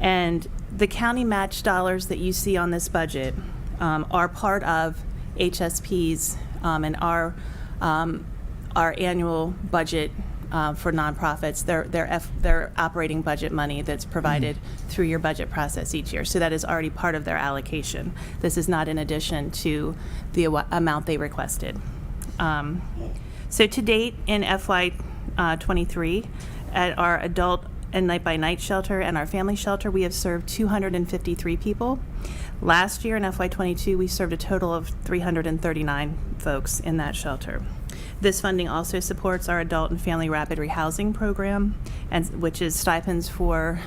And the county match dollars that you see on this budget are part of HSP's and our annual budget for nonprofits. Their operating budget money that's provided through your budget process each year. So that is already part of their allocation. This is not in addition to the amount they requested. So to date in FY23, at our adult and night-by-night shelter and our family shelter, we have served 253 people. Last year in FY22, we served a total of 339 folks in that shelter. This funding also supports our adult and family rapid rehousing program, which is stipends for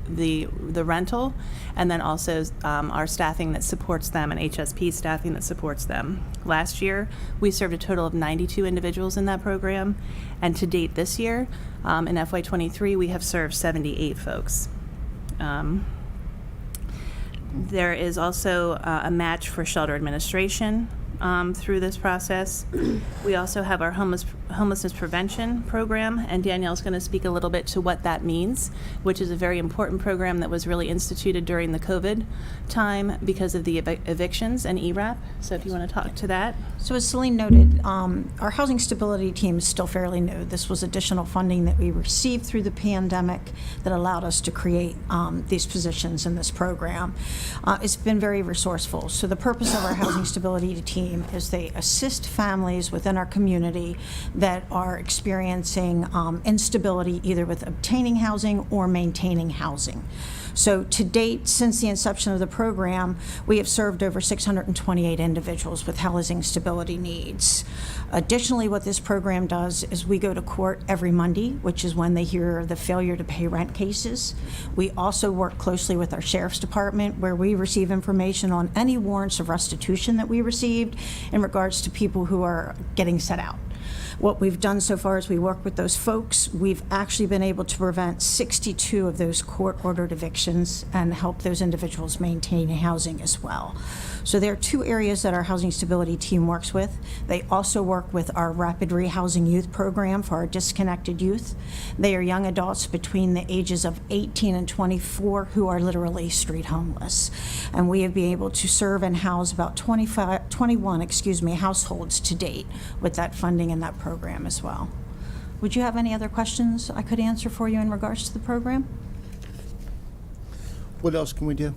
the rental, and then also our staffing that supports them and HSP staffing that supports them. Last year, we served a total of 92 individuals in that program, and to date this year, in FY23, we have served 78 folks. There is also a match for shelter administration through this process. We also have our homelessness prevention program, and Danielle's going to speak a little bit to what that means, which is a very important program that was really instituted during the COVID time because of the evictions and ERAP. So if you want to talk to that. So as Celine noted, our housing stability team is still fairly new. This was additional funding that we received through the pandemic that allowed us to create these positions in this program. It's been very resourceful. So the purpose of our housing stability team is they assist families within our community that are experiencing instability either with obtaining housing or maintaining housing. So to date, since the inception of the program, we have served over 628 individuals with housing stability needs. Additionally, what this program does is we go to court every Monday, which is when they hear the failure to pay rent cases. We also work closely with our Sheriff's Department, where we receive information on any warrants of restitution that we received in regards to people who are getting set out. What we've done so far is we work with those folks. We've actually been able to prevent 62 of those court-ordered evictions and help those individuals maintain housing as well. So there are two areas that our housing stability team works with. They also work with our rapid rehousing youth program for our disconnected youth. They are young adults between the ages of 18 and 24 who are literally street homeless. And we have been able to serve and house about 21 households to date with that funding and that program as well. Would you have any other questions I could answer for you in regards to the program? What else can we do?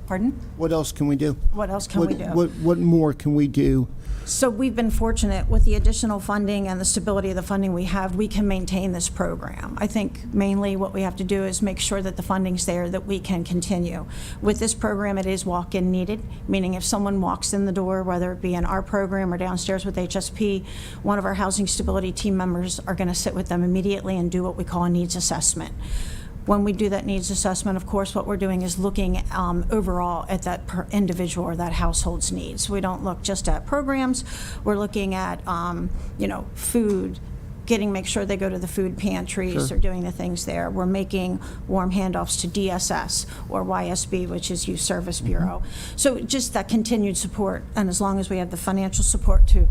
Pardon? What else can we do? What else can we do? What more can we do? So we've been fortunate with the additional funding and the stability of the funding we have, we can maintain this program. I think mainly what we have to do is make sure that the funding's there, that we can continue. With this program, it is walk-in needed, meaning if someone walks in the door, whether it be in our program or downstairs with HSP, one of our housing stability team members are going to sit with them immediately and do what we call a needs assessment. When we do that needs assessment, of course, what we're doing is looking overall at that individual or that household's needs. We don't look just at programs. We're looking at, food, make sure they go to the food pantries. Sure. They're doing the things there. We're making warm handoffs to DSS or YSB, which is Youth Service Bureau. So just that continued support, and as long as we have the financial support to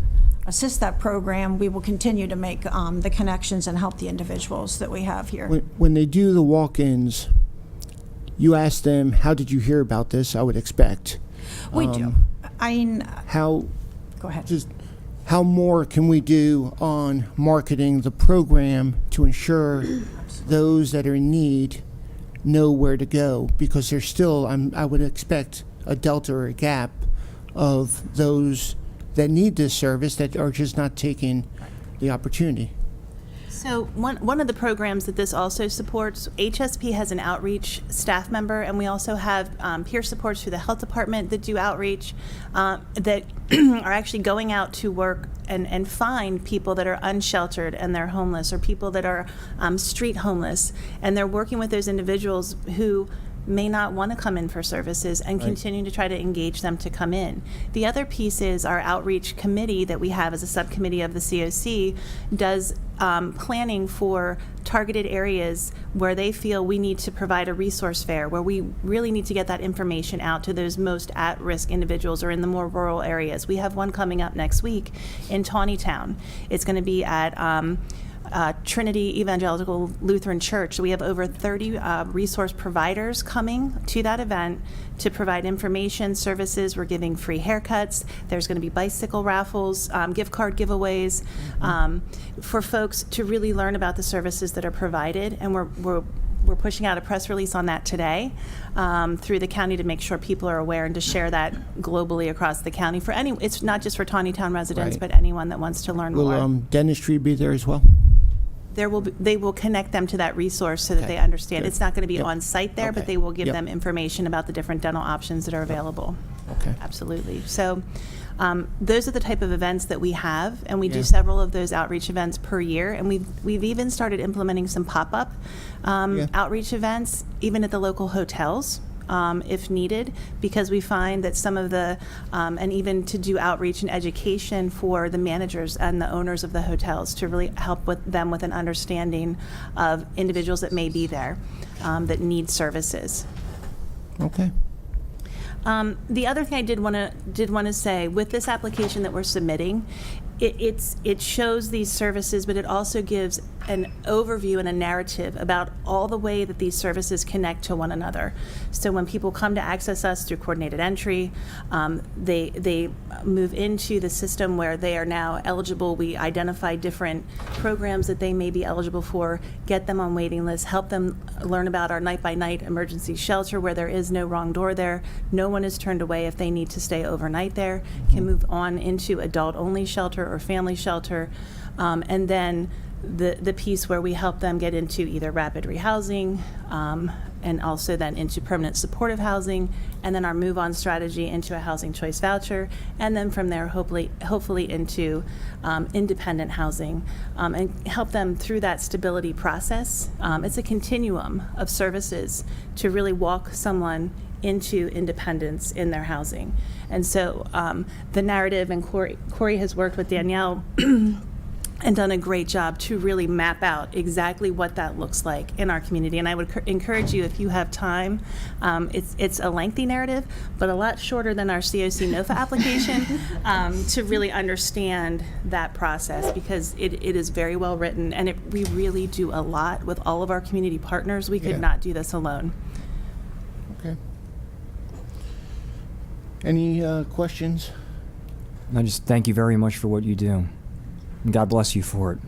assist that program, we will continue to make the connections and help the individuals that we have here. When they do the walk-ins, you ask them, how did you hear about this, I would expect. We do. How, go ahead. just how more can we do on marketing the program to ensure those that are in need know where to go? Because there's still, I would expect, a delta or a gap of those that need this service that are just not taking the opportunity. So one of the programs that this also supports, HSP has an outreach staff member, and we also have peer supports through the health department that do outreach that are actually going out to work and find people that are unsheltered and they're homeless, or people that are street homeless, and they're working with those individuals who may not want to come in for services and continue to try to engage them to come in. The other piece is our outreach committee that we have as a subcommittee of the COC does planning for targeted areas where they feel we need to provide a resource fair, where we really need to get that information out to those most at-risk individuals or in the more rural areas. We have one coming up next week in Tawnytown. It's going to be at Trinity Evangelical Lutheran Church. We have over 30 resource providers coming to that event to provide information, services. We're giving free haircuts. There's going to be bicycle raffles, gift card giveaways for folks to really learn about the services that are provided. And we're pushing out a press release on that today through the county to make sure people are aware and to share that globally across the county for any. It's not just for Tawnytown residents, Right. but anyone that wants to learn more. Will dentistry be there as well? They will connect them to that resource so that Okay, they understand. good. It's not going to be Yep. on site there, but Okay, they will give yep. them information about the different dental options that are available. Okay. Absolutely. So those are the type of events that we have, and we do Yeah. several of those outreach events per year. And we've even started implementing some pop-up Yeah. outreach events, even at the local hotels. If needed, because we find that some of the, and even to do outreach and education for the managers and the owners of the hotels to really help with them with an understanding of individuals that may be there that need services. Okay. The other thing I did want to say with this application that we're submitting, it shows these services, but it also gives an overview and a narrative about all the way that these services connect to one another. So when people come to access us through coordinated entry, they move into the system where they are now eligible. We identify different programs that they may be eligible for, get them on waiting lists, help them learn about our night-by-night emergency shelter where there is no wrong door there. No one is turned away if they need to stay overnight there, can move on into adult-only shelter or family shelter, and then the piece where we help them get into either rapid rehousing and also then into permanent supportive housing, and then our move-on strategy into a housing choice voucher, and then from there hopefully into independent housing, and help them through that stability process. It's a continuum of services to really walk someone into independence in their housing. And so the narrative, and Corey has worked with Danielle and done a great job to really map out exactly what that looks like in our community. And I would encourage you, if you have time, it's a lengthy narrative, but a lot shorter than our COC NOFA application, to really understand that process, because it is very well written, and we really do a lot with all of our community partners. We could Yeah. not do this alone. Okay. Any questions? I just thank you very much for what you do. And God bless you for it.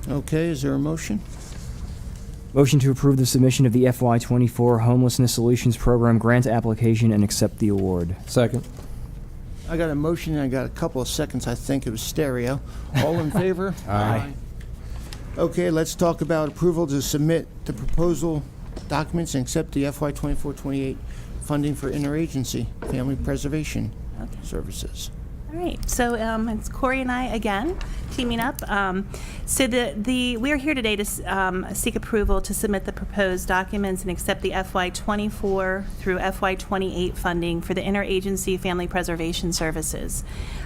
Okay, is there a motion? Motion to approve the submission of the FY24 Homelessness Solutions Program grant application and accept the award. Second. I got a motion and I got a couple of seconds. I think it was stereo. All in favor? Aye. Okay, let's talk about approval to submit the proposal documents and accept the FY24-28 funding for interagency family preservation services. All right, so it's Corey and I again teaming up. So we are here today to seek approval to submit the proposed documents and accept the FY24 through FY28 funding for the Interagency Family Preservation Services.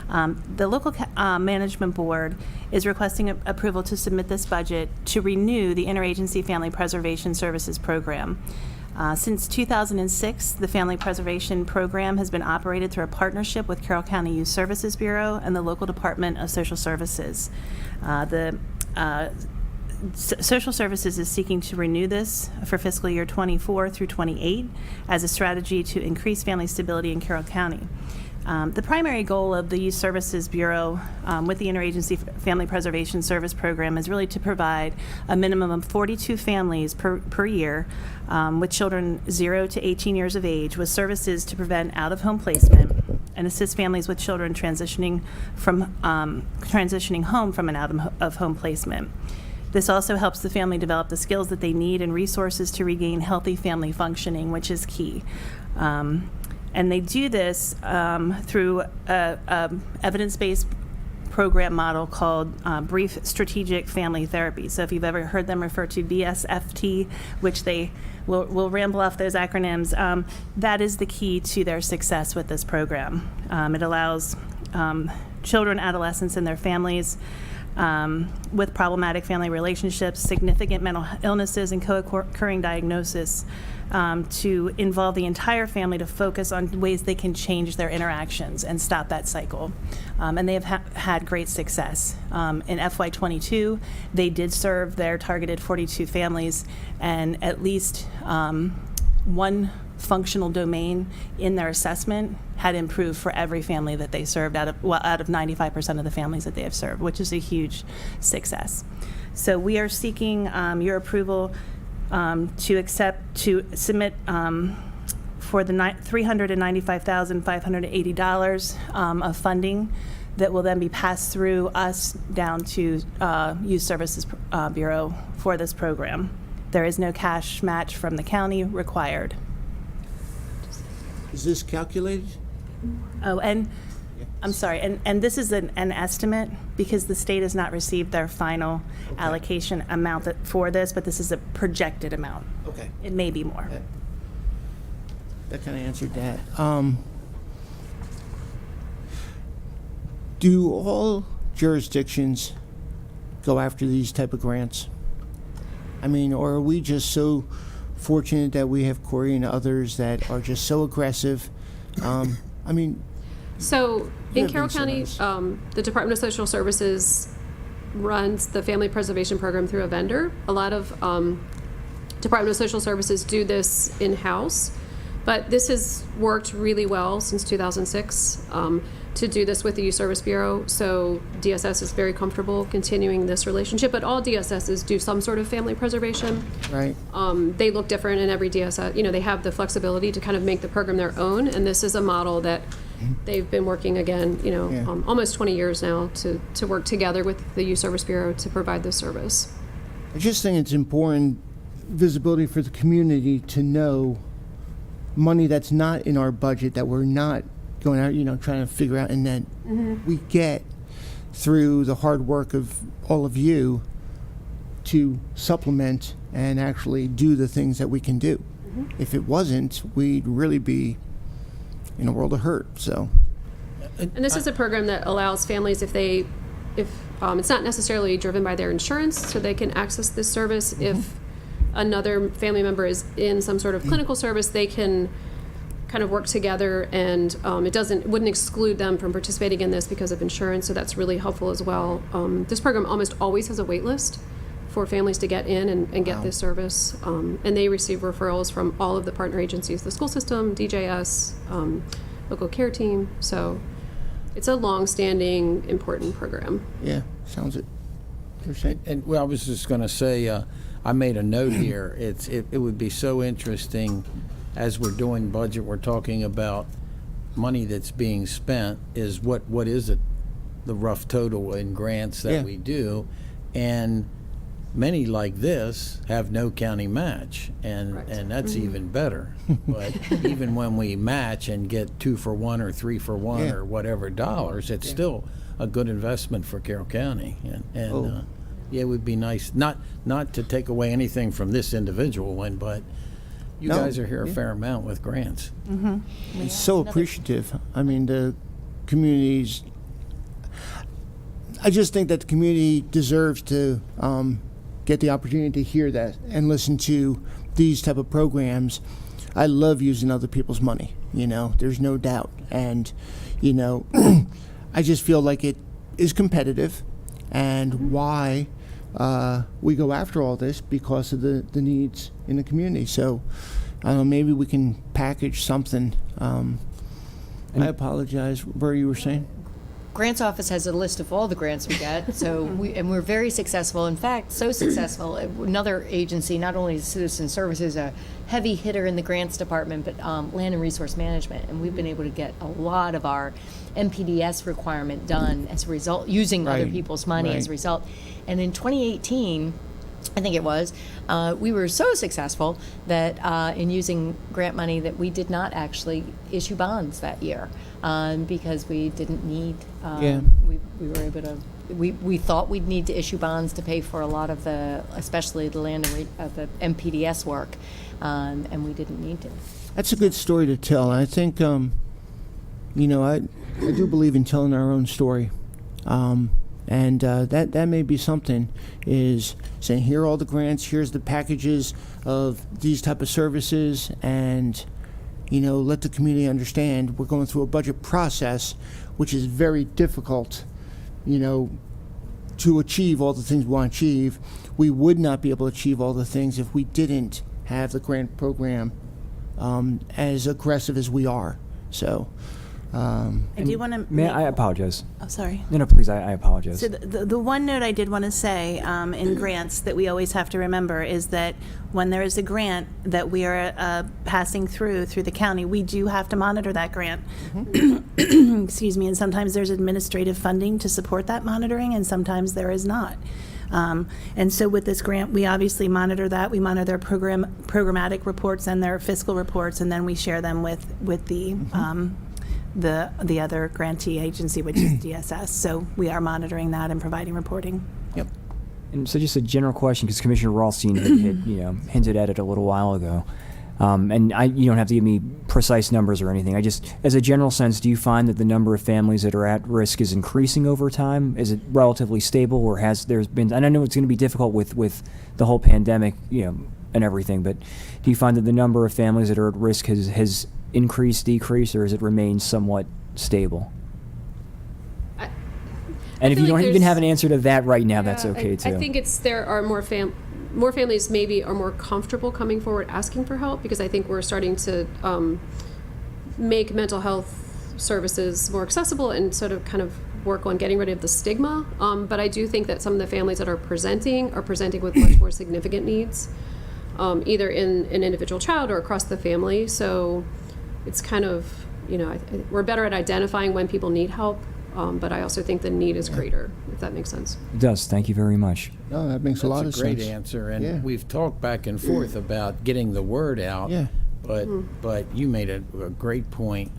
The local management board is requesting approval to submit this budget to renew the Interagency Family Preservation Services program. Since 2006, the Family Preservation Program has been operated through a partnership with Carroll County Youth Services Bureau and the local Department of Social Services. Social Services is seeking to renew this for fiscal year 24 through 28 as a strategy to increase family stability in Carroll County. The primary goal of the Youth Services Bureau with the Interagency Family Preservation Service Program is really to provide a minimum of 42 families per year with children 0 to 18 years of age with services to prevent out-of-home placement and assist families with children transitioning home from an out-of-home placement. This also helps the family develop the skills that they need and resources to regain healthy family functioning, which is key. And they do this through a evidence-based program model called Brief Strategic Family Therapy. So if you've ever heard them refer to BSFT, which they will ramble off those acronyms, that is the key to their success with this program. It allows children, adolescents, and their families with problematic family relationships, significant mental illnesses, and co-occurring diagnosis, to involve the entire family to focus on ways they can change their interactions and stop that cycle. And they have had great success. In FY22, they did serve their targeted 42 families, and at least one functional domain in their assessment had improved for every family that they served out of 95% of the families that they have served, which is a huge success. So we are seeking your approval to submit for the $395,580 of funding that will then be passed through us down to Youth Services Bureau for this program. There is no cash match from the county required. Is this calculated? Oh, and I'm sorry, and this is an estimate because the state has not received their final allocation amount for this, but this is a projected amount. Okay. It may be more. That kind of answered that. Do all jurisdictions go after these type of grants? I mean, or are we just so fortunate that we have Corey and others that are just so aggressive? I mean, So You in have Carroll been so County, nice. the Department of Social Services runs the Family Preservation Program through a vendor. A lot of Department of Social Services do this in-house, but this has worked really well since 2006 to do this with the Youth Service Bureau. So DSS is very comfortable continuing this relationship, but all DSSs do some sort of family preservation. right? They look different in every DSS. You know, they have the flexibility to kind of make the program their own, and this is a model that they've been working again, you know, Yeah. almost 20 years now to work together with the Youth Service Bureau to provide this service. I just think it's important visibility for the community to know money that's not in our budget that we're not going out, trying to figure out, and then we get through the hard work of all of you to supplement and actually do the things that we can do. If it wasn't, we'd really be in a world of hurt. So, And this is a program that allows families, if it's not necessarily driven by their insurance, so they can access this service. If another family member is in some sort of clinical service, they can kind of work together, and it wouldn't exclude them from participating in this because of insurance, so that's really helpful as well. This program almost always has a wait list for families to get in and get this service, and they receive referrals from all of the partner agencies, the school system, DJS, local care team, so it's a long-standing, important program. yeah, sounds it. You're saying? And well, I was just going to say, I made a note here. It would be so interesting as we're doing budget. We're talking about money that's being spent. Is what is it? The rough total in grants that Yeah. we do, and many like this have no county match, and that's even better. But even when we match and get 2 for 1 or 3 for 1 Yeah. or whatever dollars, it's still a good investment for Carroll County, and Oh. yeah, it would be nice not to take away anything from this individual one, but you No, guys are here a yeah. fair amount with grants. It's so appreciative. I mean, the communities. I just think that the community deserves to get the opportunity to hear that and listen to these type of programs. I love using other people's money. There's no doubt, and I just feel like it is competitive, and why we go after all this because of the needs in the community. So, I don't know, maybe we can package something. I apologize. Where you were saying? Grants Office has a list of all the grants we get, so we're very successful. In fact, so successful. Another agency, not only is Citizen Services a heavy hitter in the grants department, but Land and Resource Management, and we've been able to get a lot of our MPDS requirement done as a result, using other Right, people's money as a right. result. And in 2018, I think it was, we were so successful that in using grant money that we did not actually issue bonds that year because we didn't need, Yeah. we were able to, we thought we'd need to issue bonds to pay for a lot of the, especially the land and the MPDS work, and we didn't need to. That's a good story to tell. I think, I do believe in telling our own story. And that may be something, is saying, here are all the grants, here's the packages of these type of services, and, let the community understand we're going through a budget process, which is very difficult, to achieve all the things we want to achieve. We would not be able to achieve all the things if we didn't have the grant program as aggressive as we are. So, I do want to. May I apologize? Oh, sorry. No, please, I apologize. So the one note I did want to say in grants that we always have to remember is that when there is a grant that we are passing through the county, we do have to monitor that grant. Excuse me. And sometimes there's administrative funding to support that monitoring, and sometimes there is not. And so with this grant, we obviously monitor that. We monitor their programmatic reports and their fiscal reports, and then we share them with the other grantee agency, which is DSS. So we are monitoring that and providing reporting. yep. And so just a general question, because Commissioner Rothstein had hinted at it a little while ago. And you don't have to give me precise numbers or anything. I just, as a general sense, do you find that the number of families that are at risk is increasing over time? Is it relatively stable, or there's been, and I know it's going to be difficult with the whole pandemic, and everything, but do you find that the number of families that are at risk has increased, decreased, or has it remained somewhat stable? And if feel you like don't even there's- have an answer to that right now, that's Yeah, okay too. I think there are more families maybe are more comfortable coming forward asking for help, because I think we're starting to make mental health services more accessible and sort of kind of work on getting rid of the stigma. But I do think that some of the families that are presenting with much more significant needs, either in an individual child or across the family. So it's kind of, we're better at identifying when people need help. But I also think the need is greater, if that makes sense. It does. Thank you very much. No, that makes a lot of That's a great sense. answer, and Yeah. we've talked back and forth about getting the word out. Yeah. But you made a great point.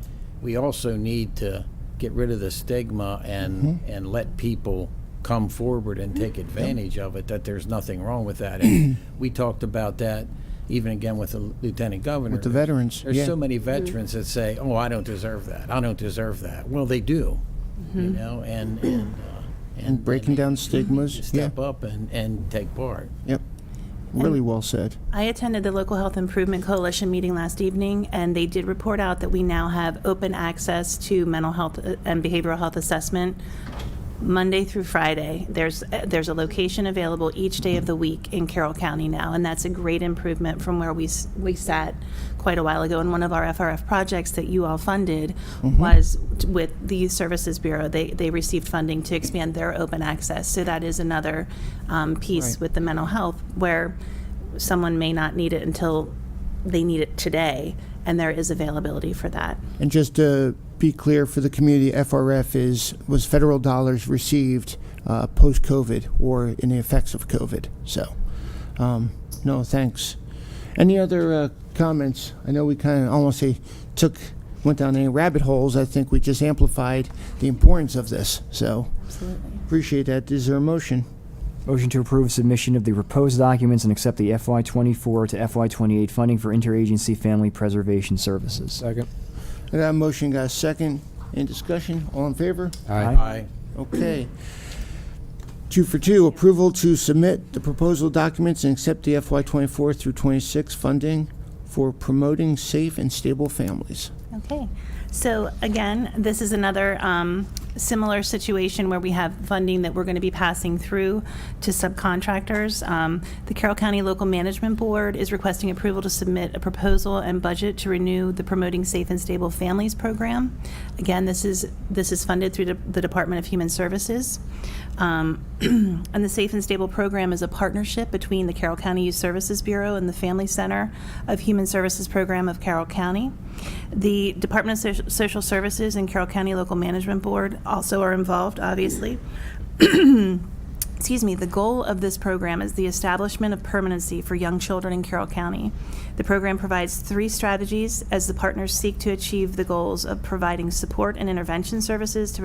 We also need to get rid of the stigma and let people come forward and take advantage of it, that there's nothing wrong with that. And we talked about that even again with the lieutenant governor. With the veterans, There's yeah. so many veterans that say, oh, I don't deserve that. I don't deserve that. Well, they do, And breaking down stigmas, yeah. step up and take part. Yep. Really well said. I attended the Local Health Improvement Coalition meeting last evening, and they did report out that we now have open access to mental health and behavioral health assessment Monday through Friday. There's a location available each day of the week in Carroll County now, and that's a great improvement from where we sat quite a while ago. And one of our FRF projects that you all funded was with the Youth Services Bureau. They received funding to expand their open access. So that is another piece Right. with the mental health, where someone may not need it until they need it today, and there is availability for that. And just to be clear for the community, FRF was federal dollars received post-COVID or in the effects of COVID. So, no, thanks. Any other comments? I know we kind of almost went down any rabbit holes. I think we just amplified the importance of this. So, Absolutely. appreciate that. Is there a motion? Motion to approve submission of the proposed documents and accept the FY24 to FY28 funding for interagency family preservation services. Second. I got a motion, got a second. Any discussion? All in favor? Aye. Okay. 2 for 2, approval to submit the proposal documents and accept the FY24 through 26 funding for promoting safe and stable families. Okay. So again, this is another similar situation where we have funding that we're going to be passing through to subcontractors. The Carroll County Local Management Board is requesting approval to submit a proposal and budget to renew the Promoting Safe and Stable Families program. Again, this is funded through the Department of Human Services. And the Safe and Stable program is a partnership between the Carroll County Youth Services Bureau and the Family Center of Human Services Program of Carroll County. The Department of Social Services and Carroll County Local Management Board also are involved, obviously. the goal of this program is the establishment of permanency for young children in Carroll County. The program provides 3 strategies as the partners seek to achieve the goals of providing support and intervention services to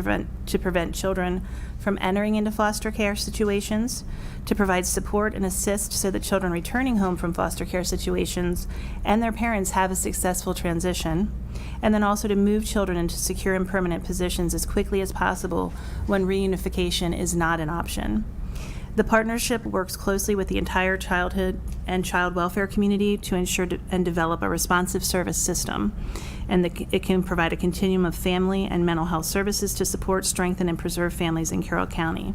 prevent children from entering into foster care situations, to provide support and assist so that children returning home from foster care situations and their parents have a successful transition, and then also to move children into secure and permanent positions as quickly as possible when reunification is not an option. The partnership works closely with the entire childhood and child welfare community to ensure and develop a responsive service system. And it can provide a continuum of family and mental health services to support, strengthen, and preserve families in Carroll County.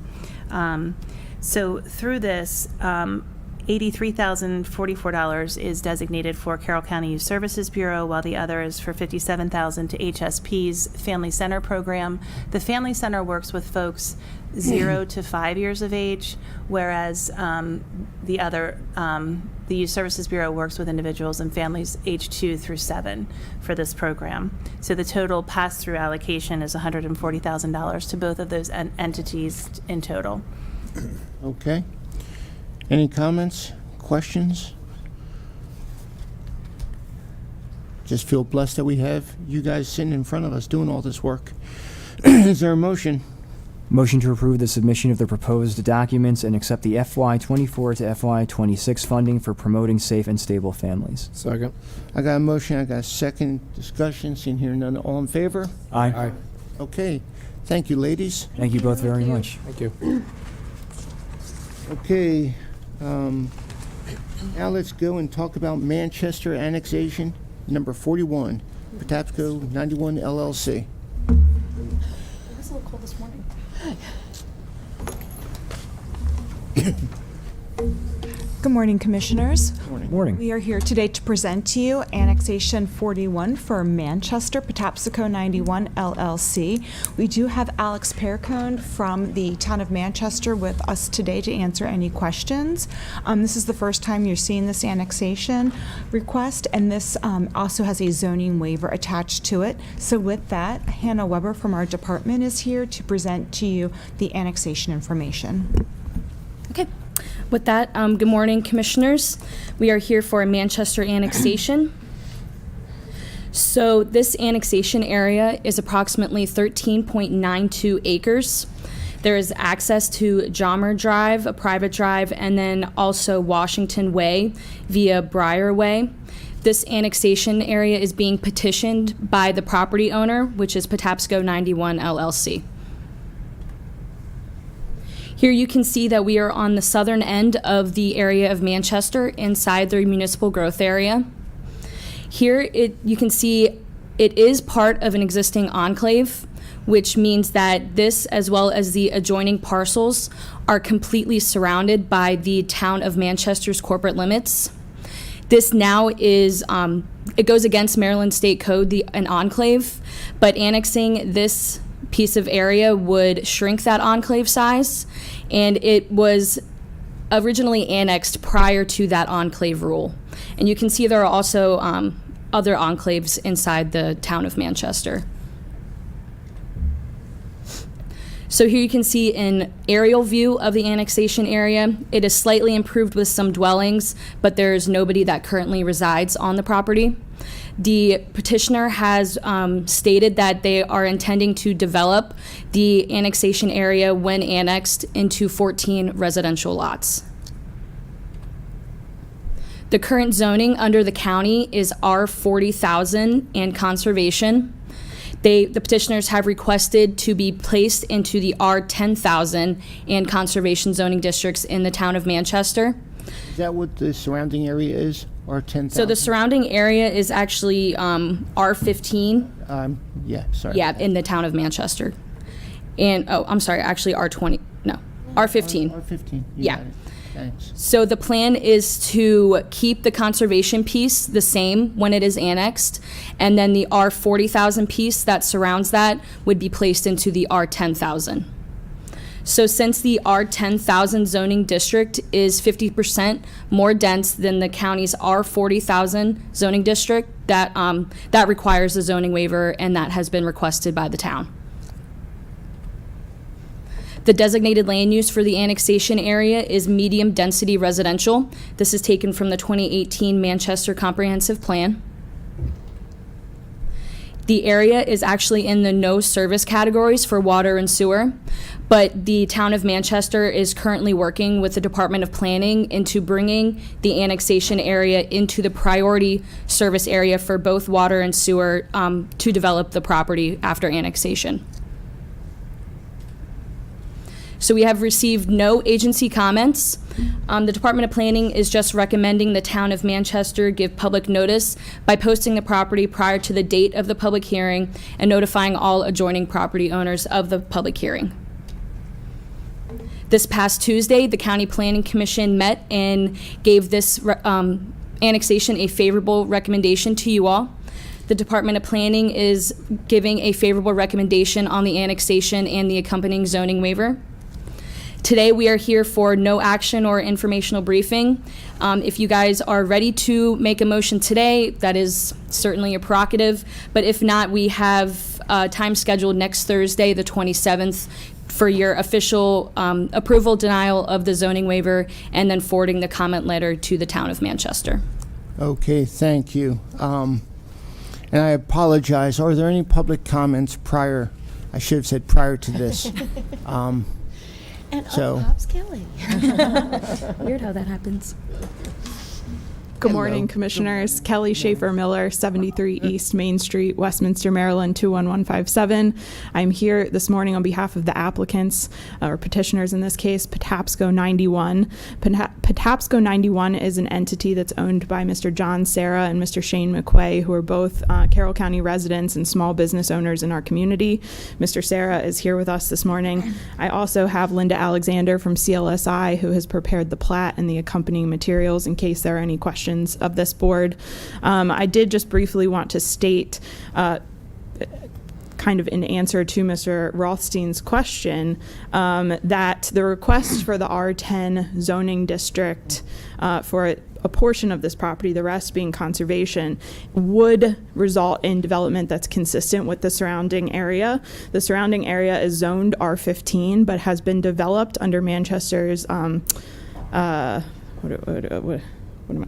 So through this, $83,044 is designated for Carroll County Youth Services Bureau, while the other is for $57,000 to HSP's Family Center program. The Family Center works with folks 0 to 5 years of age, whereas the Youth Services Bureau works with individuals and families age 2 through 7 for this program. So the total pass-through allocation is $140,000 to both of those entities in total. Okay. Any comments, questions? Just feel blessed that we have you guys sitting in front of us doing all this work. Is there a motion? Motion to approve the submission of the proposed documents and accept the FY24 to FY26 funding for promoting safe and stable families. Second. I got a motion, I got a second. Discussion, seeing here none. All in favor? Aye. Okay. Thank you, ladies. Thank you both very much. Thank you. Okay. Now let's go and talk about Manchester annexation number 41, Patapsco 91 LLC. It was a little cold this morning. Good morning, Commissioners. Morning. We are here today to present to you Annexation 41 for Manchester Patapsco 91 LLC. We do have Alex Perricone from the Town of Manchester with us today to answer any questions. This is the first time you're seeing this annexation request, and this also has a zoning waiver attached to it. So with that, Hannah Weber from our department is here to present to you the annexation information. Okay. With that, good morning, Commissioners. We are here for a Manchester annexation. So this annexation area is approximately 13.92 acres. There is access to Jommer Drive, a private drive, and then also Washington Way via Briar Way. This annexation area is being petitioned by the property owner, which is Patapsco 91 LLC. Here you can see that we are on the southern end of the area of Manchester inside the municipal growth area. Here you can see it is part of an existing enclave, which means that this, as well as the adjoining parcels, are completely surrounded by the Town of Manchester's corporate limits. This now is, it goes against Maryland State Code, an enclave, but annexing this piece of area would shrink that enclave size, and it was originally annexed prior to that enclave rule. And you can see there are also other enclaves inside the Town of Manchester. So here you can see an aerial view of the annexation area. It is slightly improved with some dwellings, but there is nobody that currently resides on the property. The petitioner has stated that they are intending to develop the annexation area when annexed into 14 residential lots. The current zoning under the county is R40,000 and conservation. The petitioners have requested to be placed into the R10,000 and conservation zoning districts in the Town of Manchester. Is that what the surrounding area is, or 10,000? So the surrounding area is actually R15. Yeah, sorry. Yeah, in the Town of Manchester. And, oh, I'm sorry, actually R20, no, R15. R15. You Yeah. got it. Thanks. So the plan is to keep the conservation piece the same when it is annexed, and then the R40,000 piece that surrounds that would be placed into the R10,000. So since the R10,000 zoning district is 50% more dense than the county's R40,000 zoning district, that requires a zoning waiver, and that has been requested by the town. The designated land use for the annexation area is medium-density residential. This is taken from the 2018 Manchester Comprehensive Plan. The area is actually in the no service categories for water and sewer, but the town of Manchester is currently working with the Department of Planning into bringing the annexation area into the priority service area for both water and sewer to develop the property after annexation. So we have received no agency comments. The Department of Planning is just recommending the town of Manchester give public notice by posting the property prior to the date of the public hearing and notifying all adjoining property owners of the public hearing. This past Tuesday, the County Planning Commission met and gave this annexation a favorable recommendation to you all. The Department of Planning is giving a favorable recommendation on the annexation and the accompanying zoning waiver. Today, we are here for no action or informational briefing. If you guys are ready to make a motion today, that is certainly a prerogative. But if not, we have time scheduled next Thursday, the 27th, for your official approval, denial of the zoning waiver, and then forwarding the comment letter to the town of Manchester. Okay, thank you. And I apologize. Are there any public comments prior? I should have said prior to this. Pops Kelly. Weird how that happens. Good morning, Commissioners. Kelly Schaefer Miller, 73 East Main Street, Westminster, Maryland, 21157. I'm here this morning on behalf of the applicants, or petitioners in this case, Patapsco 91. Patapsco 91 is an entity that's owned by Mr. John Serra and Mr. Shane McQuay, who are both Carroll County residents and small business owners in our community. Mr. Serra is here with us this morning. I also have Linda Alexander from CLSI, who has prepared the plat and the accompanying materials in case there are any questions of this board. I did just briefly want to state, kind of in answer to Mr. Rothstein's question, that the request for the R10 zoning district for a portion of this property, the rest being conservation, would result in development that's consistent with the surrounding area. The surrounding area is zoned R15, but has been developed under Manchester's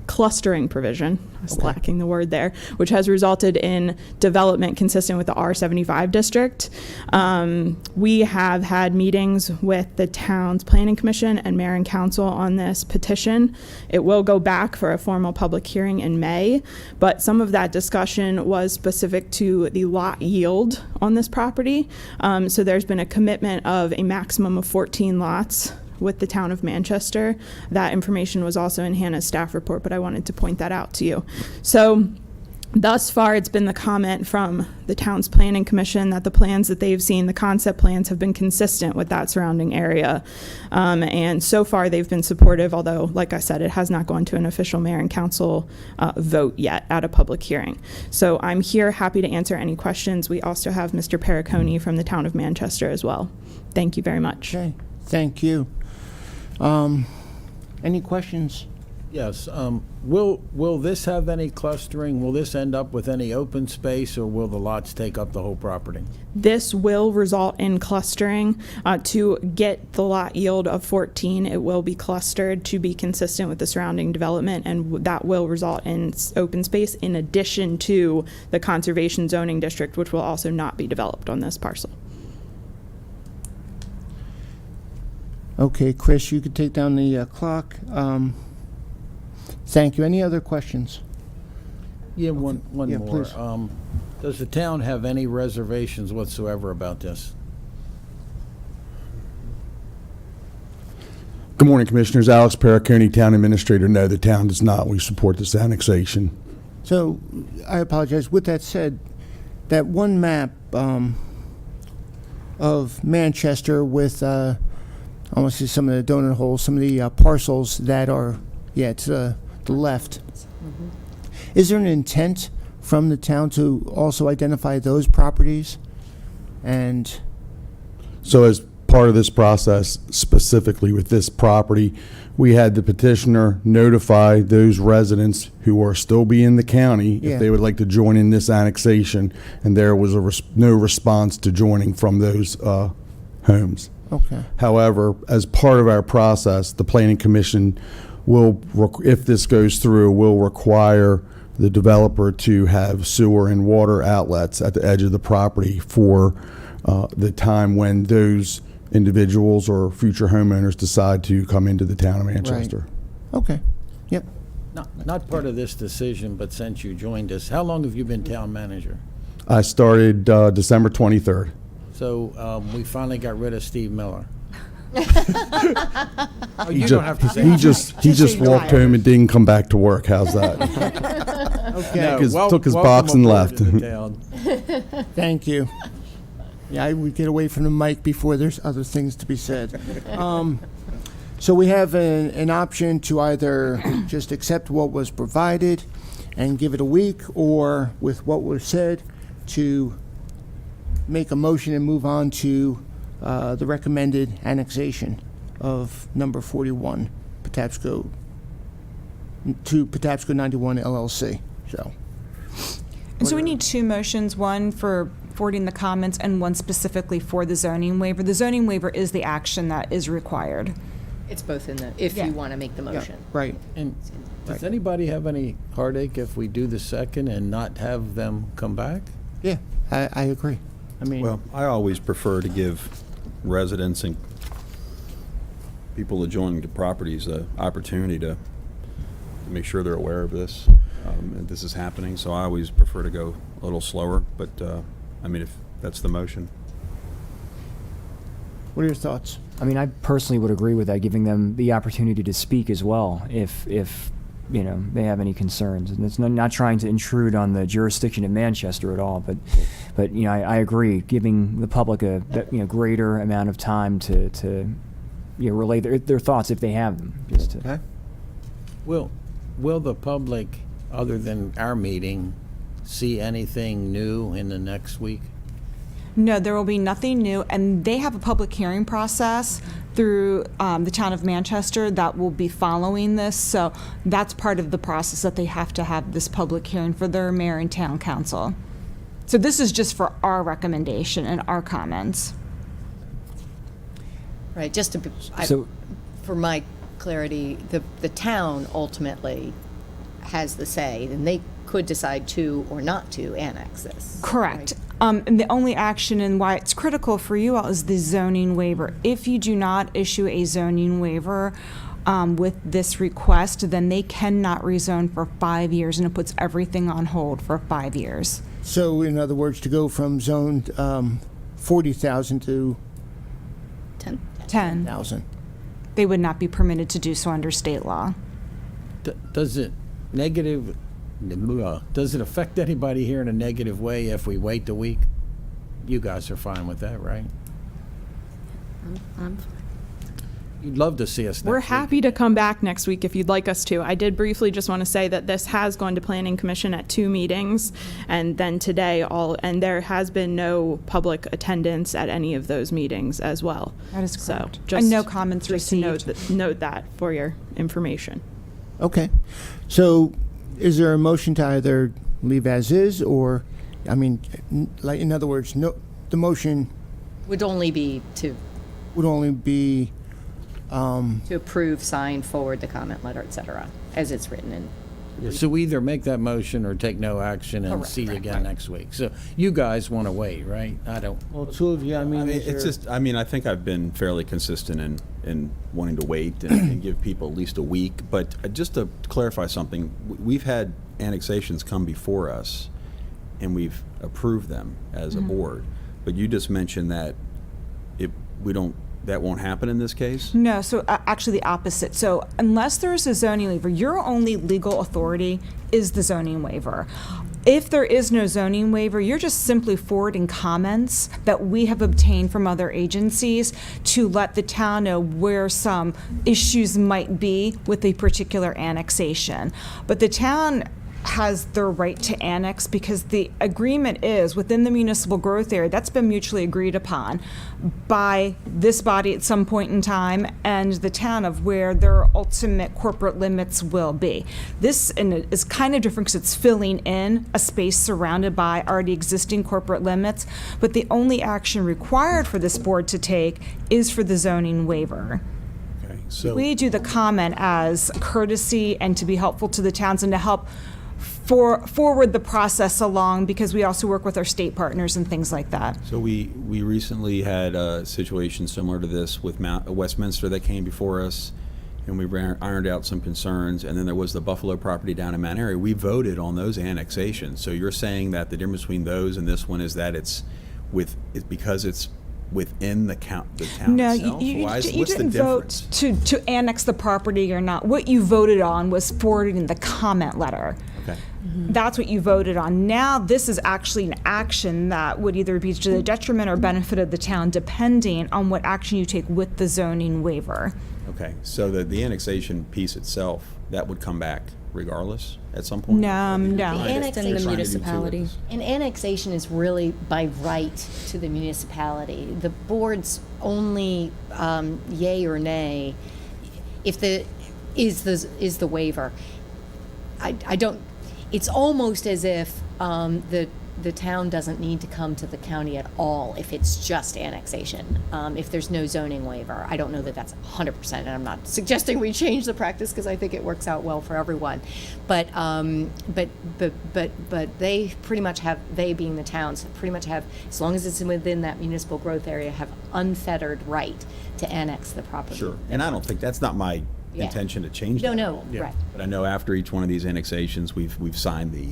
clustering provision. I was lacking the word there, which has resulted in development consistent with the R75 district. We have had meetings with the town's planning commission and mayor and council on this petition. It will go back for a formal public hearing in May, but some of that discussion was specific to the lot yield on this property. So there's been a commitment of a maximum of 14 lots with the town of Manchester. That information was also in Hannah's staff report, but I wanted to point that out to you. So thus far, it's been the comment from the town's planning commission that the plans that they've seen, the concept plans, have been consistent with that surrounding area. And so far, they've been supportive, although, like I said, it has not gone to an official mayor and council vote yet at a public hearing. So I'm here, happy to answer any questions. We also have Mr. Perricone from the town of Manchester as well. Thank you very much. Okay, thank you. Any questions? Yes. Will this have any clustering? Will this end up with any open space, or will the lots take up the whole property? This will result in clustering. To get the lot yield of 14, it will be clustered to be consistent with the surrounding development, and that will result in open space in addition to the conservation zoning district, which will also not be developed on this parcel. Okay, Chris, you could take down the clock. Thank you. Any other questions? Yeah, one Yeah, more. please. Does the town have any reservations whatsoever about this? Good morning, Commissioners. Alex Perricone, Town Administrator. No, the town does not. We support this annexation. So, I apologize. With that said, that one map of Manchester with, I want to see some of the donut holes, some of the parcels that are, to the left. Is there an intent from the town to also identify those properties? And So as part of this process, specifically with this property, we had the petitioner notify those residents who are still be in the county Yeah. if they would like to join in this annexation, and there was no response to joining from those homes. Okay. However, as part of our process, the Planning Commission will, if this goes through, will require the developer to have sewer and water outlets at the edge of the property for the time when those individuals or future homeowners decide to come into the town of Manchester. Okay. Yep. Not part of this decision, but since you joined us, how long have you been town manager? I started December 23rd. So we finally got rid of Steve Miller. Oh, He you ju- don't have to say he that. just walked home and didn't come back to work. How's that? Okay. took his box and welcome left. aboard in the town. Thank you. Yeah, I would get away from the mic before there's other things to be said. So we have an option to either just accept what was provided and give it a week, or with what was said, to make a motion and move on to the recommended annexation of number 41, Patapsco, to Patapsco 91 LLC. So, And so we need two motions, one for forwarding the comments and one specifically for the zoning waiver. The zoning waiver is the action that is required. It's both in the, if Yeah. you want to make the motion. right. And does anybody have any heartache if we do the second and not have them come back? Yeah, I agree. I mean, Well, I always prefer to give residents and people adjoining to properties the opportunity to make sure they're aware of this, and this is happening. So I always prefer to go a little slower, but, I mean, if that's the motion. what are your thoughts? I mean, I personally would agree with that, giving them the opportunity to speak as well, if you know, they have any concerns. And it's not trying to intrude on the jurisdiction of Manchester at all, but you know, I agree, giving the public a greater amount of time to you know, relay their thoughts if they have them. Just to, Okay. Will the public, other than our meeting, see anything new in the next week? No, there will be nothing new, and they have a public hearing process through the town of Manchester that will be following this. So that's part of the process, that they have to have this public hearing for their mayor and town council. So this is just for our recommendation and our comments. Right, just to, So- for my clarity, the town ultimately has the say, and they could decide to or not to annex this. Correct. right? And the only action and why it's critical for you all is the zoning waiver. If you do not issue a zoning waiver with this request, then they cannot rezone for 5 years, and it puts everything on hold for 5 years. So, in other words, to go from zoned 40,000 to 10. 10. 1,000. They would not be permitted to do so under state law. Does it affect anybody here in a negative way if we wait a week? You guys are fine with that, right? You'd love to see us next We're week. happy to come back next week if you'd like us to. I did briefly just want to say that this has gone to Planning Commission at 2 meetings, and then today and there has been no public attendance at any of those meetings as well. That is So correct. just, And no comments just to received. note that for your information. Okay. So, is there a motion to either leave as is, or, I mean, like, in other words, no, the motion Would only be to would only be, approve, sign, forward the comment letter, et cetera, as it's written in. So we either make that motion or take no action and Correct, see you right, again right. next week. So you guys want to wait, right? I don't. well, two of you, I mean, is It's there- just, I mean, I think I've been fairly consistent in wanting to wait and give people at least a week. But just to clarify something, we've had annexations come before us, and we've approved them as a board. But you just mentioned that that won't happen in this case? No, so actually the opposite. So unless there's a zoning waiver, your only legal authority is the zoning waiver. If there is no zoning waiver, you're just simply forwarding comments that we have obtained from other agencies to let the town know where some issues might be with a particular annexation. But the town has the right to annex because the agreement is within the municipal growth area that's been mutually agreed upon by this body at some point in time and the town of where their ultimate corporate limits will be. This is kind of different because it's filling in a space surrounded by already existing corporate limits, but the only action required for this board to take is for the zoning waiver. Okay, so We do the comment as courtesy and to be helpful to the towns and to help forward the process along because we also work with our state partners and things like that. So we recently had a situation similar to this with Westminster that came before us, and we ironed out some concerns, and then there was the Buffalo property down in Mount Airy. We voted on those annexations. So you're saying that the difference between those and this one is that it's because it's within the town No, itself? you What's the didn't vote difference? to annex the property or not. What you voted on was forwarding the comment letter. Okay. That's what you voted on. Now, this is actually an action that would either be to the detriment or benefit of the town, depending on what action you take with the zoning waiver. Okay, so the annexation piece itself, that would come back regardless at some point? No. The Trying to- annexation- trying to do two municipality. with this. An annexation is really by right to the municipality. The board's only yay or nay is the waiver. I don't. It's almost as if the town doesn't need to come to the county at all if it's just annexation. If there's no zoning waiver, I don't know that that's 100%, and I'm not suggesting we change the practice because I think it works out well for everyone. But they pretty much have, they being the towns, pretty much have, as long as it's within that municipal growth area, have unfettered right to annex the property. Sure, and I don't think, that's not my Yeah. intention to change No, that. no, right. But I know after each one of these annexations, we've signed the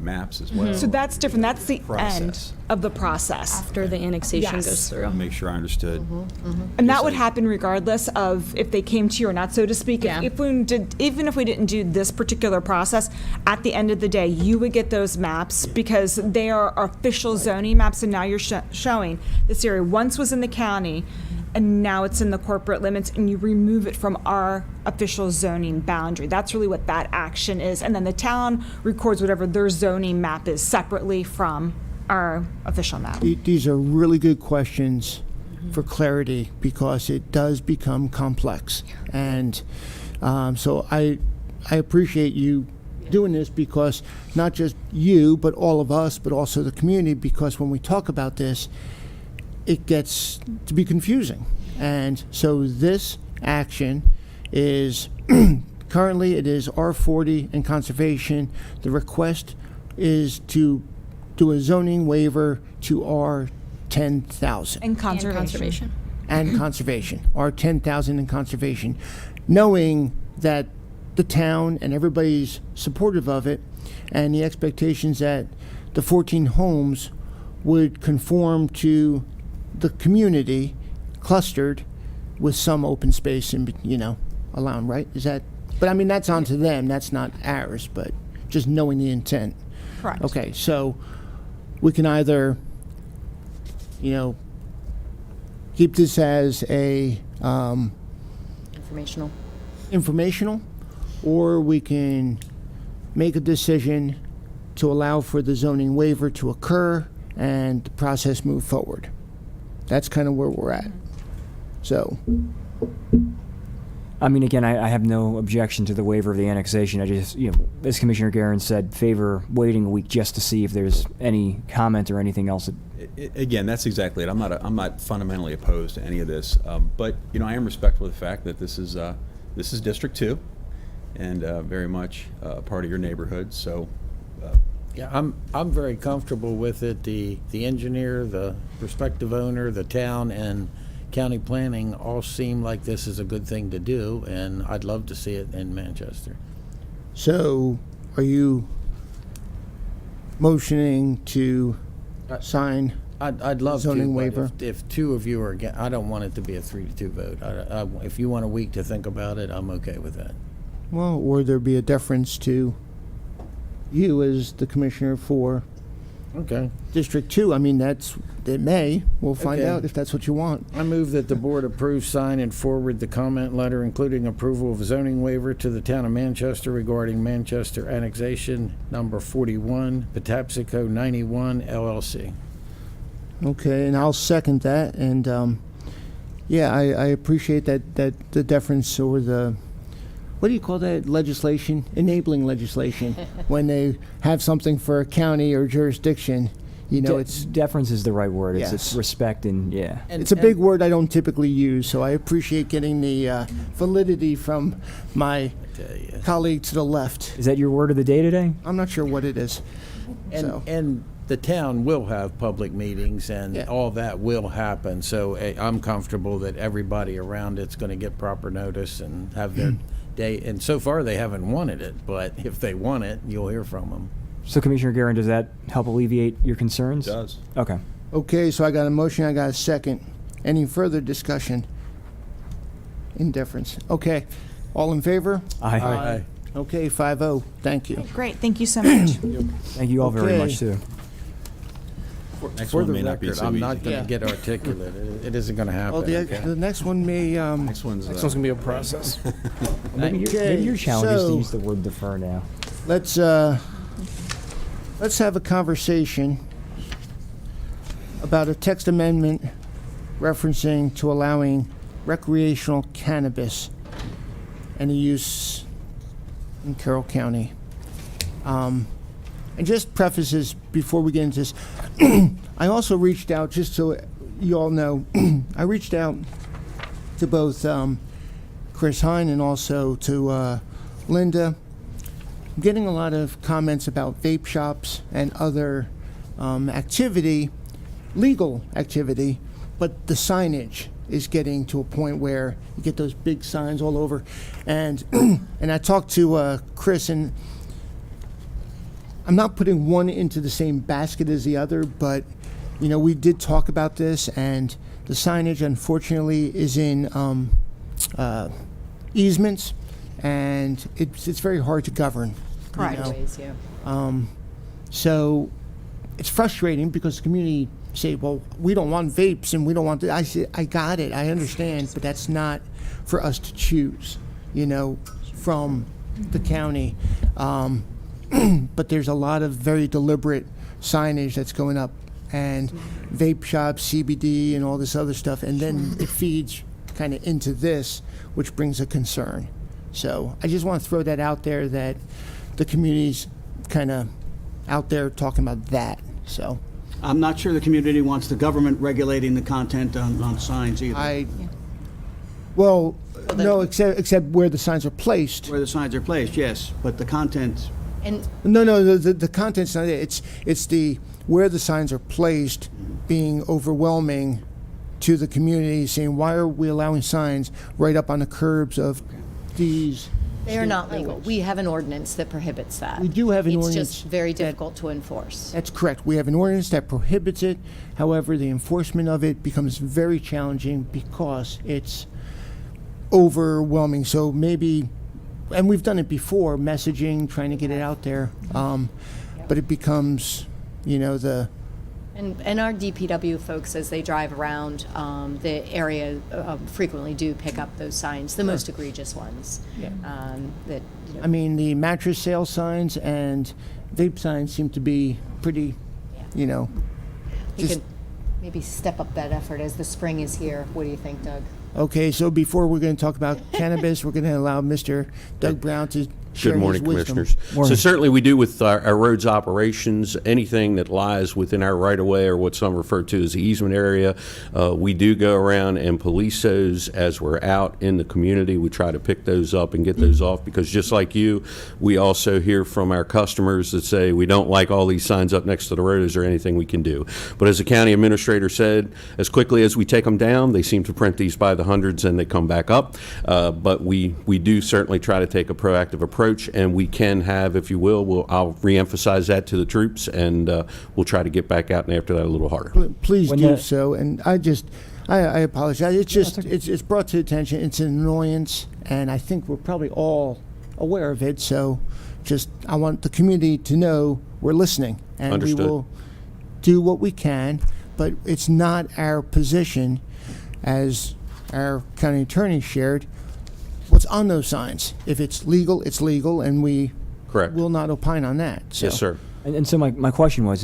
maps as well. So that's different. That's the end Process. of the process. After the annexation Yes. goes through. Make sure I understood. And that would happen regardless of if they came to you or not, so to speak. Yeah. Even if we didn't do this particular process, at the end of the day, you would get those maps because they are official zoning maps, and now you're showing this area once was in the county, and now it's in the corporate limits, and you remove it from our official zoning boundary. That's really what that action is. And then the town records whatever their zoning map is separately from our official map. These are really good questions for clarity because it does become complex. And so I appreciate you doing this because not just you, but all of us, but also the community, because when we talk about this, it gets to be confusing. And so this action is currently it is R40 and conservation. The request is to do a zoning waiver to R10,000 And conservation. and conservation, R10,000 and conservation, knowing that the town and everybody's supportive of it, and the expectations that the 14 homes would conform to the community clustered with some open space and, allowing, right? Is that, but I mean, that's on to them, that's not ours, but just knowing the intent. Correct. Okay, so we can either, keep this as a Informational. or we can make a decision to allow for the zoning waiver to occur and the process move forward. That's kind of where we're at. So, I mean, again, I have no objection to the waiver of the annexation. I just, as Commissioner Guerin said, favor waiting a week just to see if there's any comment or anything else. Again, that's exactly it. I'm not fundamentally opposed to any of this, but I am respectful of the fact that this is District 2, and very much a part of your neighborhood. So, Yeah, I'm very comfortable with it. The engineer, the prospective owner, the town, and county planning all seem like this is a good thing to do, and I'd love to see it in Manchester. so are you motioning to sign? I'd love to, Zoning but waiver. if two of you are against, I don't want it to be a 3-2 vote. If you want a week to think about it, I'm okay with that. Well, or there be a deference to you as the commissioner for Okay. District 2, I mean, it may. We'll find Okay. out if that's what you want. I move that the board approve, sign, and forward the comment letter, including approval of zoning waiver to the town of Manchester regarding Manchester annexation number 41, Patapsco 91 LLC. Okay, and I'll second that. And yeah, I appreciate that the deference or the, what do you call that legislation? Enabling legislation. When they have something for a county or jurisdiction, you know, it's deference is the right word. It's Yes. respect and yeah. it's a big word I don't typically use, so I appreciate getting the validity from my colleague to the left. Is that your word of the day today? I'm not sure what it is. So. And the town will have public meetings, and Yeah. all that will happen. So I'm comfortable that everybody around it's going to get proper notice and have their day. And so far, they haven't wanted it, but if they want it, you'll hear from them. So Commissioner Guerin, does that help alleviate your concerns? It does. Okay. Okay, so I got a motion, I got a second. Any further discussion? Indifference. Okay, all in favor? Aye. Okay, 5-0. Thank you. Great, thank you so much. Thank you all very much Okay. too. Next For one the may not be record, so I'm easy. not going to get articulate. It isn't going to happen. Well, okay? the next one may, Next one's gonna be a process. Maybe Okay, your challenge is to so- use the word defer now. let's have a conversation about a text amendment referencing to allowing recreational cannabis and the use in Carroll County. And just prefaces before we get into this, I also reached out, just so you all know, I reached out to both Chris Hine and also to Linda. I'm getting a lot of comments about vape shops and other activity, legal activity, but the signage is getting to a point where you get those big signs all over. And and I talked to Chris, and I'm not putting one into the same basket as the other, but you know, we did talk about this, and the signage unfortunately is in easements, and it's very hard to govern. you Right. know. Ways, yeah. So it's frustrating because the community say, well, we don't want vapes and we don't want that. I say, I got it, I understand, but that's not for us to choose, you know, from the county. But there's a lot of very deliberate signage that's going up, and vape shops, CBD, and all this other stuff, and then it feeds kind of into this, which brings a concern. So I just want to throw that out there, that the community's kind of out there talking about that. So I'm not sure the community wants the government regulating the content on signs either. well, no, except where the signs are placed. Where the signs are placed, yes, but the content, And No, the content's not it. It's the where the signs are placed being overwhelming to the community, saying, why are we allowing signs right up on the curbs of these? they are not state legal. highways? We have an ordinance that prohibits that. We do have an It's ordinance just very that- difficult to enforce. That's correct. We have an ordinance that prohibits it. However, the enforcement of it becomes very challenging because it's overwhelming. So maybe, and we've done it before, messaging, trying to get it out there, but it becomes, you know, And our DPW folks, as they drive around the area, frequently do pick up those signs, the most egregious ones. Yeah. That, you know, I mean, the mattress sale signs and vape signs seem to be pretty, you know, we just, can maybe step up that effort as the spring is here. What do you think, Doug? okay, so before we're going to talk about cannabis, we're going to allow Mr. Doug Brown to share Good morning, his wisdom. Commissioners. So certainly we do with our roads operations, anything that lies within our right-of-way or what some refer to as the easement area, we do go around and police those as we're out in the community. We try to pick those up and get those off, because just like you, we also hear from our customers that say, we don't like all these signs up next to the road. Is there anything we can do? But as the county administrator said, as quickly as we take them down, they seem to print these by the hundreds and they come back up. But we do certainly try to take a proactive approach, and we can have, if you will, I'll reemphasize that to the troops, and we'll try to get back out and after that a little harder. Please When do the- so. And I apologize. It's just, it's brought to attention. It's an annoyance, and I think we're probably all aware of it. So just, I want the community to know we're listening, and Understood. we will do what we can, but it's not our position, as our county attorney shared, what's on those signs. If it's legal, and we Correct. will not opine on that. So. Yes, sir. And so my question was,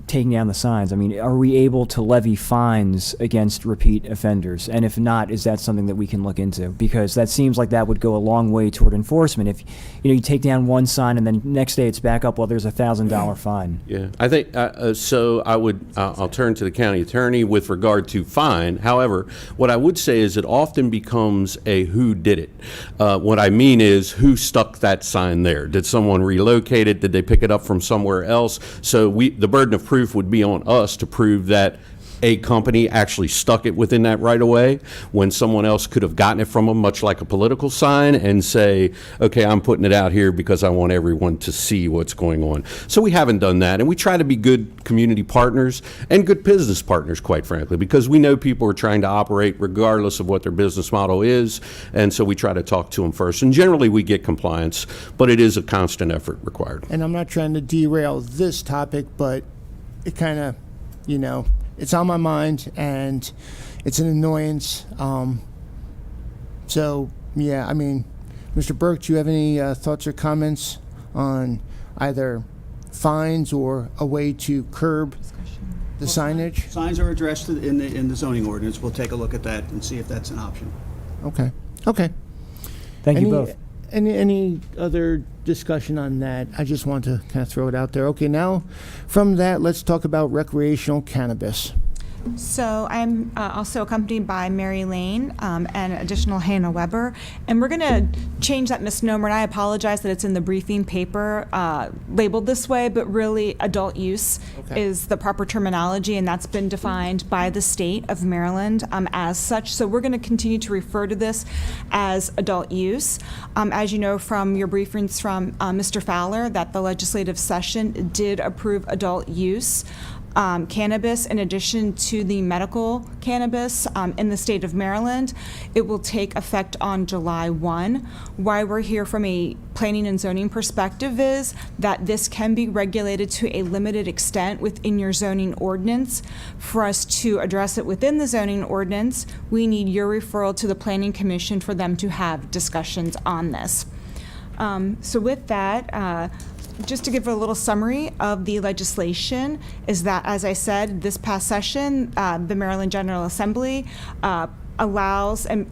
taking down the signs, I mean, are we able to levy fines against repeat offenders? And if not, is that something that we can look into? Because that seems like that would go a long way toward enforcement. If you take down one sign and then next day it's back up, well, there's a $1,000 fine. Yeah, I think, so I'll turn to the county attorney with regard to fine. However, what I would say is it often becomes a who did it. What I mean is who stuck that sign there? Did someone relocate it? Did they pick it up from somewhere else? So the burden of proof would be on us to prove that a company actually stuck it within that right of way when someone else could have gotten it from them, much like a political sign, and say, okay, I'm putting it out here because I want everyone to see what's going on. So we haven't done that, and we try to be good community partners and good business partners, quite frankly, because we know people are trying to operate regardless of what their business model is, and so we try to talk to them first. And generally we get compliance, but it is a constant effort required. And I'm not trying to derail this topic, but it kind of, it's on my mind, and it's an annoyance. So, yeah, I mean, Mr. Burke, do you have any thoughts or comments on either fines or a way to curb the signage? Signs are addressed in the zoning ordinance. We'll take a look at that and see if that's an option. Okay. Thank you both. Any other discussion on that? I just want to kind of throw it out there. Okay, now from that, let's talk about recreational cannabis. So I'm also accompanied by Mary Lane and additional Hannah Weber. And we're going to change that misnomer. And I apologize that it's in the briefing paper labeled this way, but really adult use is the proper terminology. And that's been defined by the state of Maryland as such. So we're going to continue to refer to this as adult use. As you know from your briefings from Mr. Fowler, that the legislative session did approve adult use cannabis in addition to the medical cannabis in the state of Maryland. It will take effect on July 1. Why we're here from a planning and zoning perspective is that this can be regulated to a limited extent within your zoning ordinance. For us to address it within the zoning ordinance, we need your referral to the Planning Commission for them to have discussions on this. So with that, just to give a little summary of the legislation is that, as I said, this past session, the Maryland General Assembly allows and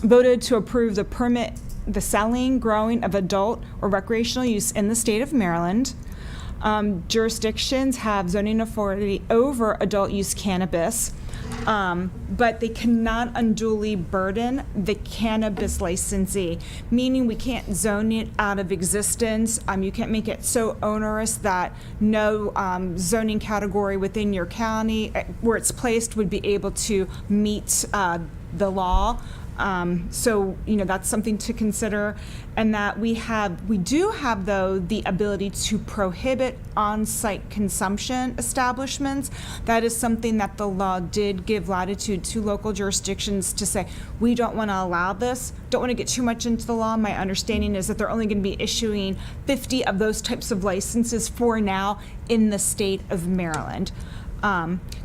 voted to approve the selling, growing of adult or recreational use in the state of Maryland. Jurisdictions have zoning authority over adult use cannabis, but they cannot unduly burden the cannabis licensee, meaning we can't zone it out of existence. You can't make it so onerous that no zoning category within your county where it's placed would be able to meet the law. So, that's something to consider, and that we do have, though, the ability to prohibit on-site consumption establishments. That is something that the law did give latitude to local jurisdictions to say, we don't want to allow this. Don't want to get too much into the law. My understanding is that they're only going to be issuing 50 of those types of licenses for now in the state of Maryland.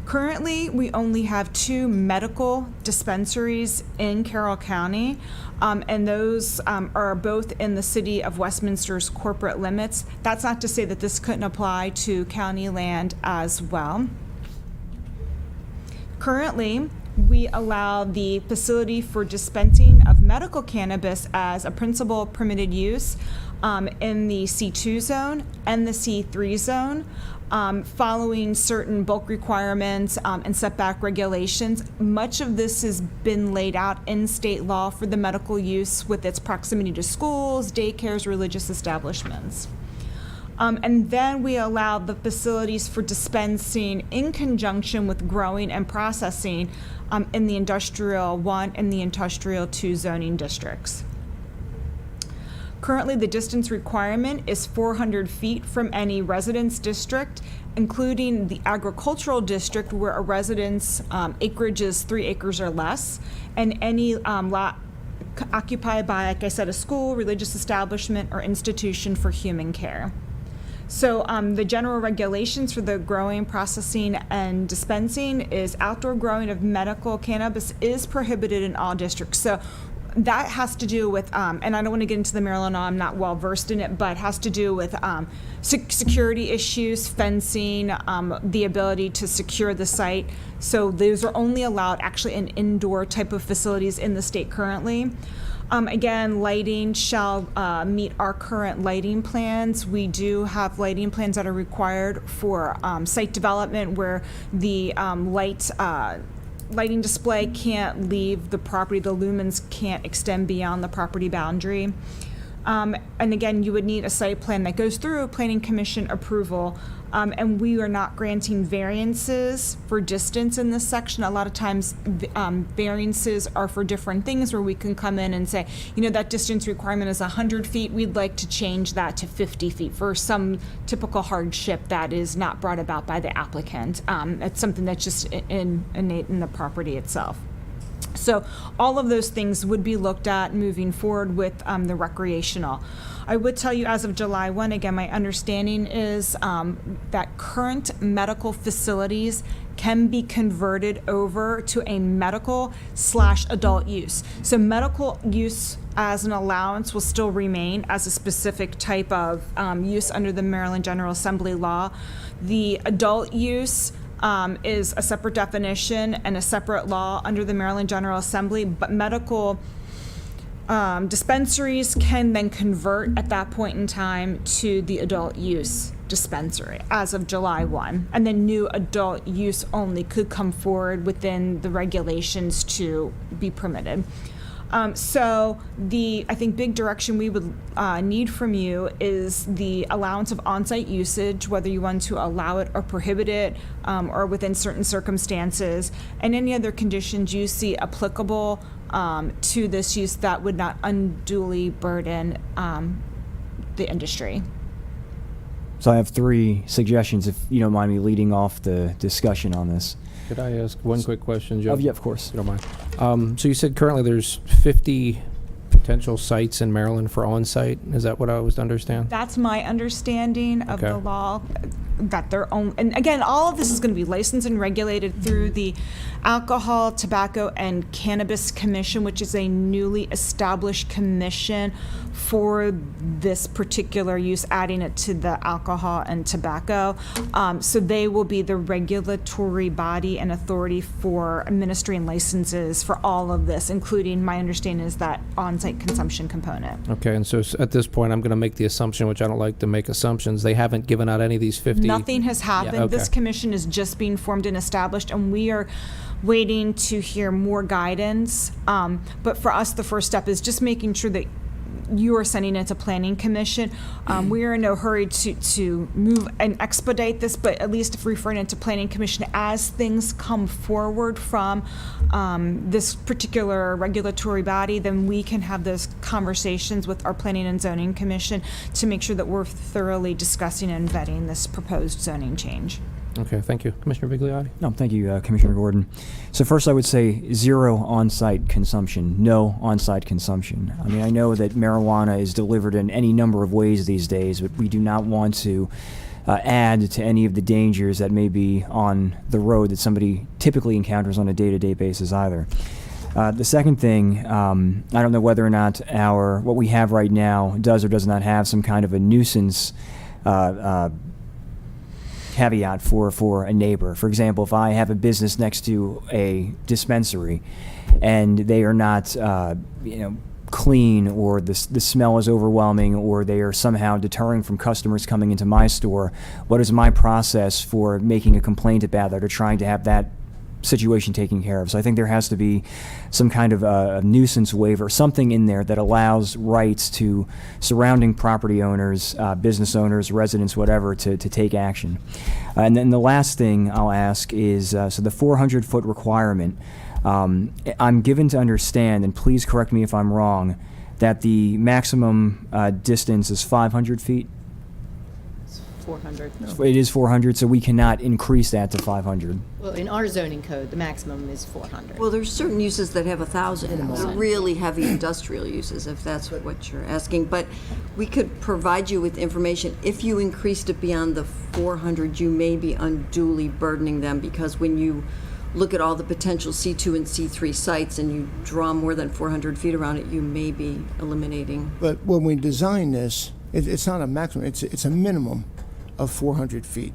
Currently, we only have 2 medical dispensaries in Carroll County, and those are both in the city of Westminster's corporate limits. That's not to say that this couldn't apply to county land as well. Currently, we allow the facility for dispensing of medical cannabis as a principal permitted use in the C2 zone and the C3 zone. Following certain bulk requirements and setback regulations. Much of this has been laid out in state law for the medical use with its proximity to schools, daycares, religious establishments. And then we allow the facilities for dispensing in conjunction with growing and processing in the Industrial 1 and the Industrial 2 zoning districts. Currently, the distance requirement is 400 feet from any residence district, including the agricultural district where a residence acreage is 3 acres or less, and any lot occupied by, like I said, a school, religious establishment, or institution for human care. So the general regulations for the growing, processing, and dispensing is outdoor growing of medical cannabis is prohibited in all districts. So that has to do with, and I don't want to get into the Maryland law, I'm not well versed in it, but has to do with security issues, fencing, the ability to secure the site. So those are only allowed actually in indoor type of facilities in the state currently. Again, lighting shall meet our current lighting plans. We do have lighting plans that are required for site development where the lighting display can't leave the property. The lumens can't extend beyond the property boundary. And again, you would need a site plan that goes through Planning Commission approval. And we are not granting variances for distance in this section. A lot of times, variances are for different things where we can come in and say, you know, that distance requirement is 100 feet. We'd like to change that to 50 feet for some typical hardship that is not brought about by the applicant. It's something that's just innate in the property itself. So all of those things would be looked at moving forward with the recreational. I would tell you as of July 1, again, my understanding is that current medical facilities can be converted over to a medical/adult use. So medical use as an allowance will still remain as a specific type of use under the Maryland General Assembly law. The adult use is a separate definition and a separate law under the Maryland General Assembly, but medical dispensaries can then convert at that point in time to the adult use dispensary as of July 1. And then new adult use only could come forward within the regulations to be permitted. So I think big direction we would need from you is the allowance of on-site usage, whether you want to allow it or prohibit it, or within certain circumstances, and any other conditions you see applicable to this use that would not unduly burden the industry. So I have 3 suggestions, if you don't mind me leading off the discussion on this. Could I ask one quick question, Joe? Oh, yeah, of course. If you don't mind. So you said currently there's 50 potential sites in Maryland for on-site. Is that what I was to understand? That's my understanding of Okay. the law, that their own, and again, all of this is going to be licensed and regulated through the Alcohol, Tobacco, and Cannabis Commission, which is a newly established commission for this particular use, adding it to the alcohol and tobacco. So they will be the regulatory body and authority for administering licenses for all of this, including, my understanding is that on-site consumption component. Okay, and so at this point, I'm going to make the assumption, which I don't like to make assumptions, they haven't given out any of these 50? Nothing has happened. Yeah, okay. This commission is just being formed and established, and we are waiting to hear more guidance. But for us, the first step is just making sure that you are sending it to Planning Commission. We are in no hurry to move and expedite this, but at least if referring it to Planning Commission as things come forward from this particular regulatory body, then we can have those conversations with our Planning and Zoning Commission to make sure that we're thoroughly discussing and vetting this proposed zoning change. Okay, thank you. Commissioner Bigliotti? No, thank you, Commissioner Gordon. So first I would say 0 on-site consumption, no on-site consumption. I mean, I know that marijuana is delivered in any number of ways these days, but we do not want to add to any of the dangers that may be on the road that somebody typically encounters on a day-to-day basis either. The second thing, I don't know whether or not what we have right now does or does not have some kind of a nuisance caveat for a neighbor. For example, if I have a business next to a dispensary and they are not, clean, or the smell is overwhelming, or they are somehow deterring from customers coming into my store, what is my process for making a complaint about that or trying to have that situation taken care of? So I think there has to be some kind of a nuisance waiver, something in there that allows rights to surrounding property owners, business owners, residents, whatever, to take action. And then the last thing I'll ask is, so the 400-foot requirement, I'm given to understand, and please correct me if I'm wrong, that the maximum distance is 500 feet? 400. It is 400, so we cannot increase that to 500. Well, in our zoning code, the maximum is 400. Well, there's certain uses that have 1,000. They're really heavy industrial uses, if that's what you're asking. But we could provide you with information. If you increased it beyond the 400, you may be unduly burdening them, because when you look at all the potential C2 and C3 sites and you draw more than 400 feet around it, you may be eliminating. But when we design this, it's not a maximum, it's a minimum of 400 feet.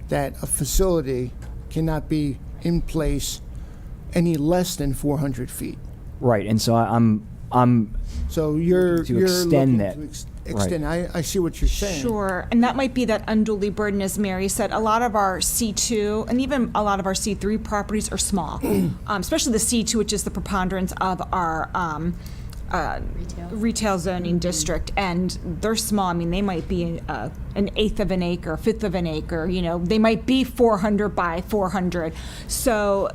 That a facility cannot be in place any less than 400 feet. Right, and so I'm So you're To extend looking that. to extend. I see what you're saying. Sure, and that might be that unduly burden, as Mary said. A lot of our C2 and even a lot of our C3 properties are small, especially the C2, which is the preponderance of our retail zoning district, and they're small. I mean, they might be an eighth of an acre, a fifth of an acre. You know, they might be 400 by 400. So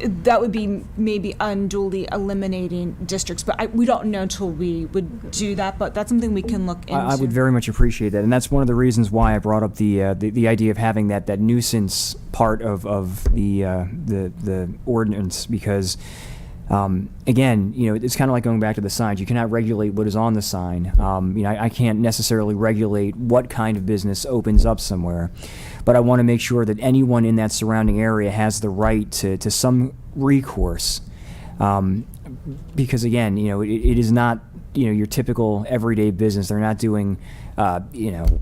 that would be maybe unduly eliminating districts. But we don't know until we would do that. But that's something we can look into. I would very much appreciate that, and that's one of the reasons why I brought up the idea of having that nuisance part of the ordinance, because again, you know, it's kind of like going back to the signs. You cannot regulate what is on the sign. You know, I can't necessarily regulate what kind of business opens up somewhere, but I want to make sure that anyone in that surrounding area has the right to some recourse, because again, you know, it is not, you know, your typical everyday business. They're not doing, you know,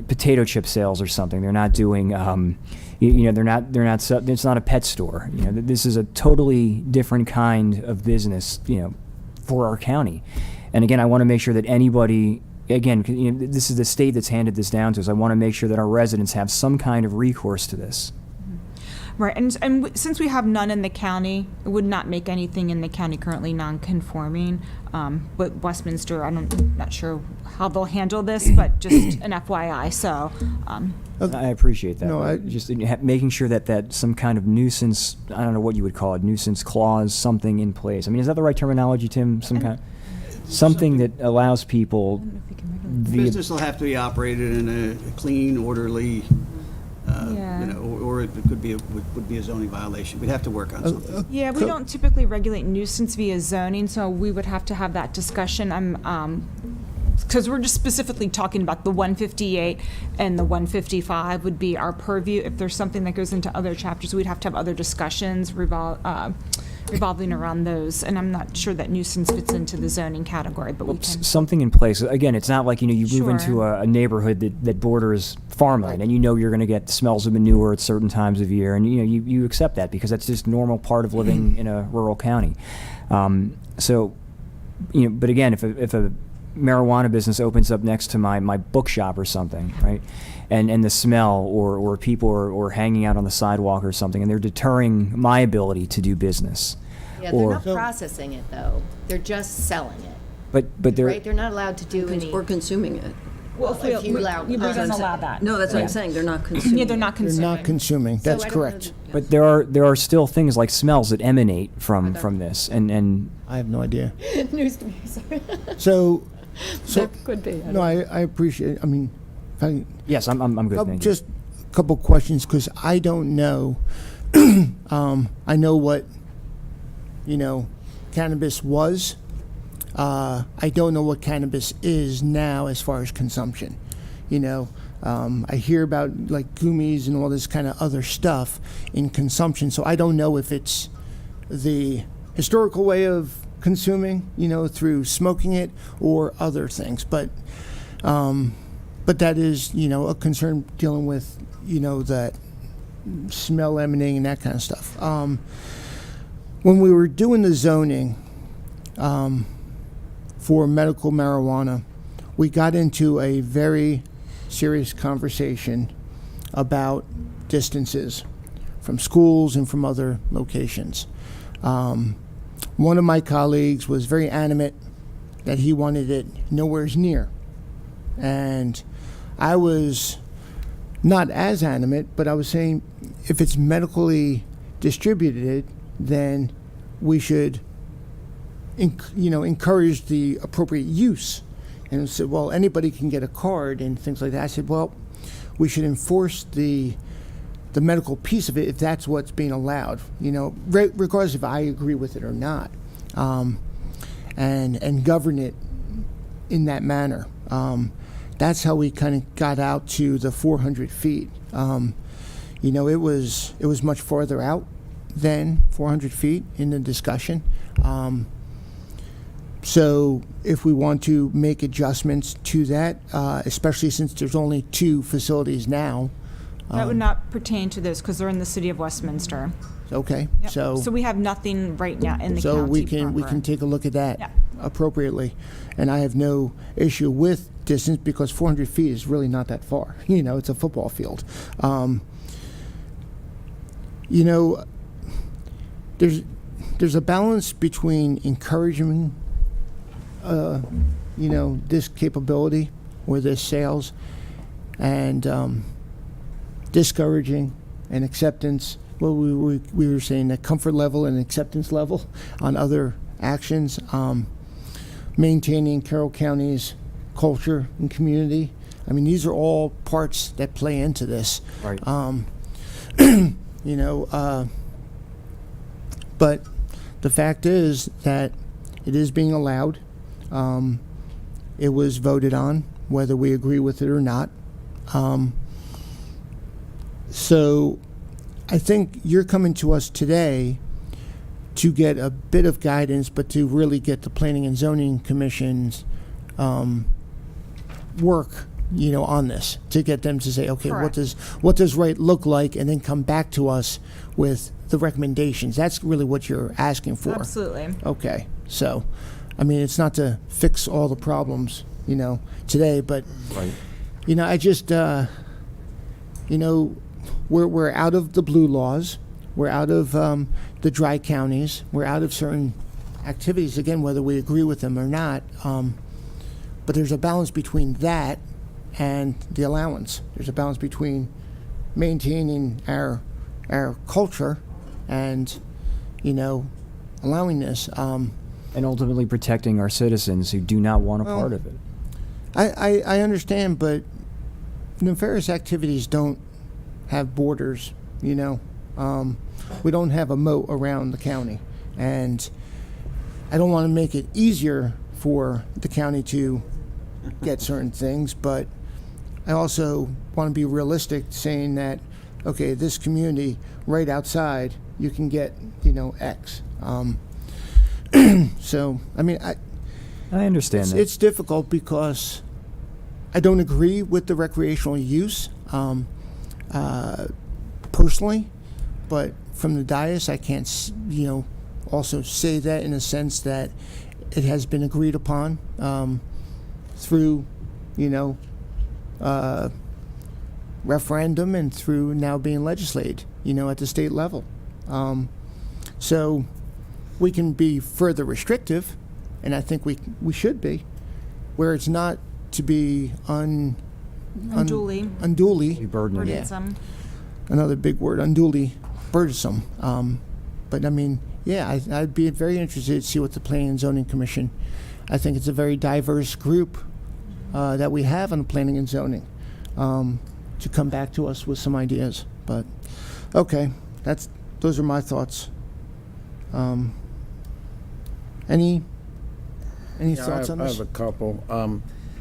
potato chip sales or something. They're not doing, you know, it's not a pet store. You know, this is a totally different kind of business, you know, for our county. And again, I want to make sure that anybody, again, you know, this is the state that's handed this down to us. I want to make sure that our residents have some kind of recourse to this. Right, and since we have none in the county, it would not make anything in the county currently non-conforming. But Westminster, I'm not sure how they'll handle this, but just an FYI. So I appreciate that. No, just making sure that some kind of nuisance, I don't know what you would call it, nuisance clause, something in place. I mean, is that the right terminology, Tim? Something that allows people. Business will have to be operated in a clean, orderly, you know, or it would be a zoning violation. We'd have to work on something. yeah, we don't typically regulate nuisance via zoning, so we would have to have that discussion. Because we're just specifically talking about the 158 and the 155 would be our purview. If there's something that goes into other chapters, we'd have to have other discussions revolving around those. And I'm not sure that nuisance fits into the zoning category, but we can. Something in place. Again, it's not like, you know, you move into Sure. a neighborhood that borders farmland, and you know you're going to get smells of manure at certain times of year, and you know you accept that because that's just normal part of living in a rural county. So, you know, but again, if a marijuana business opens up next to my bookshop or something, right? And the smell or people are hanging out on the sidewalk or something, and they're deterring my ability to do business. Yeah, they're not processing it, though. They're just selling it, But they're right? They're not allowed to do any. Or consuming it. Well, if you allow. we don't allow that. No, that's what I'm saying, they're not consuming. Yeah, they're not They're consuming. not consuming. So That's I don't know correct. But there are still things like smells that emanate from this, and I have no idea. News to me, sorry. So That could be. no, I appreciate. I mean, if I, yes, I'm good. Thank you. just a couple questions, because I don't know. I know what, you know, cannabis was. I don't know what cannabis is now as far as consumption. You know, I hear about like gummies and all this kind of other stuff in consumption. So I don't know if it's the historical way of consuming, you know, through smoking it or other things. But that is, you know, a concern dealing with, you know, that smell emanating and that kind of stuff. When we were doing the zoning for medical marijuana, we got into a very serious conversation about distances from schools and from other locations. One of my colleagues was very animate that he wanted it nowhere near. And I was not as animate, but I was saying if it's medically distributed, then we should encourage the appropriate use. And said, well, anybody can get a card and things like that. I said, well, we should enforce the medical piece of it if that's what's being allowed, regardless if I agree with it or not, and govern it in that manner. That's how we kind of got out to the 400 feet. It was much farther out than 400 feet in the discussion. So if we want to make adjustments to that, especially since there's only 2 facilities now. That would not pertain to this because they're in the city of Westminster. Okay, Yep. So we have nothing right now in the so county we can proper. take a look at that Yeah. appropriately, and I have no issue with distance because 400 feet is really not that far. It's a football field. There's a balance between encouraging, this capability or this sales, and discouraging and acceptance. Well, we were saying the comfort level and acceptance level on other actions, maintaining Carroll County's culture and community. I mean, these are all parts that play into this. Right. But the fact is that it is being allowed. It was voted on, whether we agree with it or not. So I think you're coming to us today to get a bit of guidance, but to really get the Planning and Zoning Commission's work, on this, to get them to say, okay, Correct. what does right look like, and then come back to us with the recommendations. That's really what you're asking for. Absolutely. Okay, so, I mean, it's not to fix all the problems, today, but, Right. I just, we're out of the blue laws. We're out of the dry counties. We're out of certain activities, again, whether we agree with them or not. But there's a balance between that and the allowance. There's a balance between maintaining our culture and, allowing this. And ultimately protecting our citizens who do not want a part of it. I understand, but nefarious activities don't have borders, we don't have a moat around the county, and I don't want to make it easier for the county to get certain things, but I also want to be realistic, saying that, okay, this community right outside, you can get, X. So, I mean, I understand that. it's difficult because I don't agree with the recreational use personally, but from the dais, I can't, also say that in a sense that it has been agreed upon through, referendum and through now being legislated, at the state level. So we can be further restrictive, and I think we should be, where it's not to be Unduly. unduly Burdensome. another big word, unduly burdensome. But I mean, yeah, I'd be very interested to see what the Planning and Zoning Commission. I think it's a very diverse group that we have on the Planning and Zoning to come back to us with some ideas. But okay, those are my thoughts. Any thoughts on I this? have a couple.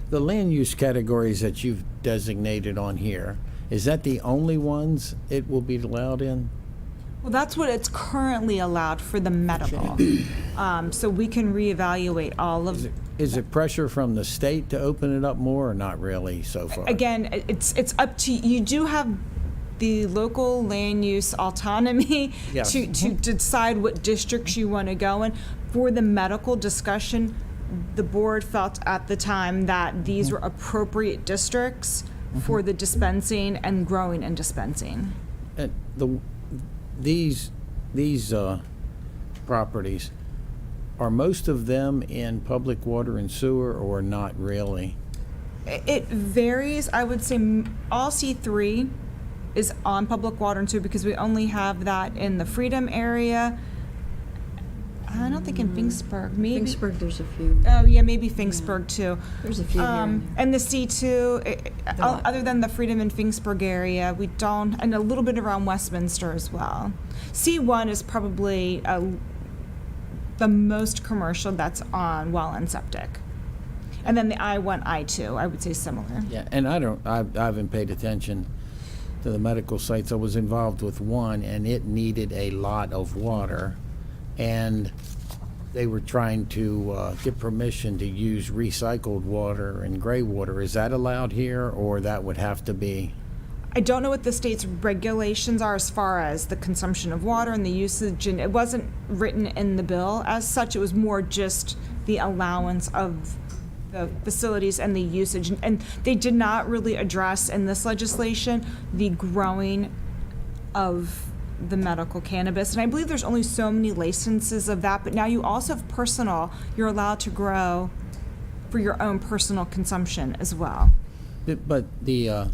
The land use categories that you've designated on here, is that the only ones it will be allowed in? Well, that's what it's currently allowed for the medical. So we can reevaluate all of. Is it pressure from the state to open it up more, or not really so far? Again, it's up to you. Do have the local land use autonomy Yes. to decide what districts you want to go in. For the medical discussion, the board felt at the time that these were appropriate districts for the dispensing and growing and dispensing. And these properties, are most of them in public water and sewer, or not really? It varies. I would say all C3 is on public water and sewer because we only have that in the Freedom area. I don't think in Finksburg. Maybe. Finksburg, there's a few. Oh yeah, maybe Finksburg too. There's a few here. And the C2, other than the Freedom and Finksburg area, we don't, and a little bit around Westminster as well. C1 is probably the most commercial that's on well and septic. And then the I1, I2, I would say similar. Yeah, and I haven't paid attention to the medical sites. I was involved with one, and it needed a lot of water, and they were trying to get permission to use recycled water and gray water. Is that allowed here, or that would have to be? I don't know what the state's regulations are as far as the consumption of water and the usage, and it wasn't written in the bill as such. It was more just the allowance of the facilities and the usage. And they did not really address in this legislation the growing of the medical cannabis. And I believe there's only so many licenses of that, but now you also have personal. You're allowed to grow for your own personal consumption as well. But the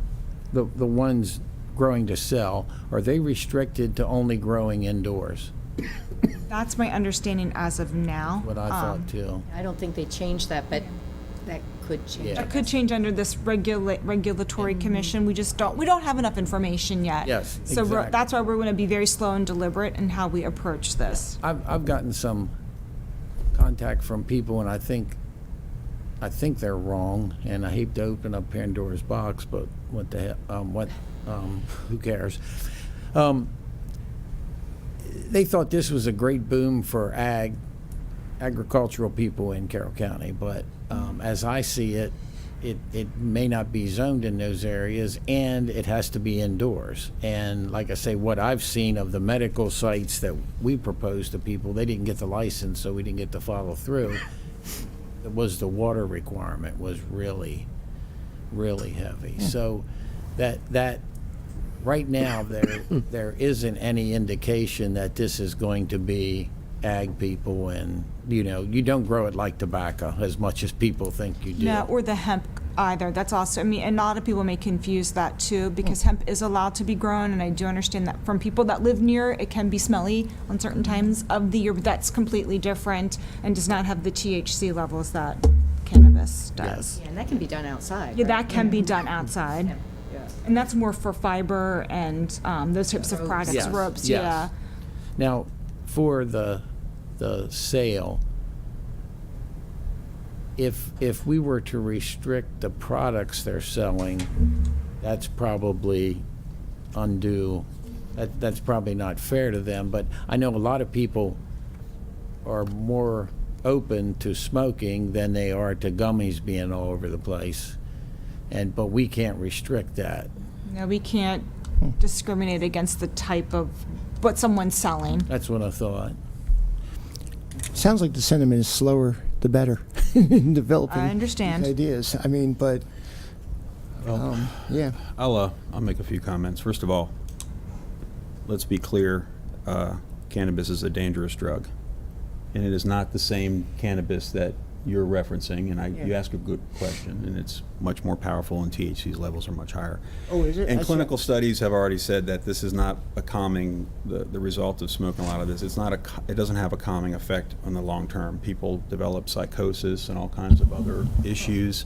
ones growing to sell, are they restricted to only growing indoors? That's my understanding as of now. What I thought too. I don't think they changed that, but that could change. That could change under this regulatory commission. We don't have enough information yet. Yes, So exactly. that's why we're going to be very slow and deliberate in how we approach this. I've gotten some contact from people, and I think they're wrong, and I hate to open up Pandora's box, but what the hell, who cares? They thought this was a great boom for agricultural people in Carroll County, but as I see it, it may not be zoned in those areas, and it has to be indoors. And like I say, what I've seen of the medical sites that we proposed to people, they didn't get the license, so we didn't get to follow through. It was the water requirement was really, really heavy. So that right now there isn't any indication that this is going to be ag people, and you don't grow it like tobacco as much as people think you do. No, or the hemp either. That's also, and a lot of people may confuse that too, because hemp is allowed to be grown, and I do understand that from people that live near, it can be smelly on certain times of the year, but that's completely different and does not have the THC levels that cannabis does. Yeah, and that can be done outside. Yeah, right? that can be done outside. Yeah. And that's more for fiber and those types of products, Yes, ropes, yes. yeah. Now, for the sale, if we were to restrict the products they're selling, that's probably undue. That's probably not fair to them, but I know a lot of people are more open to smoking than they are to gummies being all over the place. But we can't restrict that. No, we can't discriminate against the type of what someone's selling. That's what I thought. Sounds like the sentiment is slower the better in developing I understand. these ideas. I mean, but yeah. I'll make a few comments. First of all, let's be clear, cannabis is a dangerous drug, and it is not the same cannabis that you're referencing, and you ask a good question, and it's much more powerful, and THC's levels are much higher. Oh, is it? And I clinical studies have already said that this is not a calming, the result of smoking a lot of this, it doesn't have a calming effect on the long term. People develop psychosis and all kinds of other issues.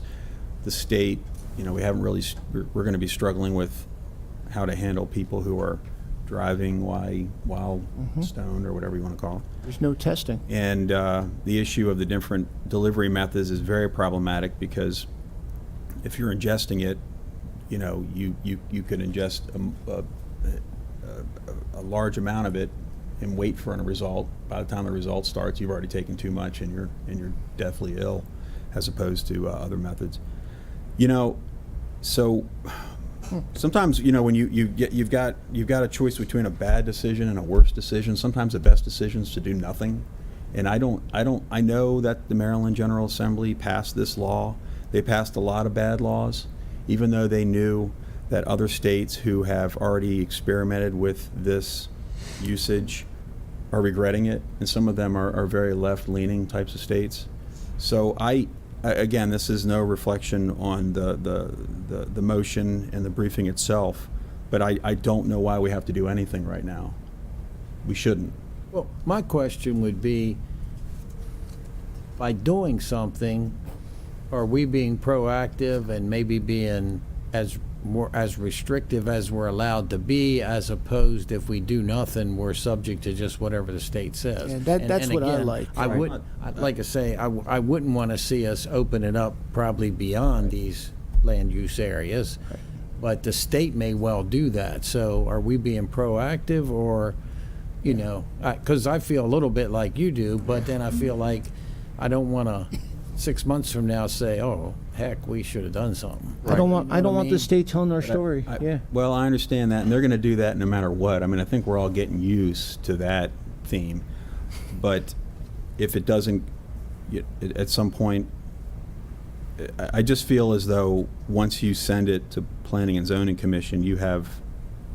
The state, we haven't really, we're going to be struggling with how to handle people who are driving while stoned, or whatever you want to call it. There's no testing. And the issue of the different delivery methods is very problematic, because if you're ingesting it, you could ingest a large amount of it and wait for a result. By the time the result starts, you've already taken too much, and you're deathly ill, as opposed to other methods. So sometimes when you've got a choice between a bad decision and a worse decision. Sometimes the best decision is to do nothing. And I know that the Maryland General Assembly passed this law. They passed a lot of bad laws, even though they knew that other states who have already experimented with this usage are regretting it, and some of them are very left-leaning types of states. So again, this is no reflection on the motion and the briefing itself, but I don't know why we have to do anything right now. We shouldn't. Well, my question would be, by doing something, are we being proactive and maybe being as restrictive as we're allowed to be, as opposed if we do nothing, we're subject to just whatever the state says. Yeah, that's what I again, like. I'd like to say, I wouldn't want to see us open it up probably beyond these land use areas, but the state may well do that. So are we being proactive, or, you know, because I feel a little bit like you do, but then I feel like I don't want to 6 months from now say, oh, heck, we should have done something. I don't want You know what I the mean? state telling their story. Yeah. Well, I understand that, and they're going to do that no matter what. I mean, I think we're all getting used to that theme. But if it doesn't, at some point, I just feel as though once you send it to Planning and Zoning Commission,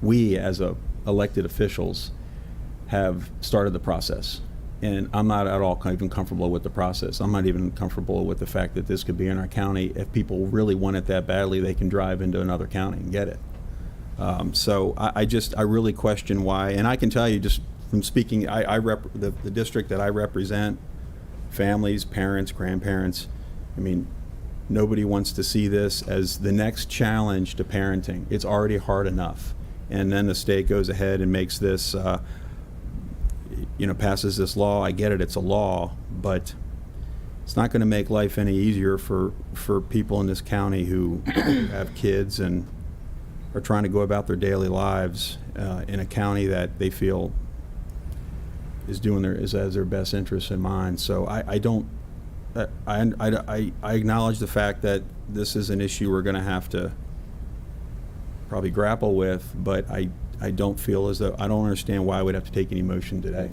we as elected officials have started the process. And I'm not at all even comfortable with the process. I'm not even comfortable with the fact that this could be in our county. If people really want it that badly, they can drive into another county and get it. So I really question why. And I can tell you just from speaking, the district that I represent, families, parents, grandparents, I mean, nobody wants to see this as the next challenge to parenting. It's already hard enough. And then the state goes ahead and makes this, passes this law. I get it, it's a law, but it's not going to make life any easier for people in this county who have kids and are trying to go about their daily lives in a county that they feel is has their best interests in mind. So I acknowledge the fact that this is an issue we're going to have to probably grapple with, but I don't feel as though, I don't understand why we'd have to take any motion today.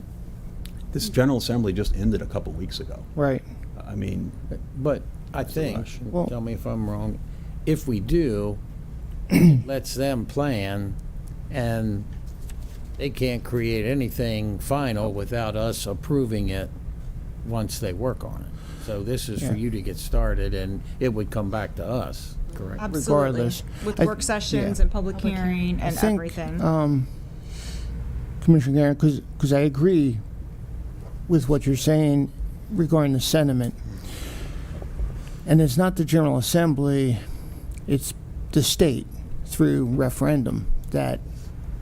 This General Assembly just ended a couple weeks ago. Right. I mean, But I think, rush. Well- tell me if I'm wrong, if we do, it lets them plan, and they can't create anything final without us approving it once they work on it. So this is for Yeah. you to get started, and it would come back to us, correct? Absolutely. Regardless. With I- work sessions yeah. and public hearing I and think, everything. Commissioner Guerin, because I agree with what you're saying regarding the sentiment. And it's not the General Assembly, it's the state through referendum that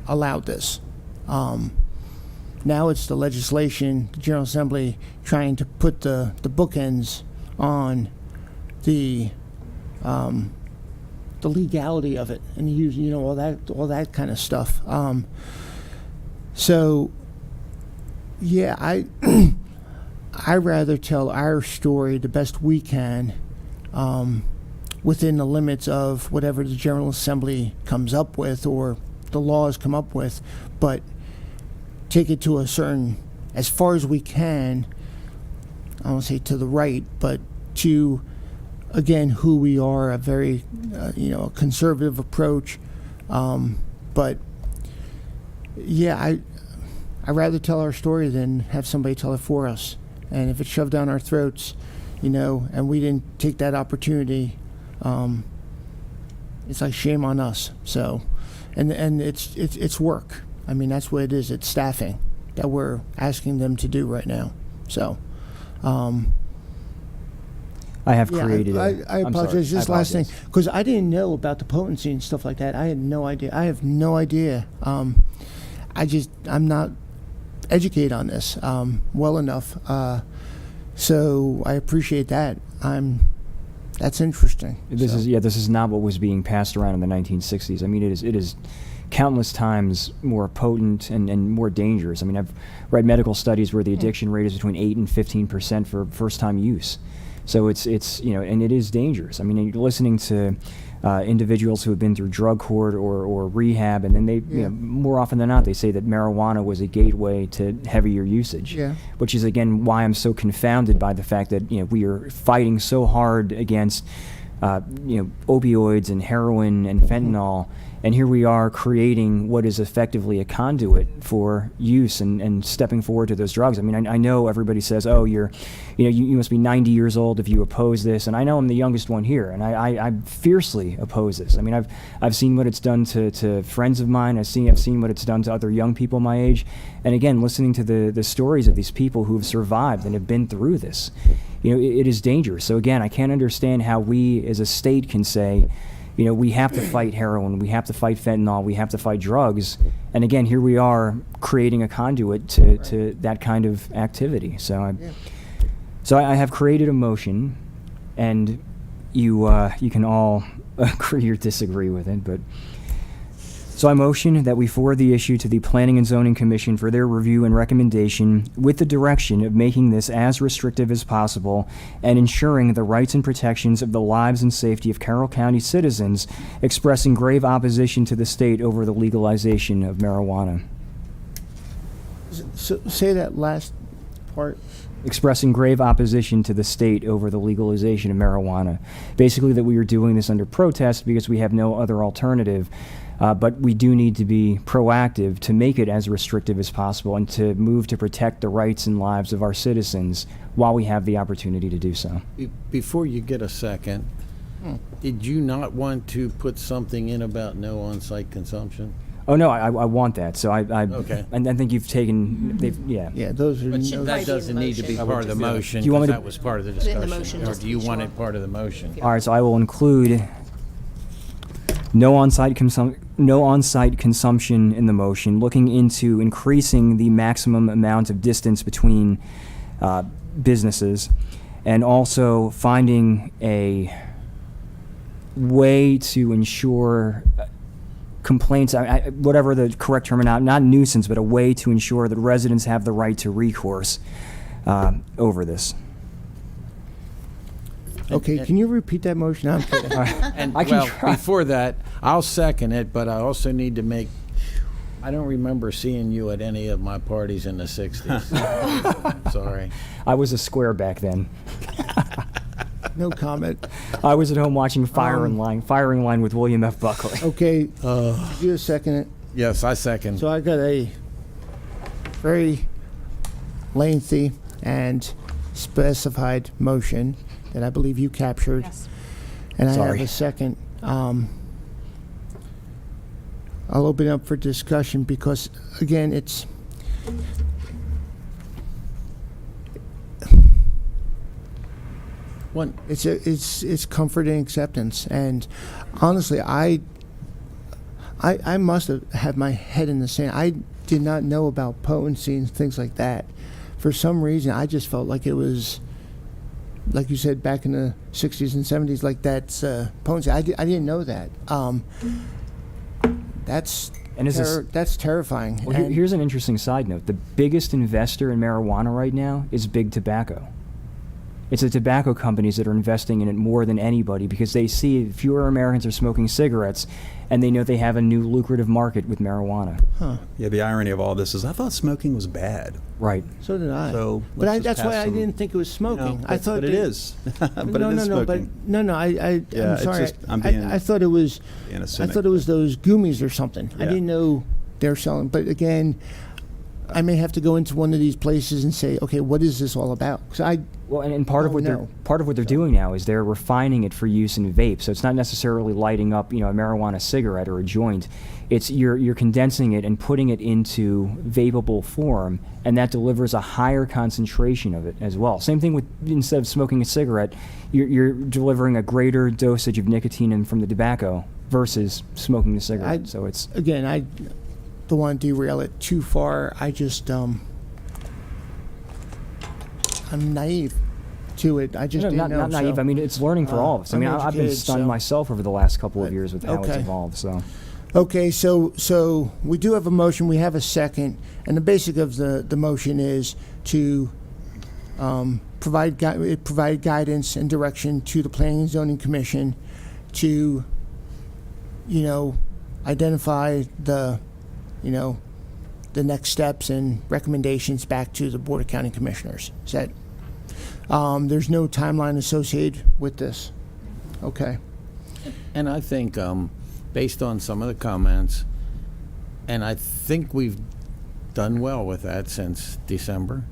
allowed this. Now it's the legislation, the General Assembly trying to put the bookends on the legality of it and use, all that kind of stuff. So, yeah, I rather tell our story the best we can within the limits of whatever the General Assembly comes up with or the laws come up with, but take it to a certain, as far as we can, I don't want to say to the right, but to, again, who we are, a very, a conservative approach. But, yeah, I'd rather tell our story than have somebody tell it for us. And if it's shoved down our throats, and we didn't take that opportunity, it's like shame on us. So, and it's work. I mean, that's what it is. It's staffing that we're asking them to do right now. So, I have yeah, created. I I'm sorry. apologize. Just I last thing, apologize. because I didn't know about the potency and stuff like that. I had no idea. I have no idea. I'm not educated on this well enough. So I appreciate that. That's interesting. This is not what was being passed around in the 1960s. I mean, it is countless times more potent and more dangerous. I mean, I've read medical studies where the addiction rate is between 8 and 15% for first-time use. So it's and it is dangerous. I mean, you're listening to individuals who have been through drug court or rehab, and then they, more often than not, they say that marijuana was a gateway to heavier usage. Yeah. Which is again why I'm so confounded by the fact that we are fighting so hard against opioids and heroin and fentanyl, And here we are creating what is effectively a conduit for use and stepping forward to those drugs. I mean, I know everybody says, oh, you must be 90 years old if you oppose this. And I know I'm the youngest one here, and I fiercely oppose this. I mean, I've seen what it's done to friends of mine. I've seen what it's done to other young people my age. And again, listening to the stories of these people who have survived and have been through this, it is dangerous. So again, I can't understand how we as a state can say, we have to fight heroin, we have to fight fentanyl, we have to fight drugs. And again, here we are creating a conduit to that kind of activity. So I have created a motion, and you can all agree or disagree with it, but so I motion that we forward the issue to the Planning and Zoning Commission for their review and recommendation, with the direction of making this as restrictive as possible and ensuring the rights and protections of the lives and safety of Carroll County citizens, expressing grave opposition to the state over the legalization of marijuana. So say that last part. Expressing grave opposition to the state over the legalization of marijuana. Basically that we are doing this under protest because we have no other alternative. But we do need to be proactive to make it as restrictive as possible and to move to protect the rights and lives of our citizens while we have the opportunity to do so. Before you get a second, did you not want to put something in about no on-site consumption? Oh, no, I want that. So Okay. And I think you've taken, Yeah, those are. But those- that doesn't need to be part of the motion, Do you want me because to- that was part of the Put it in the discussion. motion, Or just do to you be want sure. it part of the motion? All right, so I will include no on-site consumption in the motion, looking into increasing the maximum amount of distance between businesses, and also finding a way to ensure complaints, whatever the correct term, not nuisance, but a way to ensure that residents have the right to recourse over this. Okay, can you repeat that motion? I'm kidding. And, I can well, try. before that, I'll second it, but I also need to make, I don't remember seeing you at any of my parties in the 60s. Sorry. I was a square back then. No comment. I was at home watching Firing Line with William F. Buckley. Okay, did you second it? Yes, I second. So I got a very lengthy and specified motion that I believe you captured. Yes. And I have Sorry. a second. I'll open up for discussion because, again, it's One, it's comfort and acceptance. And honestly, I must have had my head in the sand. I did not know about potency and things like that. For some reason, I just felt like it was, like you said, back in the 60s and 70s, like that's potency. I didn't know that. And is this- That's terrifying. Well, And- here's an interesting side note. The biggest investor in marijuana right now is Big Tobacco. It's the tobacco companies that are investing in it more than anybody because they see fewer Americans are smoking cigarettes and they know they have a new lucrative market with marijuana. Yeah, the irony of all this is I thought smoking was bad. Right. So did I. So but let's just that's why pass I some- didn't think it was smoking. I thought but it that- is. But no, it is no, smoking. I'm Yeah, it's sorry. just- I'm being- I thought it was. being a I cynic, thought it was those gummies or something. I Yeah. didn't know they're selling. But again, I may have to go into one of these places and say, okay, what is this all about? Because Well, and part of Oh, what no. they're doing now is they're refining it for use in vape. So it's not necessarily lighting up, a marijuana cigarette or a joint. It's you're condensing it and putting it into vapable form, and that delivers a higher concentration of it as well. Same thing with instead of smoking a cigarette, you're delivering a greater dosage of nicotine from the tobacco versus smoking the cigarette. So it's again, I don't want to derail it too far. I just I'm naive to it. I just no, didn't not, know. not naive. so- I mean, it's learning for all of us. I mean, I've been uneducated, stunned so- myself over the last couple of years with how it's Okay. evolved. So. Okay, so we do have a motion, we have a second, and the basic of the motion is to provide guidance and direction to the Planning and Zoning Commission to, identify the next steps and recommendations back to the Board of County Commissioners. Is that, there's no timeline associated with this? Okay. and I think based on some of the comments, and I think we've done well with that since December.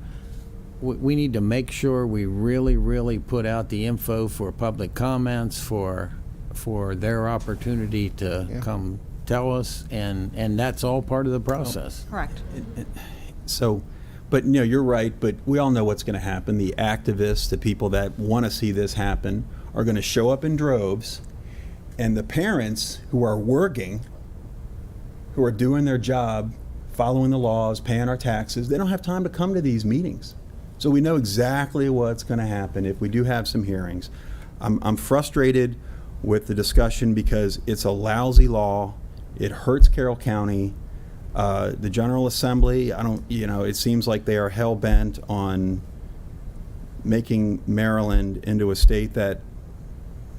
We need to make sure we really, really put out the info for public comments, for their opportunity to come tell us, and that's all part of the process. Correct. So, but you know, you're right, but we all know what's going to happen. The activists, the people that want to see this happen, are going to show up in droves, and the parents who are working, who are doing their job, following the laws, paying our taxes, they don't have time to come to these meetings. So we know exactly what's going to happen if we do have some hearings. I'm frustrated with the discussion because it's a lousy law. It hurts Carroll County. The General Assembly, it seems like they are hell-bent on making Maryland into a state that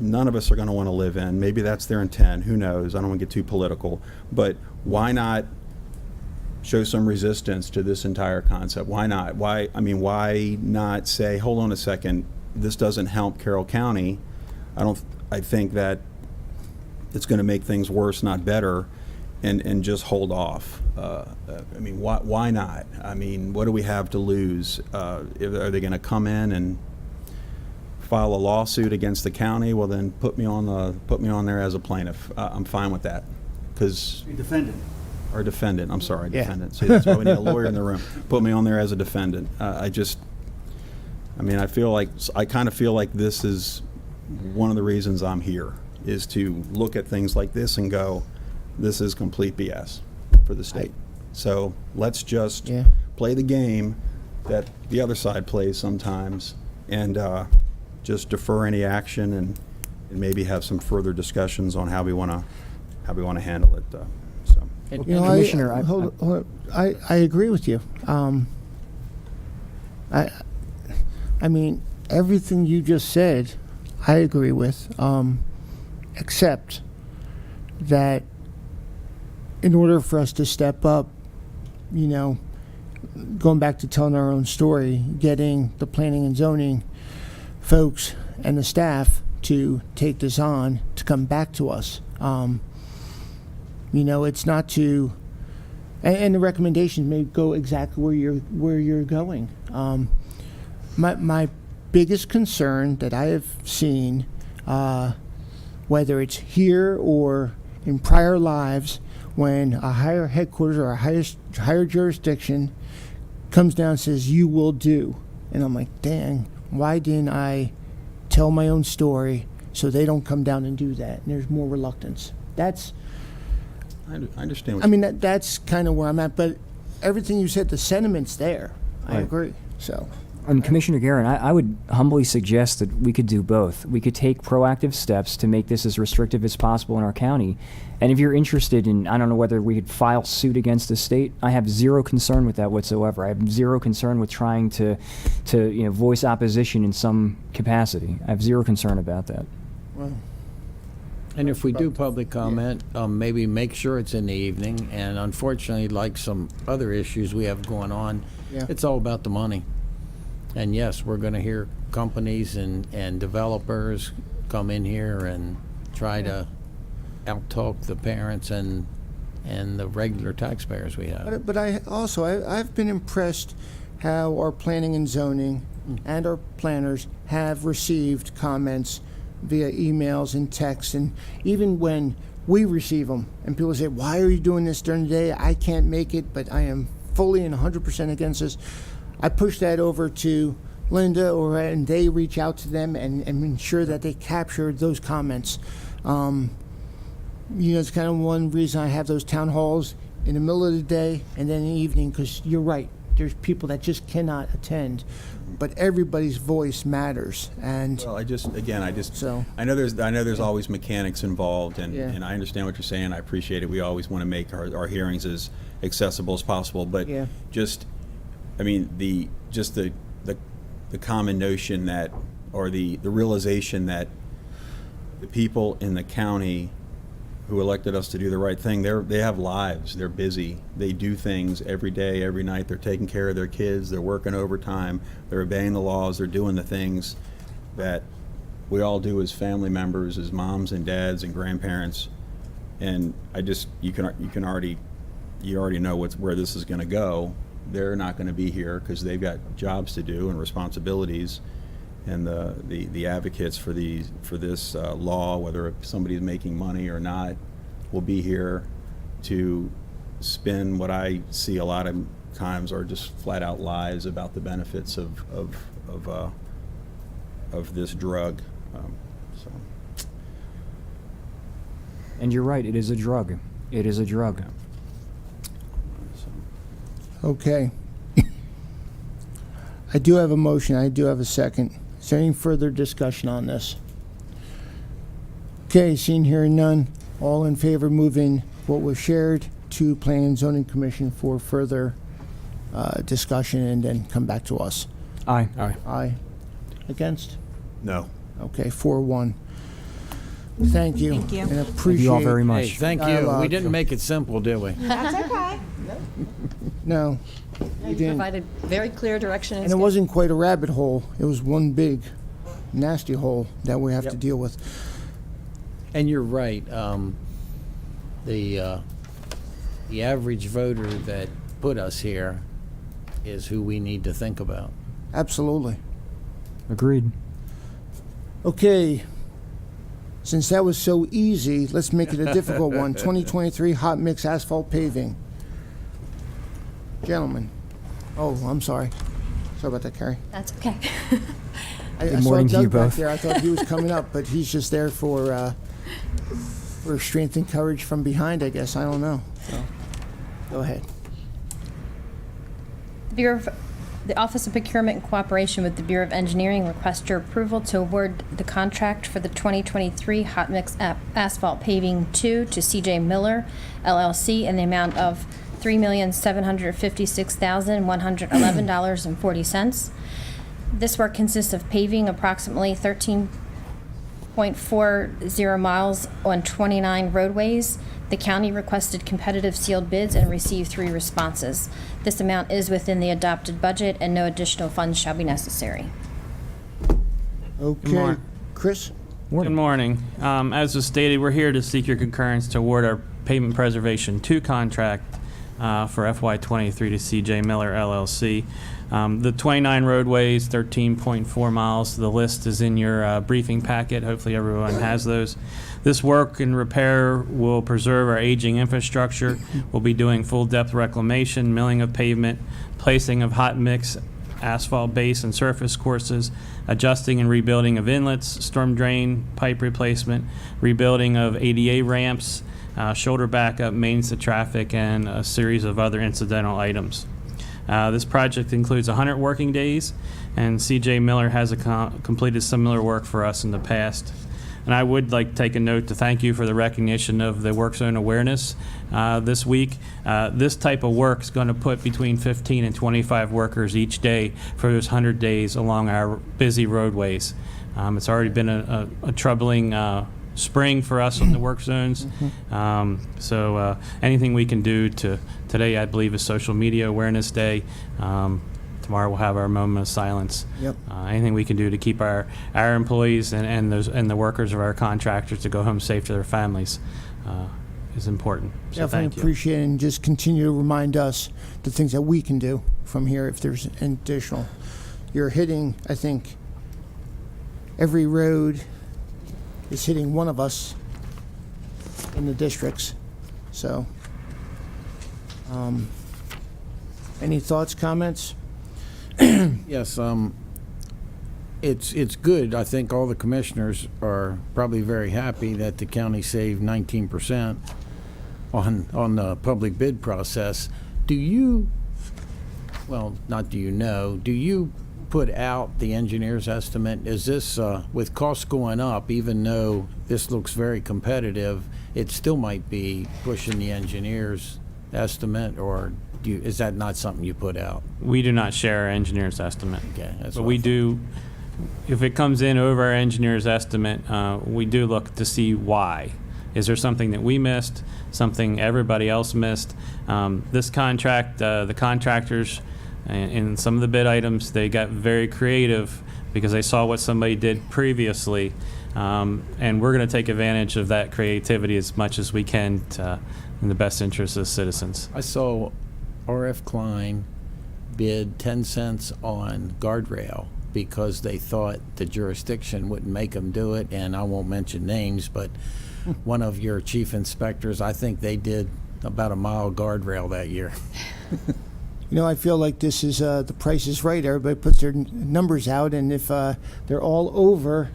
none of us are going to want to live in. Maybe that's their intent. Who knows? I don't want to get too political. But why not show some resistance to this entire concept? Why not? Why not say, hold on a second, this doesn't help Carroll County. I think that it's going to make things worse, not better, and just hold off. Why not? What do we have to lose? Are they going to come in and file a lawsuit against the county? Well, then put me on there as a plaintiff. I'm fine with that. Because Defendant. Or defendant, I'm sorry, defendant. See, that's why we need a lawyer in the room. Put me on there as a defendant. I kind of feel like this is one of the reasons I'm here, is to look at things like this and go, this is complete BS for the state. So let's just play the game that the other side plays sometimes, and just defer any action and maybe have some further discussions on how we want to handle it. Commissioner, I agree with you. Everything you just said, I agree with, except that in order for us to step up, going back to telling our own story, getting the planning and zoning folks and the staff to take this on, to come back to us. It's not to, and the recommendations may go exactly where you're going. My biggest concern that I have seen, whether it's here or in prior lives, when a higher headquarters or a higher jurisdiction comes down and says, you will do. And I'm like, dang, why didn't I tell my own story so they don't come down and do that? And there's more reluctance. I understand. That's kind of where I'm at. But everything you said, the sentiment's there. I agree. So. And Commissioner Guerin, I would humbly suggest that we could do both. We could take proactive steps to make this as restrictive as possible in our county. And if you're interested in, I don't know whether we could file suit against the state, I have zero concern with that whatsoever. I have zero concern with trying to voice opposition in some capacity. I have zero concern about that. Well. And if we do public comment, maybe make sure it's in the evening. And unfortunately, like some other issues we have going on, it's all about the money. And yes, we're going to hear companies and developers come in here and try to out-talk the parents and the regular taxpayers we have. But I've been impressed how our planning and zoning and our planners have received comments via emails and texts, and even when we receive them and people say, why are you doing this during the day? I can't make it, but I am fully and 100% against this. I push that over to Linda, and they reach out to them and ensure that they capture those comments. It's kind of one reason I have those town halls in the middle of the day and then in the evening, because you're right, there's people that just cannot attend, but everybody's voice matters. And well, I know there's always mechanics involved, and I understand what you're saying. I appreciate it. We always want to make our hearings as accessible as possible, but the common notion that, or the realization that the people in the county who elected us to do the right thing, they have lives, they're busy, they do things every day, every night, they're taking care of their kids, they're working overtime, they're obeying the laws, they're doing the things that we all do as family members, as moms and dads and grandparents. And you already know where this is going to go. They're not going to be here because they've got jobs to do and responsibilities. And the advocates for this law, whether somebody's making money or not, will be here to spin what I see a lot of times are just flat out lies about the benefits of this drug. So. And you're right, it is a drug. It is a drug. Okay. I do have a motion. I do have a second. Is there any further discussion on this? Okay, seeing here none. All in favor of moving what was shared to Planning and Zoning Commission for further discussion and then come back to us? Aye. Aye. Aye. Against? No. Okay, 4-1. Thank you. Thank you. And Thank appreciate you all very Hey, much. thank you. Dialogue. We didn't make it simple, did we? That's okay. No. You didn't. provided very clear direction. And it wasn't quite a rabbit hole. It was one big, nasty hole that we have to deal with. And you're right. The average voter that put us here is who we need to think about. Absolutely. Agreed. Okay. Since that was so easy, let's make it a difficult one. 2023 hot mix asphalt paving. Gentlemen. Oh, I'm sorry. Sorry about that, Carrie. That's okay. I morning saw to you Doug back both. there. I thought he was coming up, but he's just there for strength and courage from behind, I guess. I don't know. So, go ahead. The Office of Procurement, in cooperation with the Bureau of Engineering, requests your approval to award the contract for the 2023 hot mix asphalt paving 2 to CJ Miller LLC in the amount of $3,756,111.40. This work consists of paving approximately 13.40 miles on 29 roadways. The county requested competitive sealed bids and received 3 responses. This amount is within the adopted budget and no additional funds shall be necessary. Okay. morning. Chris? Good morning. As was stated, we're here to seek your concurrence to award our pavement preservation 2 contract for FY23 to CJ Miller LLC. The 29 roadways, 13.4 miles. The list is in your briefing packet. Hopefully everyone has those. This work and repair will preserve our aging infrastructure. We'll be doing full depth reclamation, milling of pavement, placing of hot mix asphalt base and surface courses, adjusting and rebuilding of inlets, storm drain, pipe replacement, rebuilding of ADA ramps, shoulder backup, mains to traffic, and a series of other incidental items. This project includes 100 working days, and CJ Miller has completed similar work for us in the past. And I would like to take a note to thank you for the recognition of the work zone awareness this week. This type of work is going to put between 15 and 25 workers each day for those 100 days along our busy roadways. It's already been a troubling spring for us on the work zones. So anything we can do today, I believe, is Social Media Awareness Day. Tomorrow we'll have our moment of silence. Yep. Anything we can do to keep our employees and the workers of our contractors to go home safe to their families is important. So Definitely thank you. appreciate it, and just continue to remind us the things that we can do from here if there's additional. You're hitting, I think, every road is hitting one of us in the districts. So, any thoughts, comments? Yes, it's good. I think all the commissioners are probably very happy that the county saved 19% on the public bid process. Do you, well, not do you know, do you put out the engineer's estimate? Is this, with costs going up, even though this looks very competitive, it still might be pushing the engineer's estimate, or is that not something you put out? We do not share our engineer's estimate. Okay, that's But what we I thought. do, if it comes in over our engineer's estimate, we do look to see why. Is there something that we missed, something everybody else missed? This contract, the contractors, in some of the bid items, they got very creative because they saw what somebody did previously And we're going to take advantage of that creativity as much as we can in the best interest of citizens. I saw RF Klein bid 10 cents on guardrail because they thought the jurisdiction wouldn't make them do it, and I won't mention names, but one of your chief inspectors, I think they did about a mile guardrail that year. You know, I feel like this is the Price is Right. Everybody puts their numbers out, and if they're all over,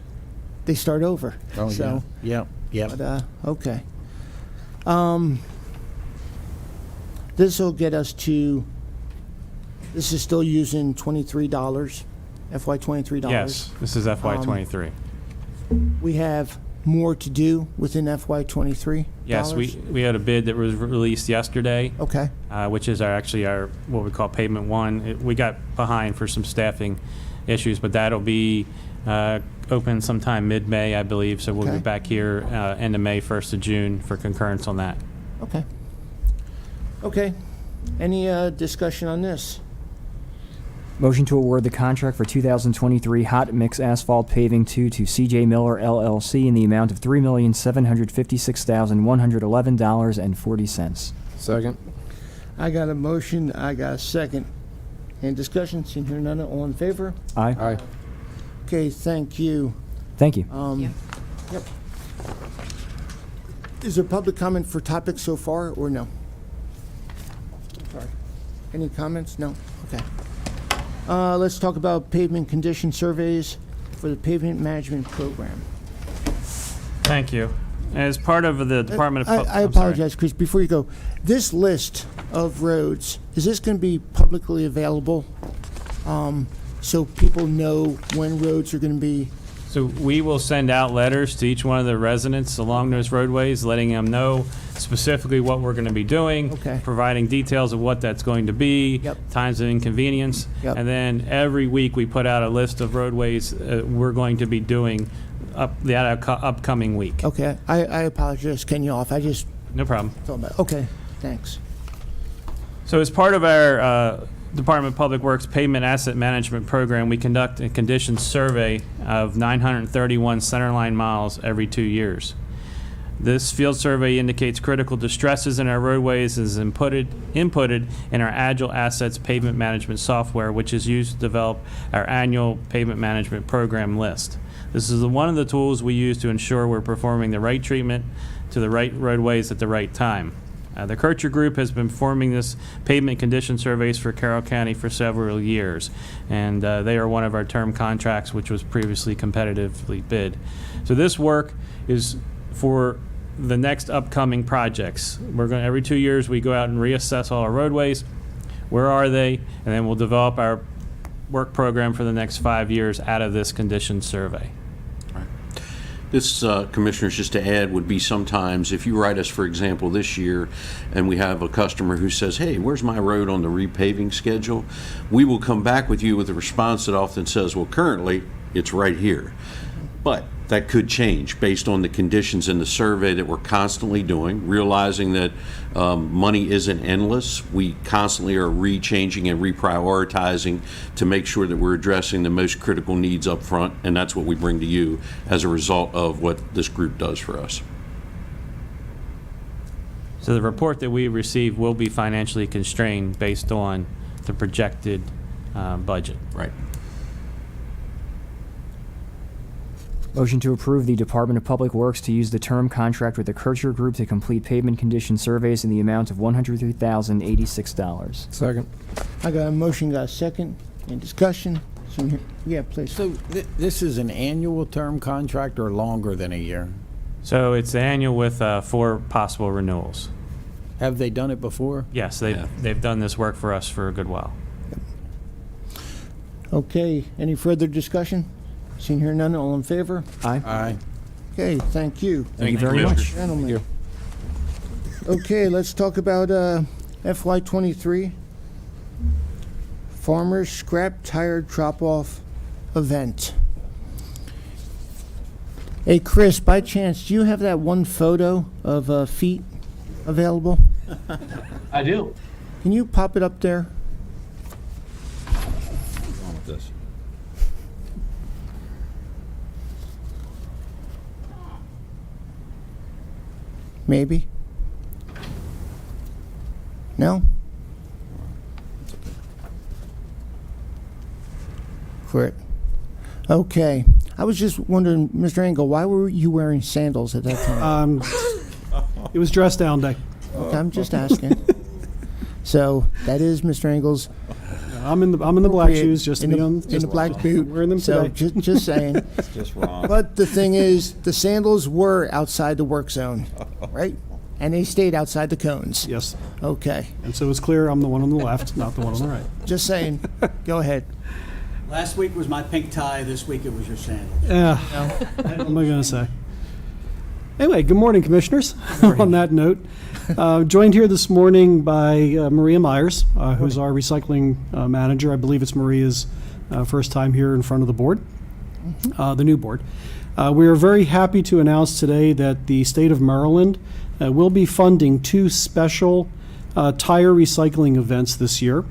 they start over. Oh, so, yeah. Yep. But, okay. This will get us to, this is still using $23, FY $23. Yes, this is FY23. We have more to do within FY '23. Yes, we had a bid that was released yesterday. Okay. Which is actually our what we call pavement one. We got behind for some staffing issues, but that'll be open sometime mid-May, I believe. So we'll Okay. be back here end of May, 1st of June for concurrence on that. Okay. Okay. Any discussion on this? Motion to award the contract for 2023 hot mix asphalt paving 2 to CJ Miller LLC in the amount of $3,756,111.40. Second. I got a motion. I got a second. Any discussion? Seen here none. All in favor? Aye. Aye. Okay. Thank you. Thank you. Yep. Is there public comment for topics so far, or no? Sorry. Any comments? No? Okay. Let's talk about pavement condition surveys for the pavement management program. Thank you. As part of the Department of I apologize, Chris. Before you go, this list of roads, is this going to be publicly available? So people know when roads are going to be. So we will send out letters to each one of the residents along those roadways, letting them know specifically what we're going to be doing, Okay. providing details of what that's going to be, times of inconvenience, Yep. and then every week we put out a list of roadways we're going to be doing upcoming week. Okay. I apologize, cutting you off. I just No problem. thought about it. Okay. Thanks. So as part of our Department of Public Works Pavement Asset Management Program, we conduct a condition survey of 931 centerline miles every 2 years. This field survey indicates critical distresses in our roadways and is inputted in our Agile Assets Pavement Management software, which is used to develop our annual pavement management program list. This is one of the tools we use to ensure we're performing the right treatment to the right roadways at the right time. The Kircher Group has been performing this pavement condition surveys for Carroll County for several years, and they are one of our term contracts, which was previously competitively bid. So this work is for the next upcoming projects. Every 2 years we go out and reassess all our roadways. Where are they? And then we'll develop our work program for the next 5 years out of this condition survey. This, Commissioners, just to add, would be sometimes if you write us, for example, this year, and we have a customer who says, hey, where's my road on the repaving schedule? We will come back with you with a response that often says, well, currently, it's right here. But that could change based on the conditions in the survey that we're constantly doing, realizing that money isn't endless. We constantly are rechanging and reprioritizing to make sure that we're addressing the most critical needs up front, and that's what we bring to you as a result of what this group does for us. So the report that we receive will be financially constrained based on the projected budget. Right. Motion to approve the Department of Public Works to use the term contract with the Kircher Group to complete pavement condition surveys in the amount of $103,086. Second. I got a motion. Got a second. Any discussion? Seen here? Yeah, please. So this is an annual term contract or longer than a year? So it's annual with 4 possible renewals. Have they done it before? Yes, they've done this work for us for a good while. Okay. Any further discussion? Seen here none. All in favor? Aye. Aye. Okay. Thank you. Thank you very much. Gentlemen. Okay, let's talk about FY23 Farmers Scrap Tire Drop-Off Event. Hey, Chris, by chance, do you have that one photo of feet available? I do. Can you pop it up there? What's wrong with this? maybe? No? Correct. Okay. I was just wondering, Mr. Engel, why were you wearing sandals at that time? It was dress down day. Okay, I'm just asking. So that is Mr. Engel's. I'm in the black shoes, just in to the, be on. in the black boot. Wearing them so today. just saying. It's just wrong. But the thing is, the sandals were outside the work zone, right? And they stayed outside the cones. Yes. Okay. And so it's clear I'm the one on the left, not the one on the right. Just saying. Go ahead. Last week was my pink tie, this week it was your sandals. Yeah. What am I going to say? Anyway, good morning, Commissioners. On that note, joined here this morning by Maria Myers, who's our recycling manager. I believe it's Maria's first time here in front of the board, the new board. We are very happy to announce today that the state of Maryland will be funding 2 special tire recycling events this year,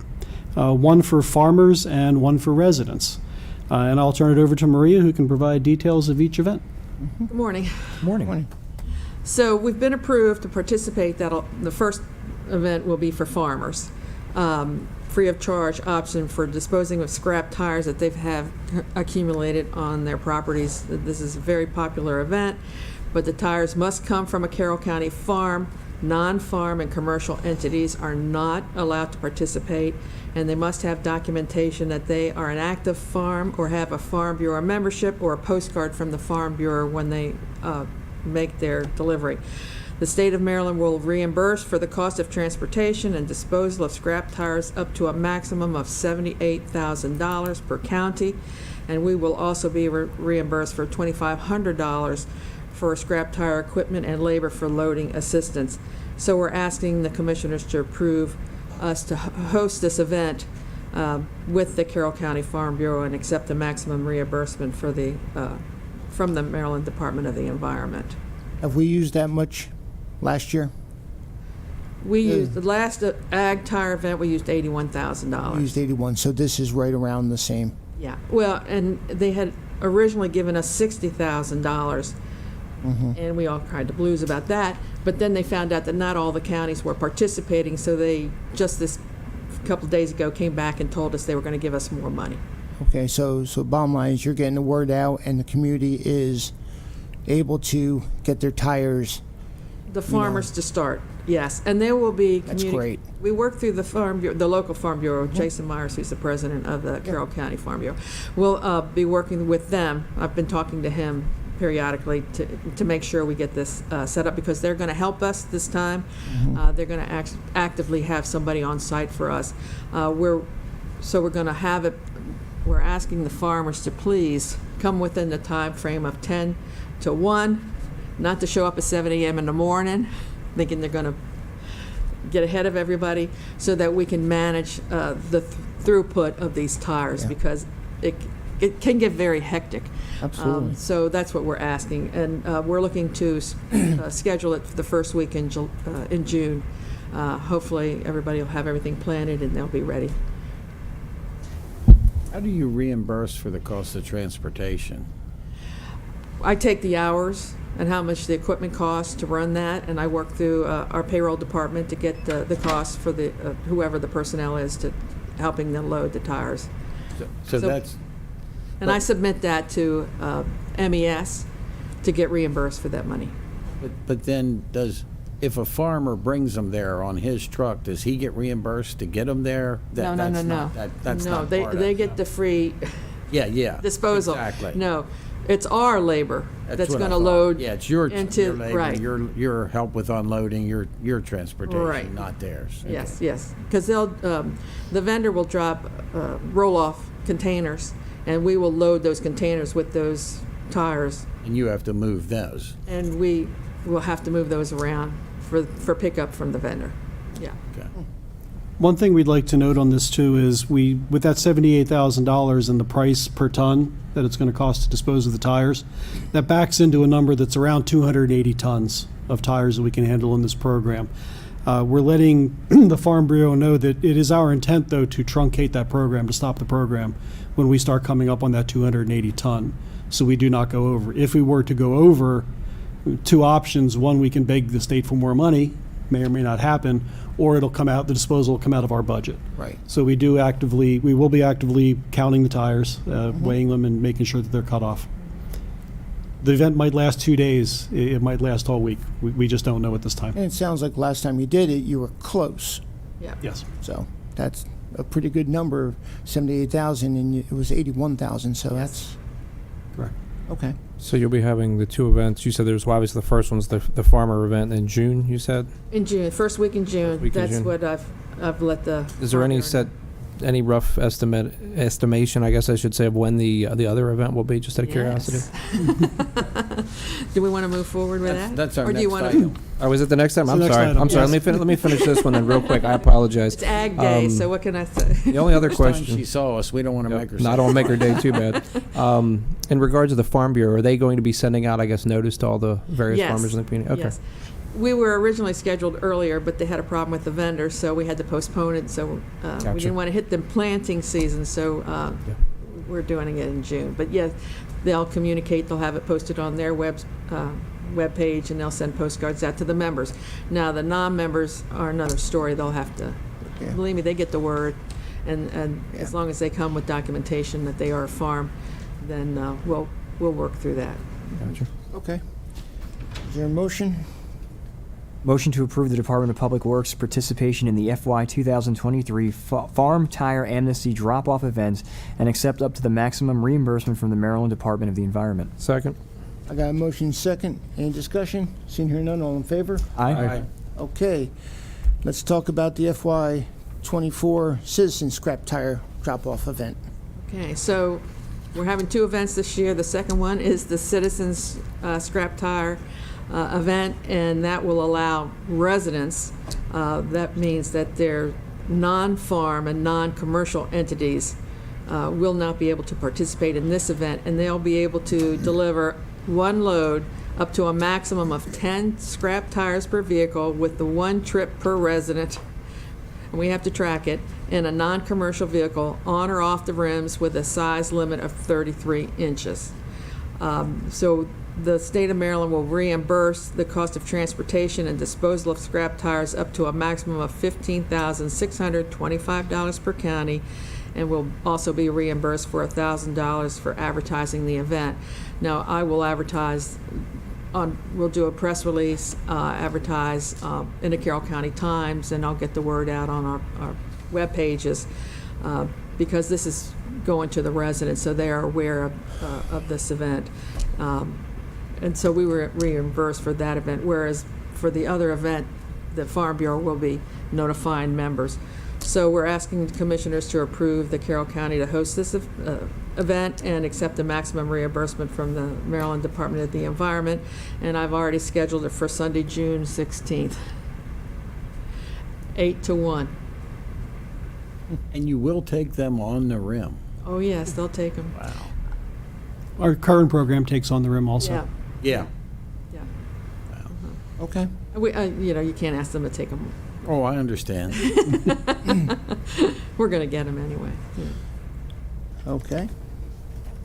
one for farmers and one for residents. And I'll turn it over to Maria, who can provide details of each event. Good morning. Morning. So we've been approved to participate. The first event will be for farmers. Free of charge option for disposing of scrap tires that they've have accumulated on their properties. This is a very popular event, but the tires must come from a Carroll County farm. Non-farm and commercial entities are not allowed to participate, and they must have documentation that they are an active farm or have a Farm Bureau membership or a postcard from the Farm Bureau when they make their delivery. The state of Maryland will reimburse for the cost of transportation and disposal of scrap tires up to a maximum of $78,000 per county, and we will also be reimbursed for $2,500 for scrap tire equipment and labor for loading assistance. So we're asking the commissioners to approve us to host this event with the Carroll County Farm Bureau and accept the maximum reimbursement for the from the Maryland Department of the Environment. Have we used that much last year? We used the last ag tire event. We used $81,000. We used 81, so this is right around the same. Yeah. Well, and they had originally given us $60,000. And we all cried the blues about that. But then they found out that not all the counties were participating, so they just this couple of days ago came back and told us they were going to give us more money. Okay, so bottom line is you're getting the word out, and the community is able to get their tires. The farmers to start, yes, and there will be. That's great. We work through the Farm Bureau, the local Farm Bureau. Jason Myers, who's the president of the Carroll County Farm Bureau, will be working with them. I've been talking to him periodically to make sure we get this set up, because they're going to help us this time. They're going to actively have somebody on site for us. We're going to have it. We're asking the farmers to please come within the time frame of 10 to 1, not to show up at 7 a.m. in the morning thinking they're going to get ahead of everybody, so that we can manage the throughput of these tires, because it can get very hectic. Absolutely. So that's what we're asking, and we're looking to schedule it for the first week in June. Hopefully everybody will have everything planted and they'll be ready. How do you reimburse for the cost of transportation? I take the hours and how much the equipment costs to run that, and I work through our payroll department to get the cost for the whoever the personnel is to helping them load the tires. So that's... And I submit that to MES to get reimbursed for that money. But then if a farmer brings them there on his truck, does he get reimbursed to get them there? No. That's No, not part of they it. get the free disposal. Exactly. No, it's our labor that's what I going to thought. load. Yeah, it's your into labor, right. your help with unloading, your transportation, Right. not theirs. Yes, because they'll the vendor will drop roll-off containers, and we will load those containers with those tires, And you have to move those. and we will have to move those around for pickup from the vendor. Yeah. Okay. One thing we'd like to note on this too is with that $78,000 and the price per ton that it's going to cost to dispose of the tires, that backs into a number that's around 280 tons of tires that we can handle in this program. We're letting the Farm Bureau know that it is our intent, though, to truncate that program, to stop the program when we start coming up on that 280 ton, so we do not go over. If we were to go over, two options. One, we can beg the state for more money, may or may not happen, or it'll come out, the disposal will come out of our budget. Right. So we will be actively counting the tires, weighing them and making sure that they're cut off. The event might last 2 days. It might last all week. We just don't know at this time. And it sounds like last time you did it, you were close. Yeah. Yes. So that's a pretty good number, 78,000, and it was 81,000, so that's, Correct. okay. So you'll be having the two events. You said there's obviously the first one's the farmer event in June, you said? In June, first week in June. week in That's June. what I've let the. Is there any any rough estimation, I guess I should say, of when the other event will be, just out of curiosity? Do we want to move forward with that? That's our Or do you next want to? item. Oh, is it the next time? It's I'm the next sorry. item, I'm sorry. yes. Let me finish this one then real quick. I apologize. It's Ag Day, so what can I say? The only other Next time question. she saw us, we don't want to make her. No, I don't want to make her day too bad. In regards to the Farm Bureau, are they going to be sending out, I guess, notice to all the various Yes. farmers in the community? Okay. Yes. We were originally scheduled earlier, but they had a problem with the vendor, so we had to postpone it. So we Gotcha. didn't want to hit the planting season, so we're doing it in June. But yes, they'll communicate. They'll have it posted on their web page, and they'll send postcards out to the members. Now, the non-members are another story. They'll have to, believe me, they get the word, and as long as they come with documentation that they are a farm, then we'll work through that. Gotcha. Okay. Is there a motion? Motion to approve the Department of Public Works participation in the FY 2023 Farm Tire Amnesty Drop-Off event and accept up to the maximum reimbursement from the Maryland Department of the Environment. Second. I got a motion second. Any discussion? Seeing here none, all in favor? Aye. Okay. Let's talk about the FY 24 Citizen Scrap Tire Drop-Off event. Okay, so we're having two events this year. The second one is the Citizens Scrap Tire event, and that will allow residents, that means that they're non-farm and non-commercial entities will not be able to participate in this event, and they'll be able to deliver one load up to a maximum of 10 scrap tires per vehicle with the one trip per resident, and we have to track it, in a non-commercial vehicle on or off the rims with a size limit of 33 inches. So the state of Maryland will reimburse the cost of transportation and disposal of scrap tires up to a maximum of $15,625 per county, and will also be reimbursed for $1,000 for advertising the event. Now, I will advertise we'll do a press release, advertise in the Carroll County Times, and I'll get the word out on our web pages, because this is going to the residents, so they are aware of this event. And so we were reimbursed for that event, whereas for the other event, the Farm Bureau will be notifying members. So we're asking the commissioners to approve the Carroll County to host this event and accept the maximum reimbursement from the Maryland Department of the Environment. And I've already scheduled it for Sunday, June 16th, 8 to 1. And you will take them on the rim. Oh, yes, they'll take them. Wow. Our current program takes on the rim also. Yeah, Yeah. yeah. Okay. We, you can't ask them to take them. Oh, I understand. We're going to get them anyway. Yeah. Okay.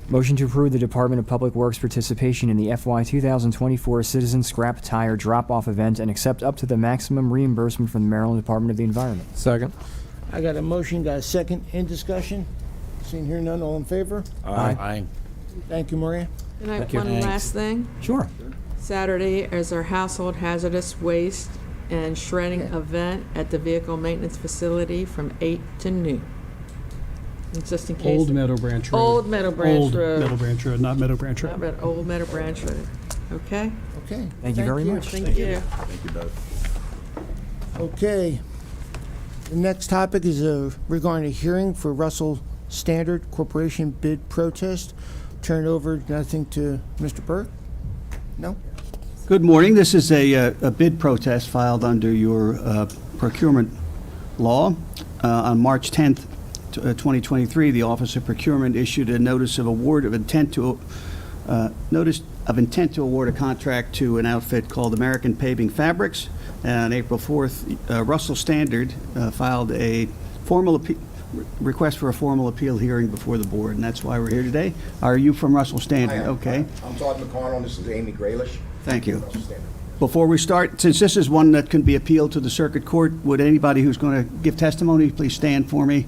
Motion to approve the Department of Public Works participation in the FY 2024 Citizen Scrap Tire Drop-Off event and accept up to the maximum reimbursement from the Maryland Department of the Environment. Second. I got a motion, got a second. In discussion? Seeing here none, all in favor? Aye. Thank you, Maria. And I have Thank you. one Thanks. last thing. Sure. Saturday is our household hazardous waste and shredding event at the vehicle maintenance facility from 8 to noon. And just in case. Old Meadow Branch Road. Old Meadow Branch Road. Old Meadow Branch Road, not Meadow Branch Not Road. Meadow- Old Meadow Branch Road. Okay? Okay. Thank you very much. Thank you. Thank you both. Okay. The next topic is regarding a hearing for Russell Standard Corporation bid protest. Turn it over, I think, to Mr. Burke? No? Good morning. This is a bid protest filed under your procurement law. On March 10th, 2023, the Office of Procurement issued a notice of intent to award a contract to an outfit called American Paving Fabrics. And on April 4th, Russell Standard filed a request for a formal appeal hearing before the board, and that's why we're here today. Are you from Russell Standard? I am. Okay. I'm Todd McConnell, this is Amy Graylish. Thank you. Before we start, since this is one that can be appealed to the circuit court, would anybody who's going to give testimony please stand for me?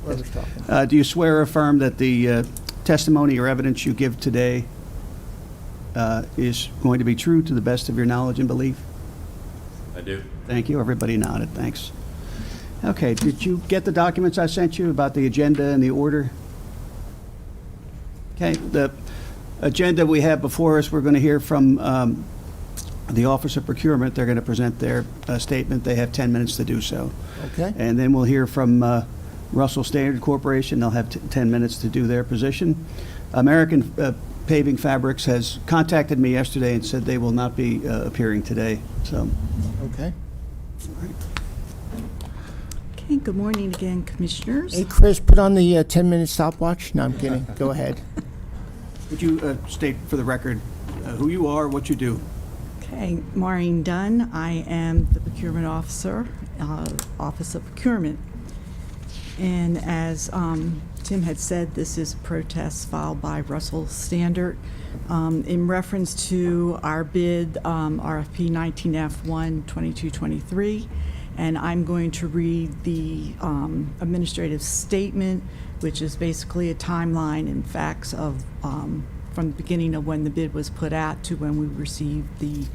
Do you swear or affirm that the testimony or evidence you give today is going to be true to the best of your knowledge and belief? I do. Thank you. Everybody nodded. Thanks. Okay, did you get the documents I sent you about the agenda and the order? Okay, the agenda we have before us, we're going to hear from the Office of Procurement. They're going to present their statement. They have 10 minutes to do so. Okay. And then we'll hear from Russell Standard Corporation. They'll have 10 minutes to do their position. American Paving Fabrics has contacted me yesterday and said they will not be appearing today. So. Okay. Okay, good morning again, Commissioners. Hey, Chris, put on the 10-minute stopwatch. No, I'm kidding. Go ahead. Would you state for the record who you are, what you do? Okay, Maureen Dunn. I am the procurement officer, Office of Procurement. And as Tim had said, this is a protest filed by Russell Standard in reference to our bid, RFP 19F1 2223. And I'm going to read the administrative statement, which is basically a timeline and facts of from the beginning of when the bid was put out to when we received the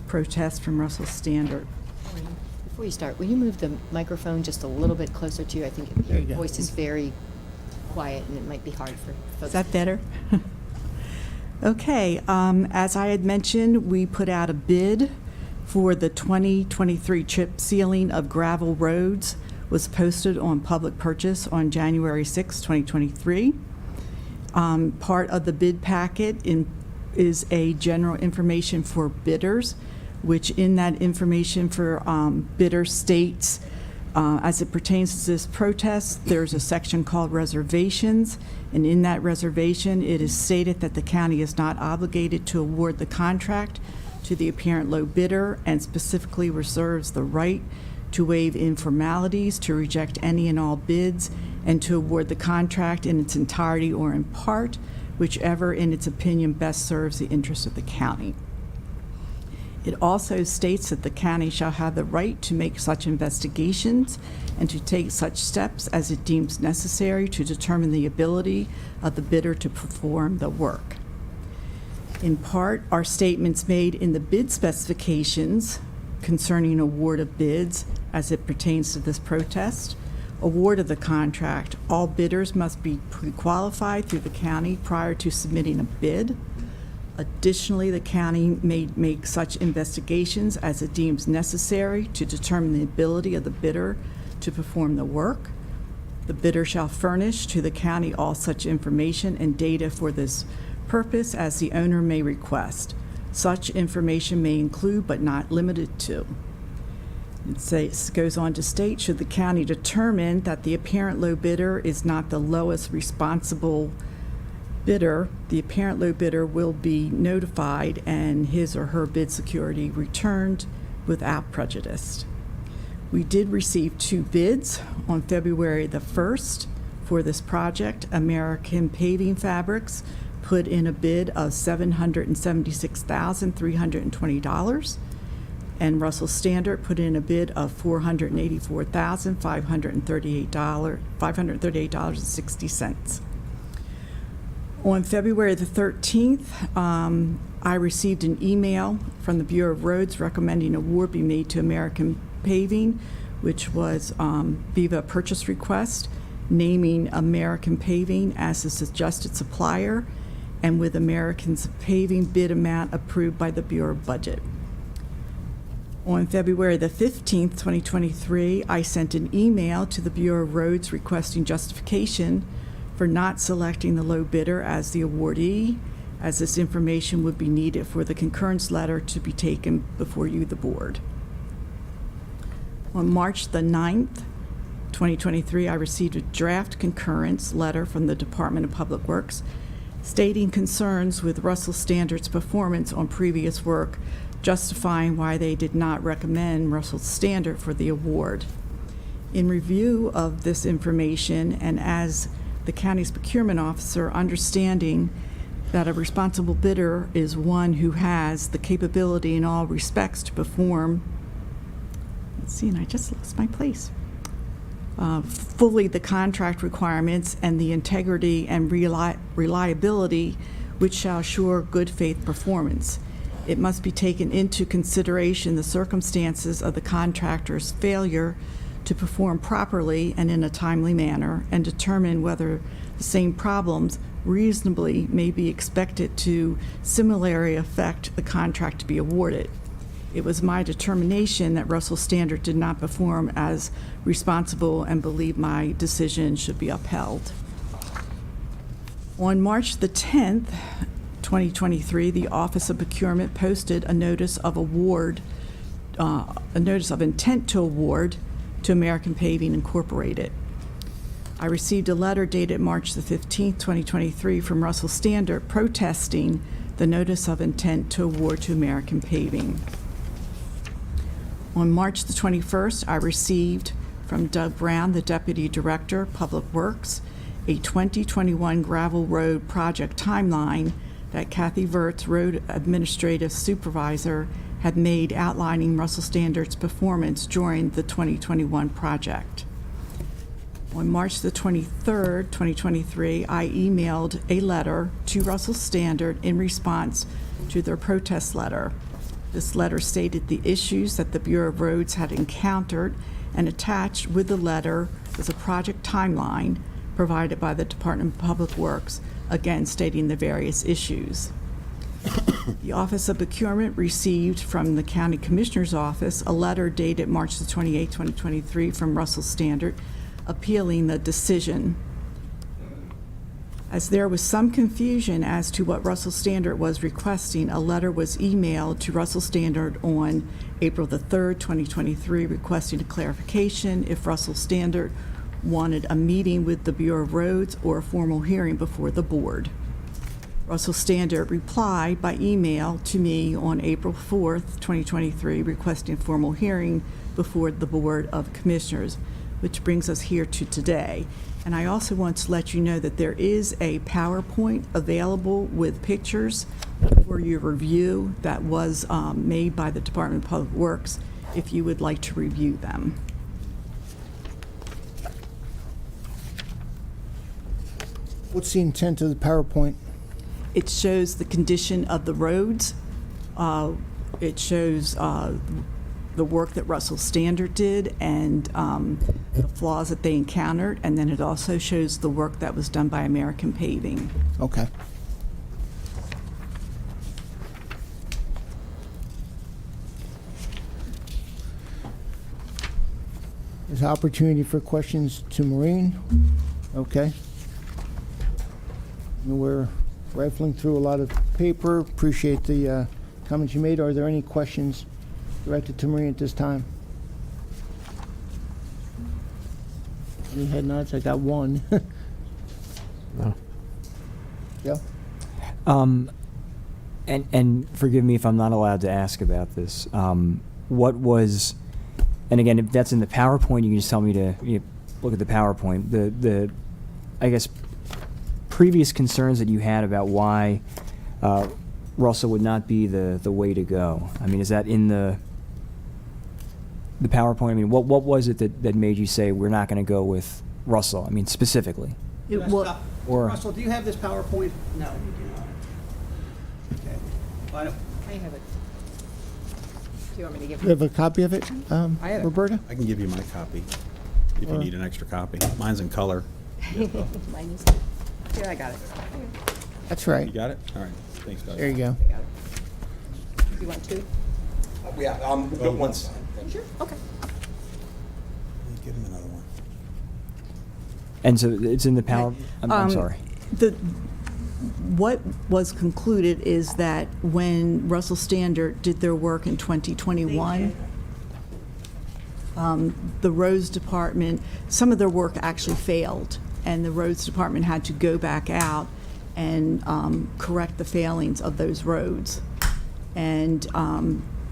protest from Russell Standard. Before you start, will you move the microphone just a little bit closer to you? I think your voice is very quiet and it might be hard for folks. Is that better? Okay, as I had mentioned, we put out a bid for the 2023 chip sealing of gravel roads, was posted on public purchase on January 6, 2023. Part of the bid packet is a general information for bidders, which in that information for bidders states, as it pertains to this protest, there's a section called reservations, and in that reservation, it is stated that the county is not obligated to award the contract to the apparent low bidder and specifically reserves the right to waive informalities, to reject any and all bids, and to award the contract in its entirety or in part, whichever in its opinion best serves the interests of the county. It also states that the county shall have the right to make such investigations and to take such steps as it deems necessary to determine the ability of the bidder to perform the work. In part, are statements made in the bid specifications concerning award of bids as it pertains to this protest. Award of the contract, all bidders must be pre-qualified through the county prior to submitting a bid. Additionally, the county may make such investigations as it deems necessary to determine the ability of the bidder to perform the work. The bidder shall furnish to the county all such information and data for this purpose as the owner may request. Such information may include but not limited to. It goes on to state, should the county determine that the apparent low bidder is not the lowest responsible bidder, the apparent low bidder will be notified and his or her bid security returned without prejudice. We did receive 2 bids on February the 1st for this project. American Paving Fabrics put in a bid of $776,320, and Russell Standard put in a bid of $484,538.60. On February the 13th, I received an email from the Bureau of Roads recommending award be made to American Paving, which was via purchase request, naming American Paving as the suggested supplier, and with American's Paving bid amount approved by the Bureau of Budget. On February the 15th, 2023, I sent an email to the Bureau of Roads requesting justification for not selecting the low bidder as the awardee, as this information would be needed for the concurrence letter to be taken before you, the board. On March the 9th, 2023, I received a draft concurrence letter from the Department of Public Works stating concerns with Russell Standard's performance on previous work, justifying why they did not recommend Russell Standard for the award. In review of this information, and as the county's procurement officer, understanding that a responsible bidder is one who has the capability in all respects to perform, let's see, and I just lost my place, fully the contract requirements and the integrity and reliability which shall assure good faith performance. It must be taken into consideration the circumstances of the contractor's failure to perform properly and in a timely manner, and determine whether the same problems reasonably may be expected to similarly affect the contract to be awarded. It was my determination that Russell Standard did not perform as responsible and believe my decision should be upheld. On March the 10th, 2023, the Office of Procurement posted a notice of award, a notice of intent to award to American Paving Incorporated. I received a letter dated March the 15th, 2023 from Russell Standard protesting the notice of intent to award to American Paving. On March the 21st, I received from Doug Brown, the Deputy Director, Public Works, a 2021 gravel road project timeline that Kathy Wirtz, Road Administrative Supervisor, had made outlining Russell Standard's performance during the 2021 project. On March the 23rd, 2023, I emailed a letter to Russell Standard in response to their protest letter. This letter stated the issues that the Bureau of Roads had encountered, and attached with the letter was a project timeline provided by the Department of Public Works, again stating the various issues. The Office of Procurement received from the County Commissioner's Office a letter dated March the 28th, 2023 from Russell Standard appealing the decision. As there was some confusion as to what Russell Standard was requesting, a letter was emailed to Russell Standard on April the 3rd, 2023, requesting a clarification if Russell Standard wanted a meeting with the Bureau of Roads or a formal hearing before the board. Russell Standard replied by email to me on April 4th, 2023, requesting a formal hearing before the Board of Commissioners, which brings us here to today. And I also want to let you know that there is a PowerPoint available with pictures for your review that was made by the Department of Public Works, if you would like to review them. What's the intent of the PowerPoint? It shows the condition of the roads. It shows the work that Russell Standard did and the flaws that they encountered, and then it also shows the work that was done by American Paving. Okay. There's an opportunity for questions to Maureen. Okay. We're rifling through a lot of paper. Appreciate the comments you made. Are there any questions directed to Maureen at this time? Any head nods? I got one. No. Yeah. And forgive me if I'm not allowed to ask about this. What was, and again, if that's in the PowerPoint, you can just tell me to look at the PowerPoint. The I guess, previous concerns that you had about why Russell would not be the way to go. I mean, is that in the PowerPoint? I mean, what was it that made you say we're not going to go with Russell? I mean, specifically. Russell, do you have this PowerPoint? No, you do not. Okay. Why don't- I have it. Do you want me to give You have a copy of it, I have it. Roberta? I can give you my copy if you need an extra copy. Mine's in color. Mine is, here, I got it. That's right. You got it? All right. Thanks, Doug. There you go. I got it. You want two? Yeah, once. Sure, okay. Give him another one. And so it's in the power. I'm sorry. What was concluded is that when Russell Standard did their work in 2021, the roads department, some of their work actually failed, and the roads department had to go back out and correct the failings of those roads. And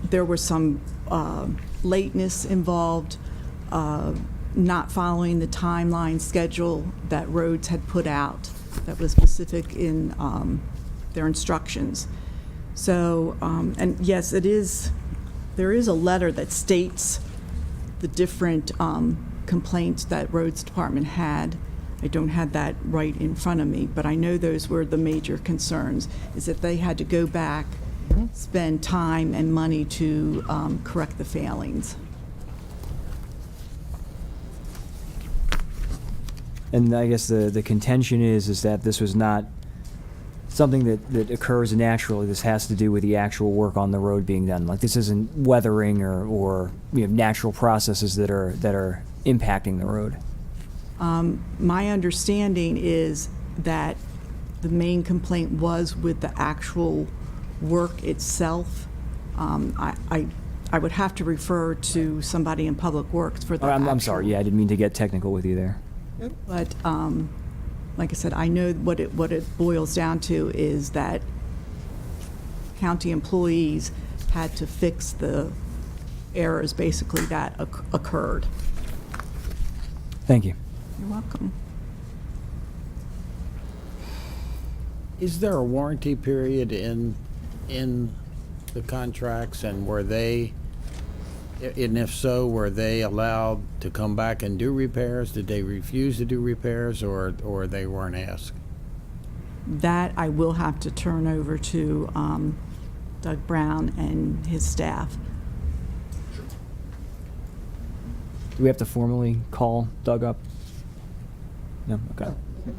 there was some lateness involved, not following the timeline schedule that roads had put out that was specific in their instructions. So, and yes, there is a letter that states the different complaints that roads department had. I don't have that right in front of me, but I know those were the major concerns, is that they had to go back, spend time and money to correct the failings. And I guess the contention is that this was not something that occurs naturally. This has to do with the actual work on the road being done. Like, this isn't weathering or natural processes that are impacting the road. My understanding is that the main complaint was with the actual work itself. I would have to refer to somebody in Public Works for the I'm sorry. Yeah, I didn't mean to get technical with you there. But like I said, I know what it boils down to is that county employees had to fix the errors basically that occurred. Thank you. You're welcome. Is there a warranty period in the contracts, and and if so, were they allowed to come back and do repairs? Did they refuse to do repairs, or they weren't asked? That I will have to turn over to Doug Brown and his staff. Do we have to formally call Doug up? No? Okay.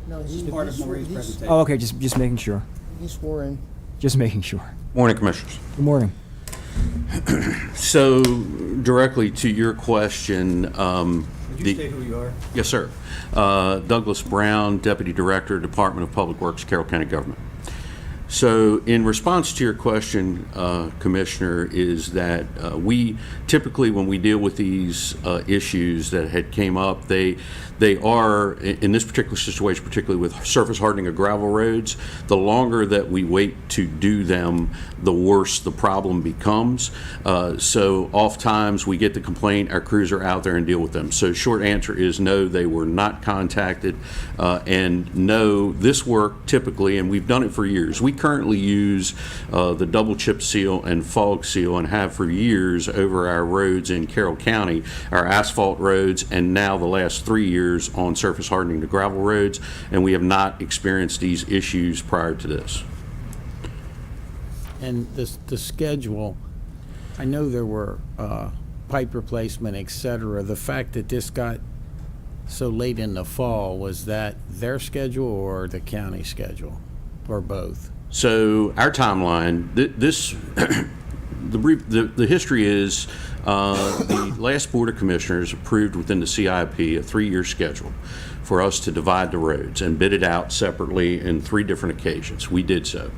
No, he's Part of Marie's presentation. Oh, okay, just making sure. He's swore in. Just making sure. Morning, Commissioners. Good morning. So, directly to your question, Could you state who you are? Yes, sir. Douglas Brown, Deputy Director, Department of Public Works, Carroll County Government. So, in response to your question, Commissioner, is that we typically, when we deal with these issues that had came up, they are, in this particular situation, particularly with surface hardening of gravel roads, the longer that we wait to do them, the worse the problem becomes. So oftentimes we get the complaint, our crews are out there and deal with them. So short answer is no, they were not contacted. And no, this work typically, and we've done it for years, we currently use the double chip seal and fog seal and have for years over our roads in Carroll County, our asphalt roads, and now the last 3 years on surface hardening to gravel roads, and we have not experienced these issues prior to this. And the schedule, I know there were pipe replacement, et cetera. The fact that this got so late in the fall, was that their schedule or the county schedule, or both? So our timeline, this, the history is the last Board of Commissioners approved within the CIP a 3-year schedule for us to divide the roads and bid it out separately in 3 different occasions. We did so.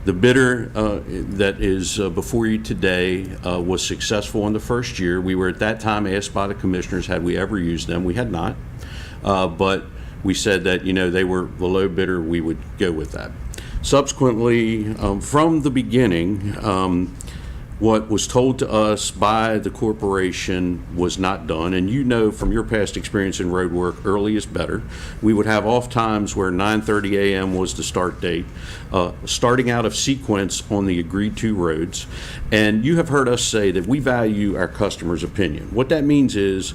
The bidder that is before you today was successful in the first year. We were at that time asked by the commissioners, had we ever used them? We had not. But we said that, they were the low bidder, we would go with that. Subsequently, from the beginning, what was told to us by the corporation was not done, and from your past experience in road work, early is better. We would have off times where 9:30 a.m. was the start date, starting out of sequence on the agreed to roads, and you have heard us say that we value our customer's opinion. What that means is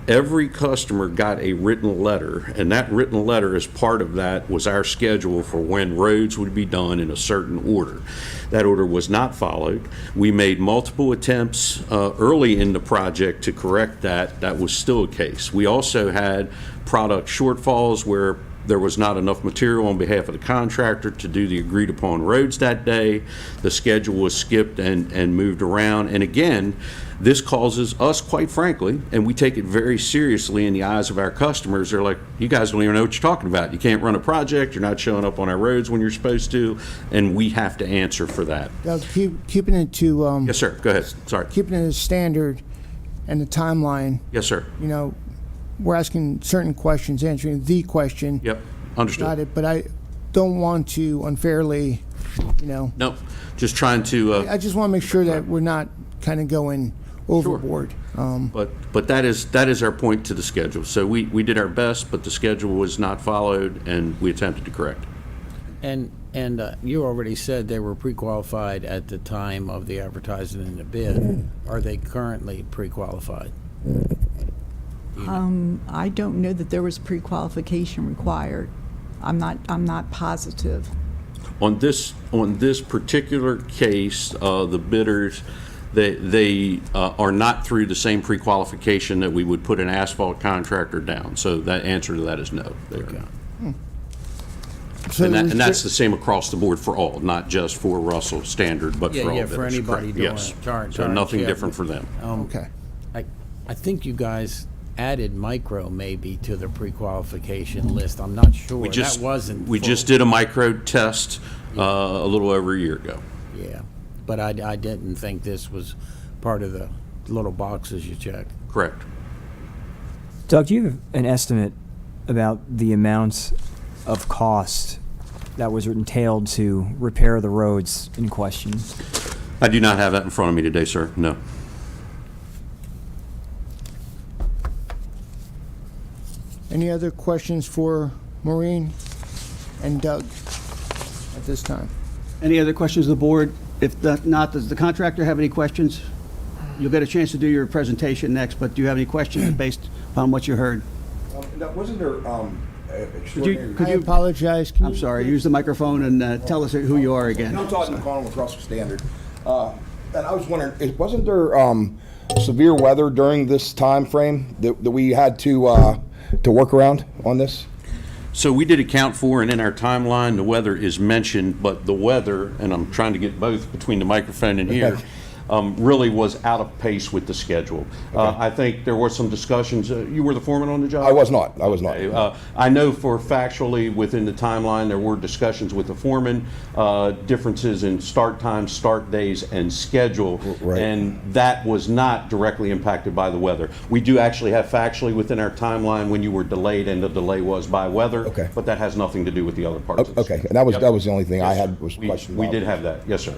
every customer got a written letter, and that written letter, as part of that, was our schedule for when roads would be done in a certain order. That order was not followed. We made multiple attempts early in the project to correct that. That was still a case. We also had product shortfalls where there was not enough material on behalf of the contractor to do the agreed upon roads that day. The schedule was skipped and moved around. And again, this causes us, quite frankly, and we take it very seriously in the eyes of our customers. They're like, you guys don't even know what you're talking about. You can't run a project. You're not showing up on our roads when you're supposed to. And we have to answer for that. Now, keeping it to... yes, sir. Go ahead. Sorry. Keeping it as standard and the timeline. Yes, sir. We're asking certain questions, answering the question. Yep. Understood. Got it, but I don't want to unfairly, No, just trying to... I just want to make sure that we're not kind of going overboard. Sure. But that is our point to the schedule. So we did our best, but the schedule was not followed, and we attempted to correct. And And you already said they were pre-qualified at the time of the advertising and the bid. Are they currently pre-qualified? I don't know that there was pre-qualification required. I'm not positive. On this particular case, the bidders, they are not through the same pre-qualification that we would put an asphalt contractor down. So that answer to that is no. They are not. So And is that's there- the same across the board for all, not just for Russell Standard, but Yeah, for all yeah, bidders. for anybody Correct, doing yes. it. Sorry, So sorry, nothing Chip. different for them. Okay. I think you guys added micro maybe to the pre-qualification list. I'm not sure. We just, That wasn't we full. just did a micro test a little over a year ago. Yeah, but I didn't think this was part of the little boxes you check. Correct. Doug, do you have an estimate about the amount of cost that was entailed to repair the roads in question? I do not have that in front of me today, sir. No. Any other questions for Maureen and Doug at this time? Any other questions of the board? If not, does the contractor have any questions? You'll get a chance to do your presentation next, but do you have any questions based upon what you heard? Wasn't there extraordinary? I apologize. Can I'm you- sorry, use the microphone and tell us who you are again. I'm Todd McConnell with Russell Standard. And I was wondering, wasn't there severe weather during this time frame that we had to work around on this? So we did account for, and in our timeline, the weather is mentioned, but the weather, and I'm trying to get both between the microphone and here, really was out of pace with the schedule. I think there were some discussions. You were the foreman on the job? I was not. I was not. Okay. I know for factually within the timeline, there were discussions with the foreman, differences in start times, start days, and schedule. Right. And that was not directly impacted by the weather. We do actually have factually within our timeline when you were delayed, and the delay was by weather. Okay. But that has nothing to do with the other parts of the Okay, schedule. and that was Yep. that was the only thing I Yes, had sir. was We- questioned We about. did have that. Yes, sir.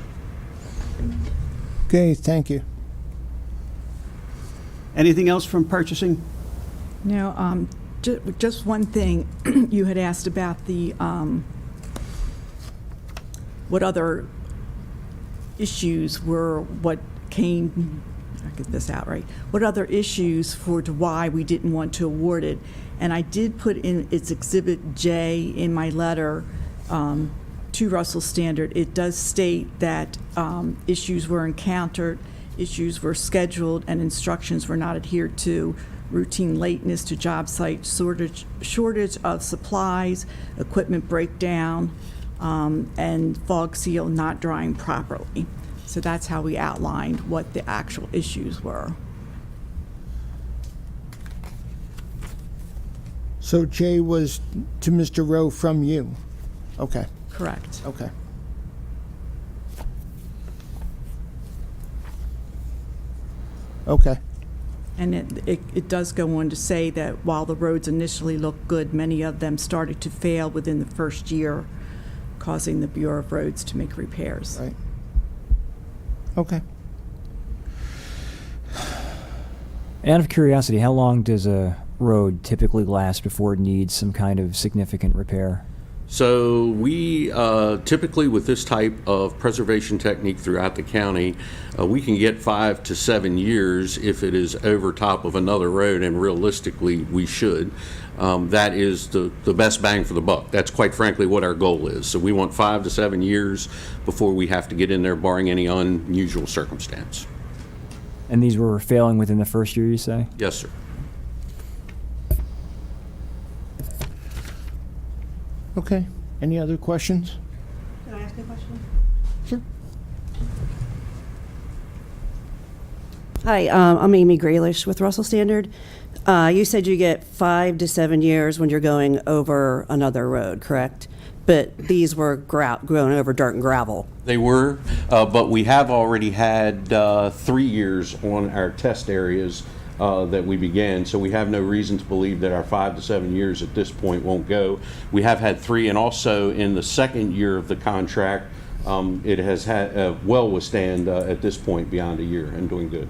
Okay, thank you. Anything else from purchasing? No, just one thing. You had asked about the, what other issues were, what came, I get this out right, what other issues for why we didn't want to award it. And I did put in its Exhibit J in my letter to Russell Standard. It does state that issues were encountered, issues were scheduled, and instructions were not adhered to. Routine lateness to job site, shortage of supplies, equipment breakdown, and fog seal not drying properly. So that's how we outlined what the actual issues were. So Jay was to Mr. Rowe from you? Okay, Correct. okay. Okay. And it does go on to say that while the roads initially looked good, many of them started to fail within the first year, causing the Bureau of Roads to make repairs. Right. Okay. And out of curiosity, how long does a road typically last before it needs some kind of significant repair? So we typically, with this type of preservation technique throughout the county, we can get 5 to 7 years if it is over top of another road, and realistically we should. That is the best bang for the buck. That's quite frankly what our goal is. So we want 5 to 7 years before we have to get in there, barring any unusual circumstance. And these were failing within the first year, you say? Yes, sir. Okay. Any other questions? Can I ask a question? Sure. Hi, I'm Amy Graylish with Russell Standard. You said you get 5 to 7 years when you're going over another road, correct? But these were going over dirt and gravel. They were, but we have already had 3 years on our test areas that we began, so we have no reason to believe that our 5 to 7 years at this point won't go. We have had 3, and also in the second year of the contract, it has had well withstand at this point beyond a year and doing good.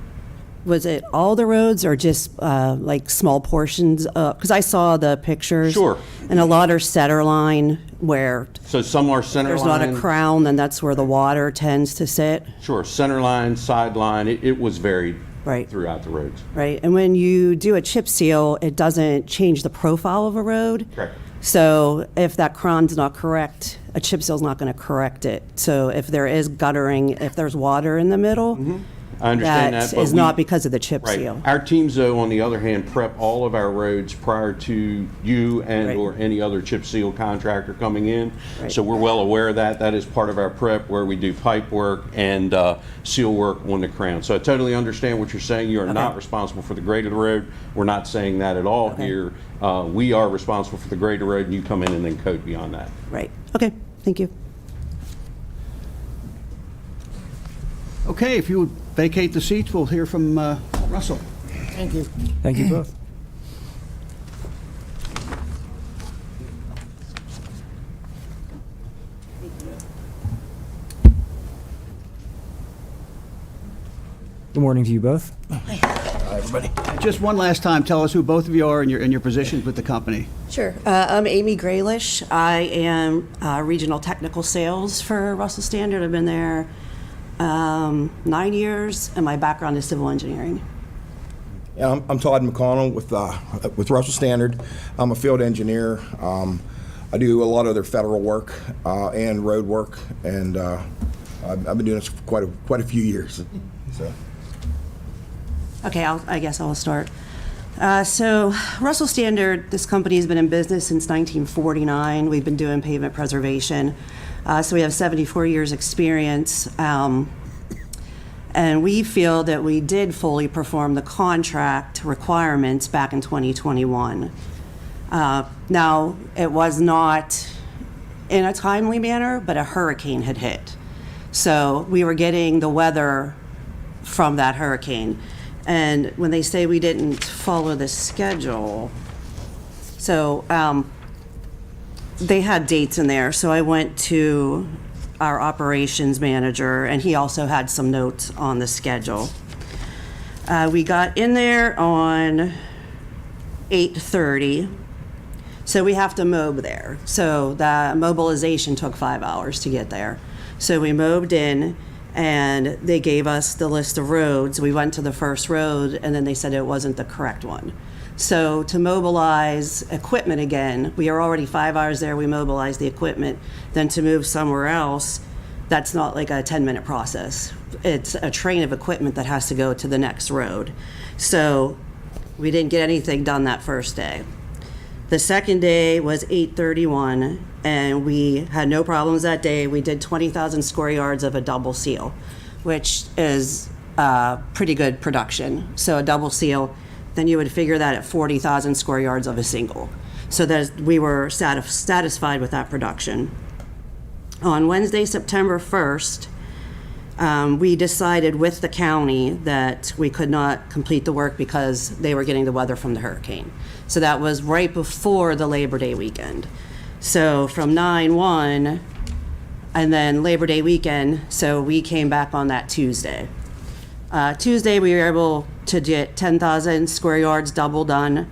was it all the roads or just like small portions? Because I saw the pictures. Sure. And a lot are center line where So some are center there's line. not a crown, and that's where the water tends to sit. Sure, center line, sideline, it was varied Right. throughout the roads. Right, and when you do a chip seal, it doesn't change the profile of a road. Correct. So if that crown's not correct, a chip seal's not going to correct it. So if there is guttering, if there's water in the middle, I understand that, but is we- not because of the chip Right. seal. Our teams, though, on the other hand, prep all of our roads prior to you and/or any other chip seal contractor coming in. Right. So we're well aware of that. That is part of our prep where we do pipe work and seal work on the crown. So I totally understand what you're saying. You are not responsible for the grade of the road. We're not saying that at all here. We are responsible for the grade of the road, and you come in and then code beyond that. Right, okay, thank you. Okay, if you would vacate the seats, we'll hear from Russell. Thank you. Thank you both. Good morning to you both. Hi, everybody. Just one last time, tell us who both of you are and your positions with the company. Sure. I'm Amy Graylish. I am Regional Technical Sales for Russell Standard. I've been there 9 years, and my background is civil engineering. Yeah, I'm Todd McConnell with Russell Standard. I'm a field engineer. I do a lot of their federal work and road work, and I've been doing this for quite a few years. So. Okay, I guess I'll start. So Russell Standard, this company has been in business since 1949. We've been doing pavement preservation. So we have 74 years experience. And we feel that we did fully perform the contract requirements back in 2021. Now, it was not in a timely manner, but a hurricane had hit. So we were getting the weather from that hurricane. And when they say we didn't follow the schedule, so they had dates in there. So I went to our operations manager, and he also had some notes on the schedule. We got in there on 8:30, so we have to mob there. So the mobilization took 5 hours to get there. So we mobed in, and they gave us the list of roads. We went to the first road, and then they said it wasn't the correct one. So to mobilize equipment again, we are already 5 hours there, we mobilized the equipment. Then to move somewhere else, that's not like a 10-minute process. It's a train of equipment that has to go to the next road. So we didn't get anything done that first day. The second day was 8:31, and we had no problems that day. We did 20,000 square yards of a double seal, which is pretty good production. So a double seal, then you would figure that at 40,000 square yards of a single. So that we were satisfied with that production. On Wednesday, September 1st, we decided with the county that we could not complete the work because they were getting the weather from the hurricane. So that was right before the Labor Day weekend. So from 9/1 and then Labor Day weekend, so we came back on that Tuesday. Tuesday, we were able to get 10,000 square yards double done.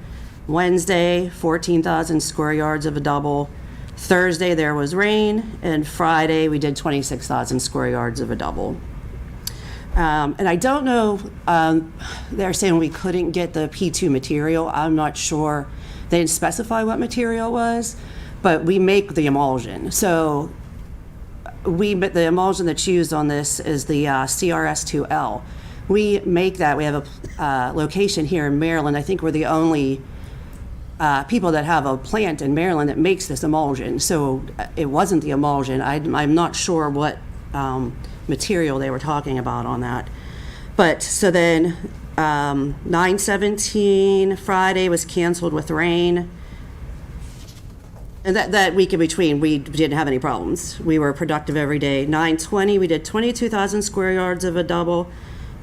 Wednesday, 14,000 square yards of a double. Thursday, there was rain, and Friday, we did 26,000 square yards of a double. And I don't know, they're saying we couldn't get the P2 material. I'm not sure. They didn't specify what material it was, but we make the emulsion. So the emulsion that's used on this is the CRS2L. We make that. We have a location here in Maryland. I think we're the only people that have a plant in Maryland that makes this emulsion. So it wasn't the emulsion. I'm not sure what material they were talking about on that. But so then 9/17 Friday was canceled with rain. And that week in between, we didn't have any problems. We were productive every day. 9/20, we did 22,000 square yards of a double.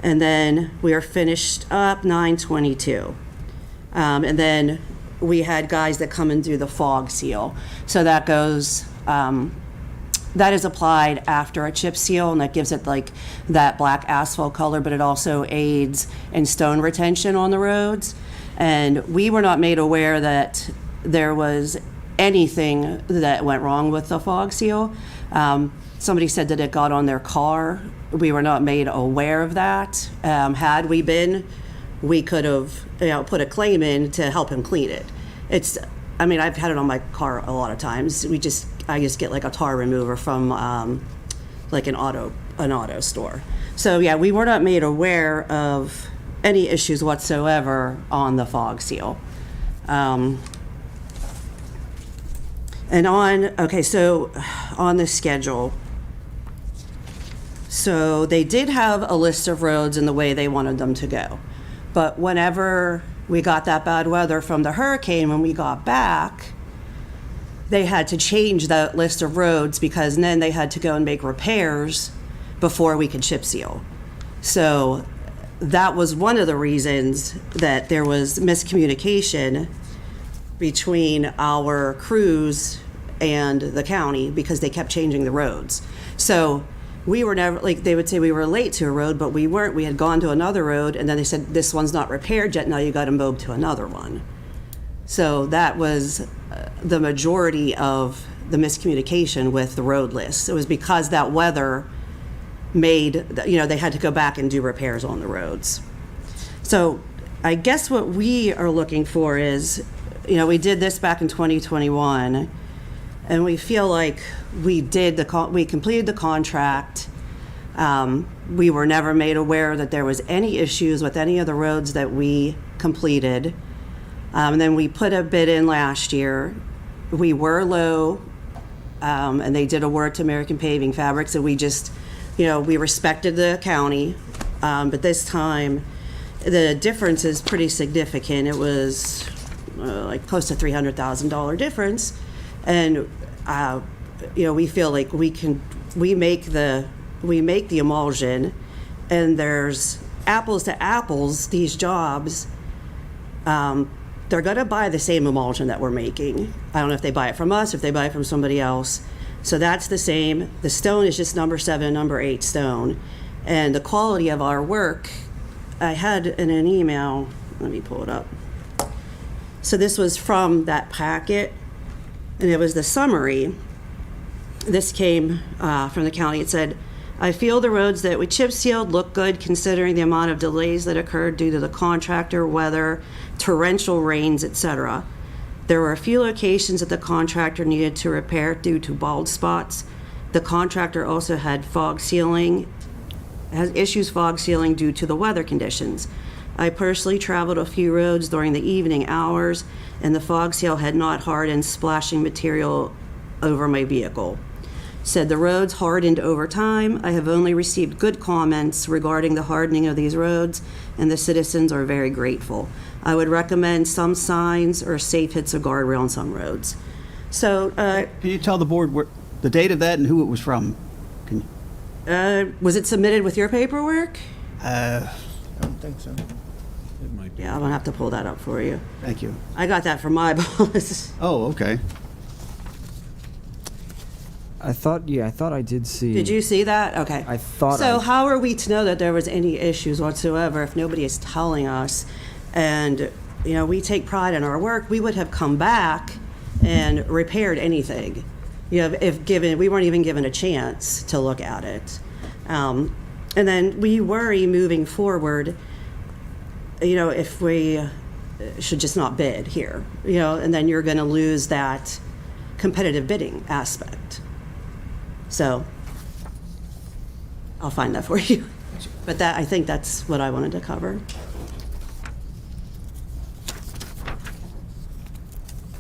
And then we are finished up 9/22. And then we had guys that come and do the fog seal. So that goes that is applied after a chip seal, and that gives it like that black asphalt color, but it also aids in stone retention on the roads. And we were not made aware that there was anything that went wrong with the fog seal. Somebody said that it got on their car. We were not made aware of that. Had we been, we could have, put a claim in to help him clean it. I've had it on my car a lot of times. I just get like a tar remover from like an auto store. So yeah, we were not made aware of any issues whatsoever on the fog seal. So on the schedule, so they did have a list of roads and the way they wanted them to go. But whenever we got that bad weather from the hurricane, when we got back, they had to change that list of roads because then they had to go and make repairs before we could chip seal. So that was one of the reasons that there was miscommunication between our crews and the county, because they kept changing the roads. So we were never, like, they would say we were late to a road, but we weren't. We had gone to another road, and then they said, this one's not repaired yet, now you got to mob to another one. So that was the majority of the miscommunication with the road list. It was because that weather made, they had to go back and do repairs on the roads. So I guess what we are looking for is, we did this back in 2021, and we feel like we completed the contract. We were never made aware that there was any issues with any of the roads that we completed. And then we put a bid in last year. We were low, and they did award to American Paving Fabrics, and we just, we respected the county. But this time, the difference is pretty significant. It was like close to $300,000 difference. And, we feel like we make the emulsion, and there's apples to apples, these jobs, they're going to buy the same emulsion that we're making. I don't know if they buy it from us, if they buy it from somebody else. So that's the same. The stone is just number 7, number 8 stone. And the quality of our work, I had in an email, let me pull it up. So this was from that packet, and it was the summary. This came from the county. It said, I feel the roads that we chip sealed look good considering the amount of delays that occurred due to the contractor, weather, torrential rains, etc. There were a few locations that the contractor needed to repair due to bald spots. The contractor also had fog sealing due to the weather conditions. I personally traveled a few roads during the evening hours, and the fog seal had not hardened, splashing material over my vehicle. Said the roads hardened over time. I have only received good comments regarding the hardening of these roads, and the citizens are very grateful. I would recommend some signs or safe hits of guardrail on some roads. So, can you tell the board the date of that and who it was from? Was it submitted with your paperwork? I don't think so. Yeah, I'm gonna have to pull that up for you. Thank you. I got that from my boss. Oh, okay. I thought I did see. Did you see that? Okay. I thought. So how are we to know that there was any issues whatsoever if nobody is telling us? And we take pride in our work. We would have come back and repaired anything. We weren't even given a chance to look at it. And then we worry moving forward, if we should just not bid here, and then you're going to lose that competitive bidding aspect. So I'll find that for you. But I think that's what I wanted to cover.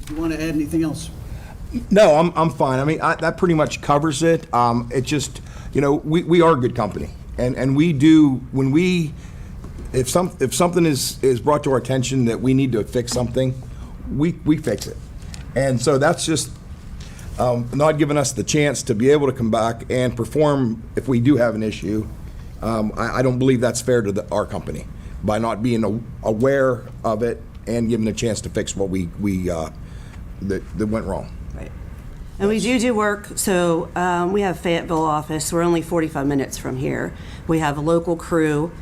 Do you want to add anything else? No, I'm fine. I mean, that pretty much covers it. It just, we are a good company, and we do when if something is brought to our attention that we need to fix something, we fix it, and so that's just not giving us the chance to be able to come back and perform if we do have an issue. I don't believe that's fair to our company by not being aware of it and given a chance to fix what that went wrong. And we do work, so we have Fayetteville office, we're only 45 minutes from here. We have a local crew.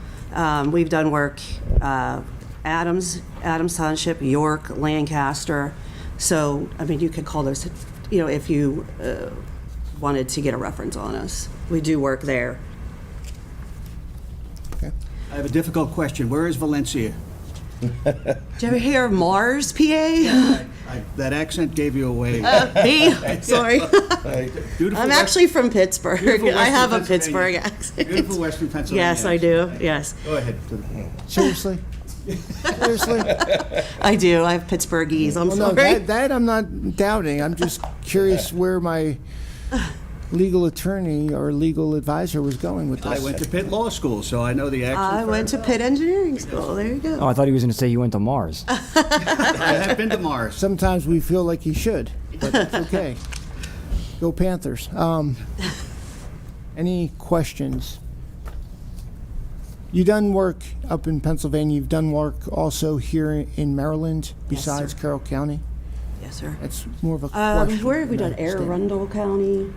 We've done work, Adams Township, York, Lancaster. So, I mean, you could call those, if you wanted to get a reference on us. We do work there. I have a difficult question. Where is Valencia? Did you ever hear of Mars, PA? That accent gave you away. Me? Sorry. Beautiful I'm West- actually from Pittsburgh. beautiful I Western have a Pennsylvania. Pittsburgh accent. Beautiful Western Pennsylvania. Yes, I do. Yes. Go ahead. Seriously? Seriously? I do. I have Pittsburghese. I'm Well, no, sorry. that I'm not doubting. I'm just curious where my legal attorney or legal advisor was going with I this. went to Pitt Law School, so I know the accent. I went to Pitt Engineering School. There you go. Oh, I thought he was going to say you went to Mars. I have been to Mars. Sometimes we feel like he should, but it's okay. Go Panthers. Any questions? You done work up in Pennsylvania. You've done work also here in Maryland besides sir. Carroll County? Yes, sir. That's more of a question. Where have we done? than a Anne statement. Arundel County?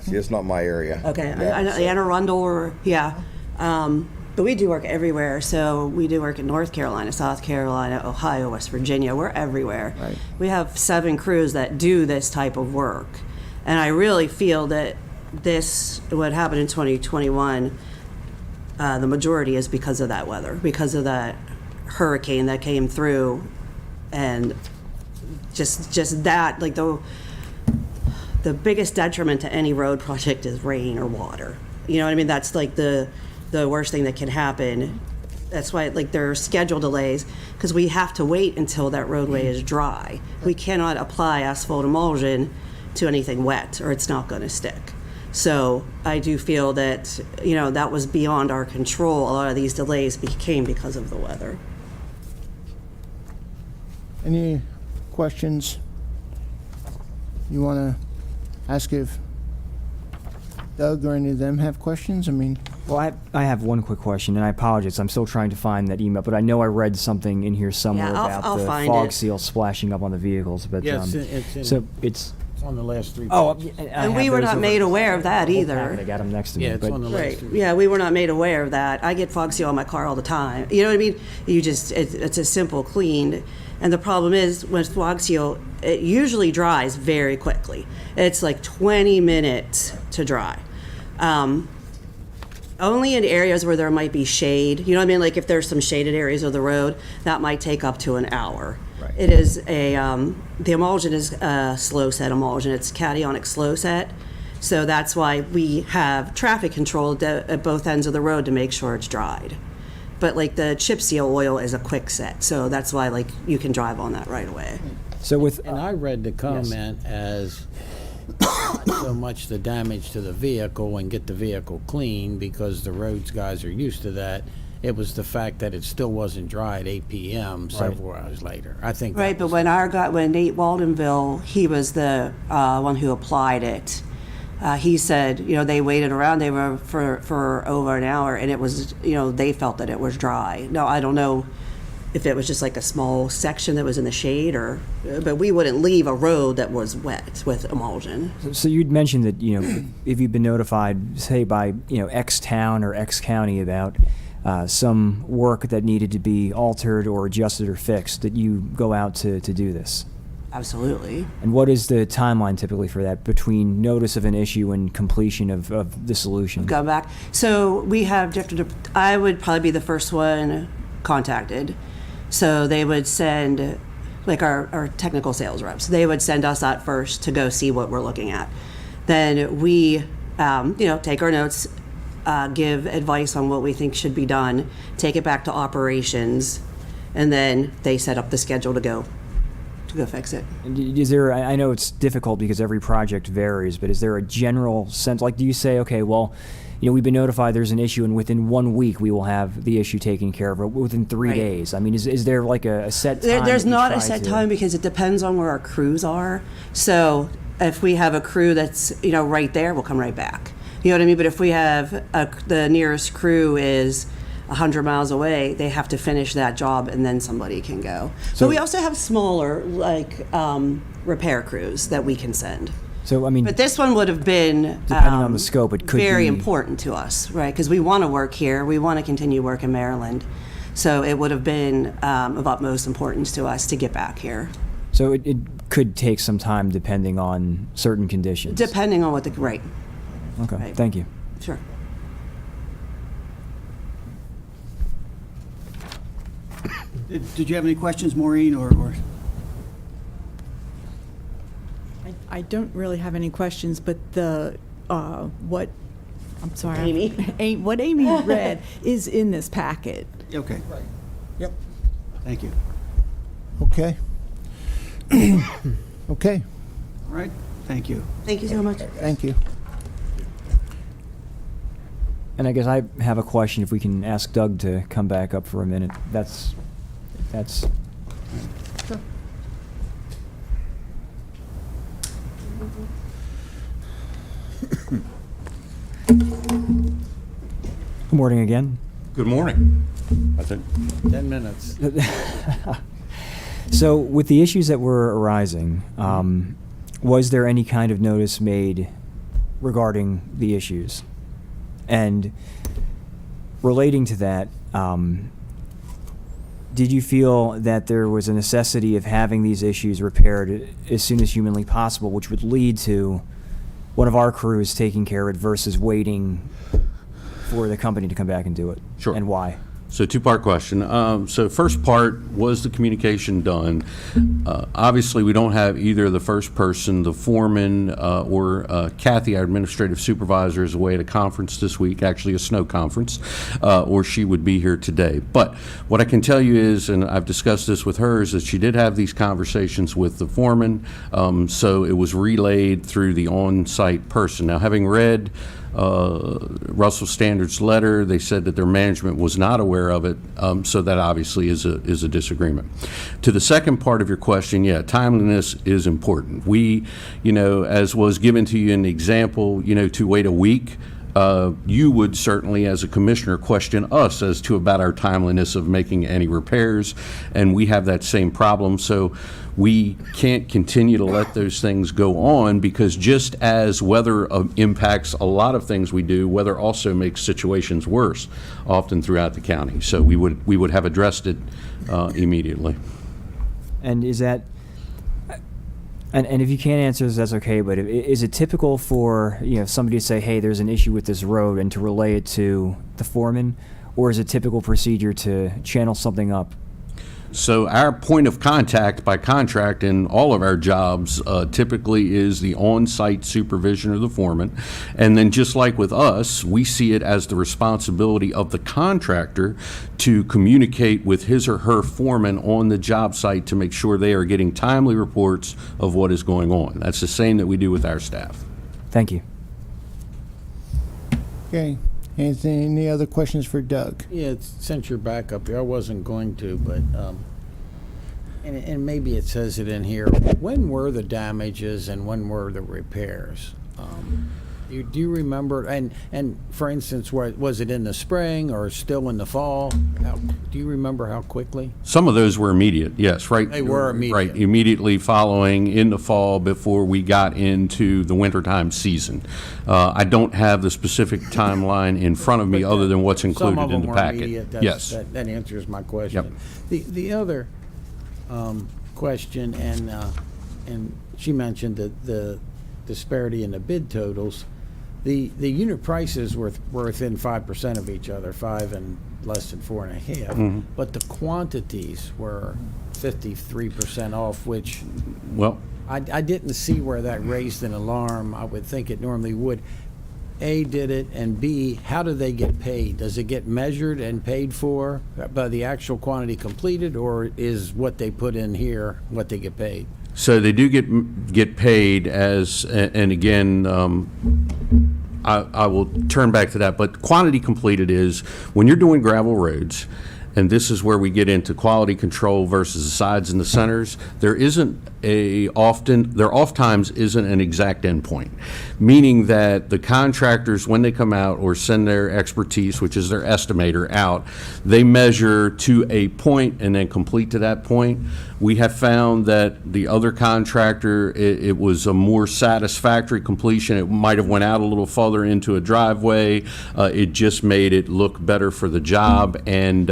See, it's not my area. Okay, I know Anne Arundel, or, yeah. But we do work everywhere. So we do work in North Carolina, South Carolina, Ohio, West Virginia. We're everywhere. Right. We have 7 crews that do this type of work. And I really feel that what happened in 2021, the majority is because of that weather, because of that hurricane that came through, and just that, like the biggest detriment to any road project is rain or water. You know what I mean? That's like the worst thing that can happen. That's why, like, there are schedule delays, because we have to wait until that roadway is dry. We cannot apply asphalt emulsion to anything wet, or it's not going to stick. So I do feel that, that was beyond our control. A lot of these delays came because of the weather. Any questions you want to ask if Doug or any of them have questions? I mean, Well, I have one quick question, and I apologize. I'm still trying to find that email, but I know I read something in here somewhere Yeah, about I'll the find fog it. seal splashing up on the vehicles. But Yeah, it's in- so it's on the last 3 oh, pages. And we were not made aware of that either. I got them next to me. Yeah, it's but on the last Right. 3 Yeah, we were not made aware of that. I get fog seal on my car all the time. You know what I mean? It's a simple clean. And the problem is with fog seal, it usually dries very quickly. It's like 20 minutes to dry. Only in areas where there might be shade. You know what I mean? Like if there's some shaded areas of the road, that might take up to an hour. Right. It is the emulsion is a slow set emulsion. It's cationic slow set. So that's why we have traffic control at both ends of the road to make sure it's dried. But like the chip seal oil is a quick set. So that's why like you can drive on that right away. so with And I read the comment as not so much the damage to the vehicle and get the vehicle clean, because the roads guys are used to that. It was the fact that it still wasn't dry at 8 p.m. several hours later. I think. Right, but when Nate Waldenville, he was the one who applied it. He said, they waited around. They were for over an hour, and it was, they felt that it was dry. No, I don't know if it was just like a small section that was in the shade, but we wouldn't leave a road that was wet with emulsion. So you'd mentioned that if you've been notified, say by X town or X county about some work that needed to be altered or adjusted or fixed, that you go out to do this. Absolutely. And what is the timeline typically for that between notice of an issue and completion of the solution? Go back. So we have different. I would probably be the first one contacted. So they would send, like our technical sales reps, they would send us out first to go see what we're looking at. Then we, take our notes, give advice on what we think should be done, take it back to operations, and then they set up the schedule to go fix it. And is there, I know it's difficult because every project varies, but is there a general sense, like do you say, okay, well, we've been notified there's an issue and within 1 week we will have the issue taken care of, or within 3 Right. days? I mean, is there like a set time? There's that you not a try set to- time because it depends on where our crews are. So if we have a crew that's, right there, we'll come right back. You know what I mean? But if we have the nearest crew is 100 miles away, they have to finish that job and then somebody can go. So- But we also have smaller, like, repair crews that we can send. So, I mean, But this one would have been depending on the scope, it could very be important to us, right? Because we want to work here, we want to continue work in Maryland. So it would have been of utmost importance to us to get back here, So it could take some time depending on certain conditions. depending on what the, right, Okay, right. thank you. Sure. Did you have any questions, Maureen, or? I don't really have any questions, but what, I'm sorry. Amy? What Amy read is in this packet. Okay. Yep. Thank you. Okay. Okay, All right, thank you. Thank you so much. thank you. And I guess I have a question, if we can ask Doug to come back up for a minute. That's, good morning again. Good morning. I think 10 minutes. So with the issues that were arising, was there any kind of notice made regarding the issues? And relating to that, did you feel that there was a necessity of having these issues repaired as soon as humanly possible, which would lead to one of our crews taking care of it versus waiting for the company to come back and do it? Sure. And why? So two-part question. So first part, was the communication done? Obviously, we don't have either the first person, the foreman, or Kathy, our administrative supervisor, is away at a conference this week, actually a snow conference, or she would be here today. But what I can tell you is, and I've discussed this with her, is that she did have these conversations with the foreman, so it was relayed through the on-site person. Now, having read Russell Standard's letter, they said that their management was not aware of it, so that obviously is a disagreement. To the second part of your question, yeah, timeliness is important. We, as was given to you in the example, to wait a week, you would certainly, as a commissioner, question us as to about our timeliness of making any repairs, and we have that same problem. So we can't continue to let those things go on, because just as weather impacts a lot of things we do, weather also makes situations worse often throughout the county. So we would have addressed it immediately. And is that, and if you can't answer this, that's okay, but is it typical for, somebody to say, hey, there's an issue with this road, and to relay it to the foreman? Or is it typical procedure to channel something up? So our point of contact by contract in all of our jobs typically is the on-site supervision of the foreman. And then just like with us, we see it as the responsibility of the contractor to communicate with his or her foreman on the job site to make sure they are getting timely reports of what is going on. That's the same that we do with our staff. Thank you. Okay, any other questions for Doug? Yeah, since you're back up here, I wasn't going to, but, and maybe it says it in here, when were the damages and when were the repairs? Do you remember, and for instance, was it in the spring or still in the fall? Do you remember how quickly? Some of those were immediate, yes, right? They were immediate. Right, immediately following in the fall before we got into the wintertime season. I don't have the specific timeline in front of me other than what's included in the packet. Yes. That answers my question. Yep. The other question, and she mentioned the disparity in the bid totals. The unit prices were within 5% of each other, 5 and less than 4.5. Mm-hmm. But the quantities were 53% off, which I didn't see where that raised an alarm. I would think it normally would. A, did it, and B, how do they get paid? Does it get measured and paid for by the actual quantity completed, or is what they put in here what they get paid? So they do get paid as, and again, I will turn back to that, but quantity completed is when you're doing gravel roads, and this is where we get into quality control versus the sides and the centers, there isn't their off times isn't an exact endpoint, meaning that the contractors, when they come out or send their expertise, which is their estimator, out, they measure to a point and then complete to that point. We have found that the other contractor, it was a more satisfactory completion. It might have went out a little further into a driveway. It just made it look better for the job, and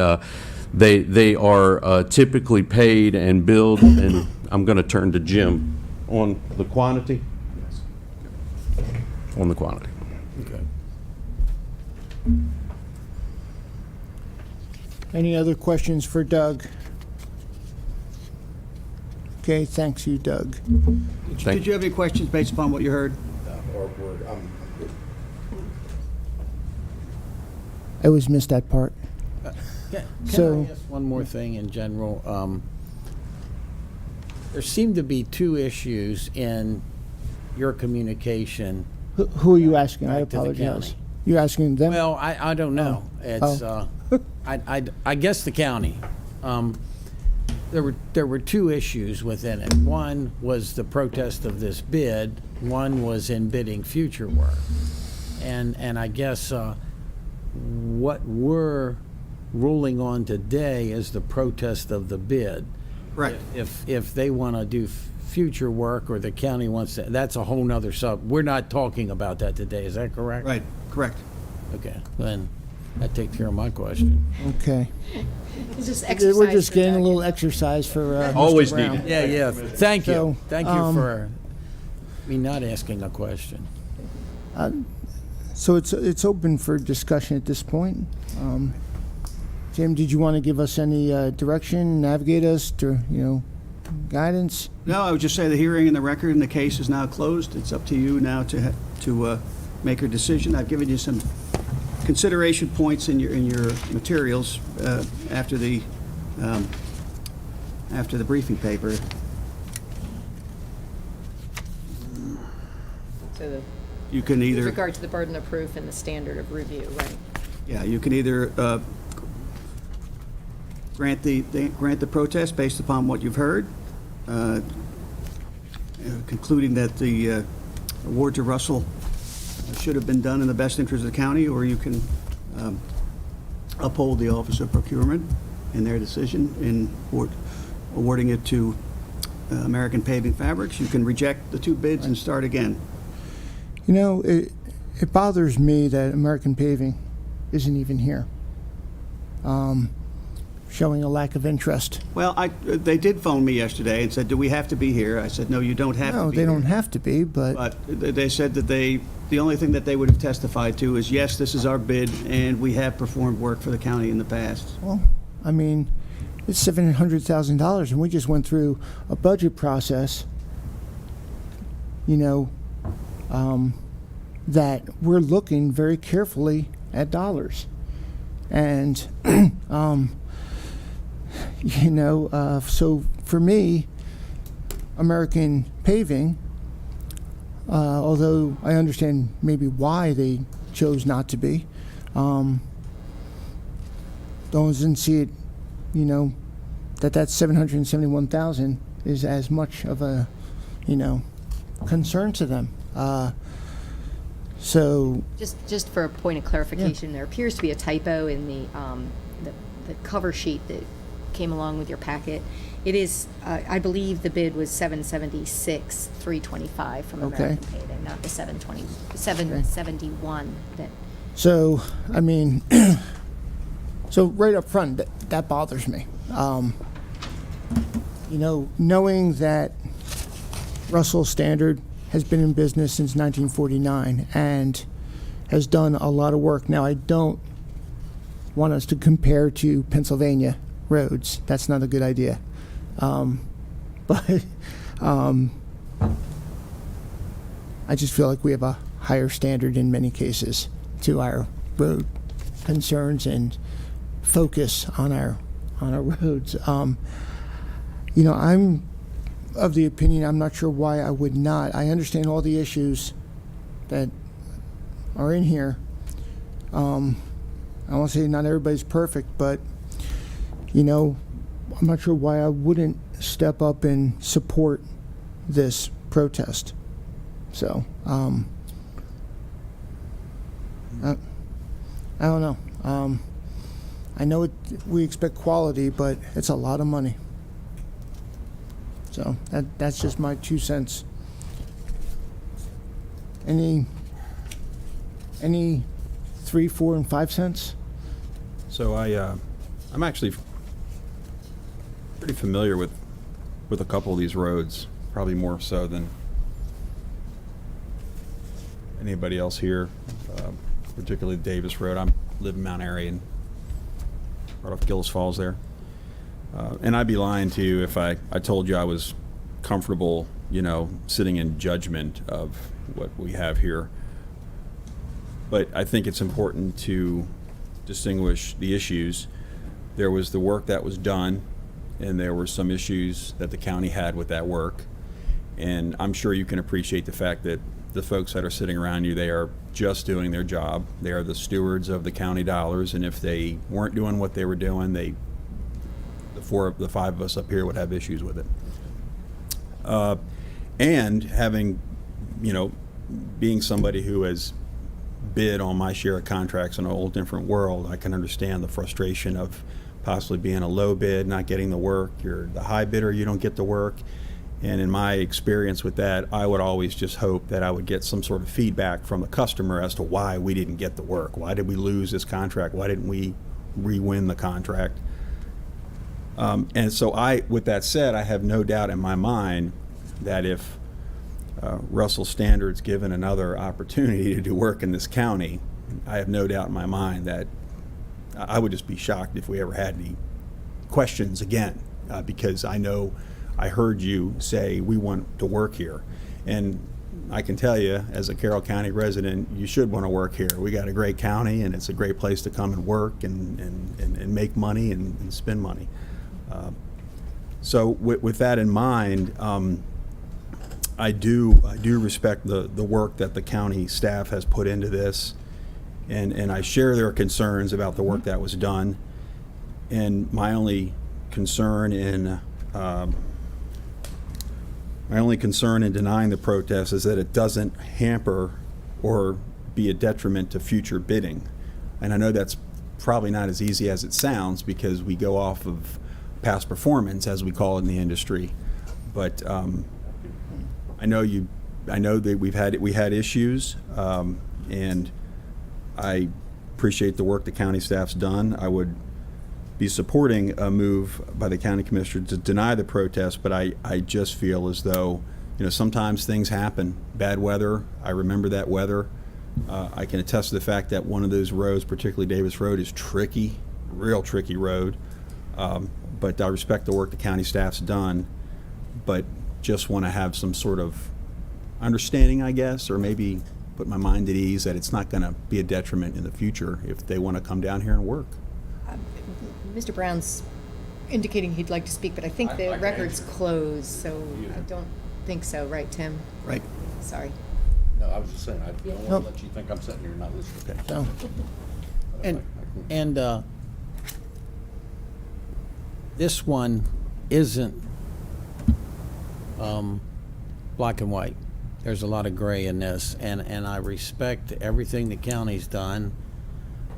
they are typically paid and billed, and I'm going to turn to Jim on the quantity. On the quantity. Okay. Any other questions for Doug? Okay, thanks you, Doug. Did you have any questions based upon what you heard? I always missed that part. Can So- I ask one more thing in general? There seem to be two issues in your communication. Who are you asking? I Back to the apologize. county. You're asking them? Well, I don't know. It's I guess the county. There were two issues within it. One was the protest of this bid. One was in bidding future work. And I guess what we're ruling on today is the protest of the bid. Right. If they want to do future work, or the county wants to, that's a whole nother we're not talking about that today, is that correct? Right, correct. Okay, then that takes care of my question. Okay. It's just We're exercise just for getting a Doug. little exercise for Mr. Always Brown. needed. Yeah, thank you. So, Thank you for me not asking a question. So it's open for discussion at this point. Jim, did you want to give us any direction, navigate us to, guidance? No, I would just say the hearing and the record and the case is now closed. It's up to you now to make your decision. I've given you some consideration points in your materials after the briefing paper. So You can with either regard to the burden of proof and the standard of review, right? you can either grant the protest based upon what you've heard, concluding that the award to Russell should have been done in the best interest of the county, or you can uphold the Office of Procurement in their decision in awarding it to American Paving Fabrics. You can reject the two bids and start again. It bothers me that American Paving isn't even here, showing a lack of interest. Well, they did phone me yesterday and said, "Do we have to be here?" I said, "No, you don't have to be No, they here." don't have to be, but They said that the only thing that they would have testified to is, yes, this is our bid, and we have performed work for the county in the past. well, I mean, it's $700,000, and we just went through a budget process, that we're looking very carefully at dollars. And, so for me, American Paving, although I understand maybe why they chose not to be, doesn't see it, that 771,000 is as much of a, concern to them. So Just for a point of clarification, there appears to be a typo in the cover sheet that came along with your packet. It is, I believe the bid was $776,325 from Okay. American Paving, not the $771 that. So, I mean, so right up front, that bothers me. Knowing that Russell Standard has been in business since 1949 and has done a lot of work. Now, I don't want us to compare to Pennsylvania roads. That's not a good idea. But I just feel like we have a higher standard in many cases to our road concerns and focus on our roads. I'm of the opinion, I'm not sure why I would not. I understand all the issues that are in here. I won't say not everybody's perfect, but I'm not sure why I wouldn't step up and support this protest. So, I don't know. I know we expect quality, but it's a lot of money. So that's just my 2 cents. Any 3, 4, and 5 cents? So I'm actually pretty familiar with a couple of these roads, probably more so than anybody else here, particularly Davis Road. I live in Mount Airy and right off Gillis Falls there. And I'd be lying to you if I told you I was comfortable, sitting in judgment of what we have here. But I think it's important to distinguish the issues. There was the work that was done, and there were some issues that the county had with that work. And I'm sure you can appreciate the fact that the folks that are sitting around you, they are just doing their job. They are the stewards of the county dollars, and if they weren't doing what they were doing, the 5 of us up here would have issues with it. And having, being somebody who has bid on my share of contracts in a whole different world, I can understand the frustration of possibly being a low bid, not getting the work. You're the high bidder, you don't get the work. And in my experience with that, I would always just hope that I would get some sort of feedback from the customer as to why we didn't get the work. Why did we lose this contract? Why didn't we re-win the contract? And so with that said, I have no doubt in my mind that if Russell Standard's given another opportunity to do work in this county, I have no doubt in my mind that I would just be shocked if we ever had any questions again, because I know I heard you say we want to work here. And I can tell you, as a Carroll County resident, you should want to work here. We got a great county, and it's a great place to come and work and make money and spend money. So with that in mind, I do respect the work that the county staff has put into this, and I share their concerns about the work that was done. And my only concern in denying the protest is that it doesn't hamper or be a detriment to future bidding. And I know that's probably not as easy as it sounds, because we go off of past performance, as we call it in the industry. But I know that we had issues, and I appreciate the work the county staff's done. I would be supporting a move by the county commissioner to deny the protest, but I just feel as though, sometimes things happen. Bad weather, I remember that weather. I can attest to the fact that one of those roads, particularly Davis Road, is tricky, real tricky road. But I respect the work the county staff's done, but just want to have some sort of understanding, I guess, or maybe put my mind at ease that it's not going to be a detriment in the future if they want to come down here and work. Mr. Brown's indicating he'd like to speak, but I think the record's closed, so I don't think so. Right, Tim? Right. Sorry. No, I was just saying, I don't want to let you think I'm sitting here not listening. Okay. And this one isn't black and white. There's a lot of gray in this, and I respect everything the county's done,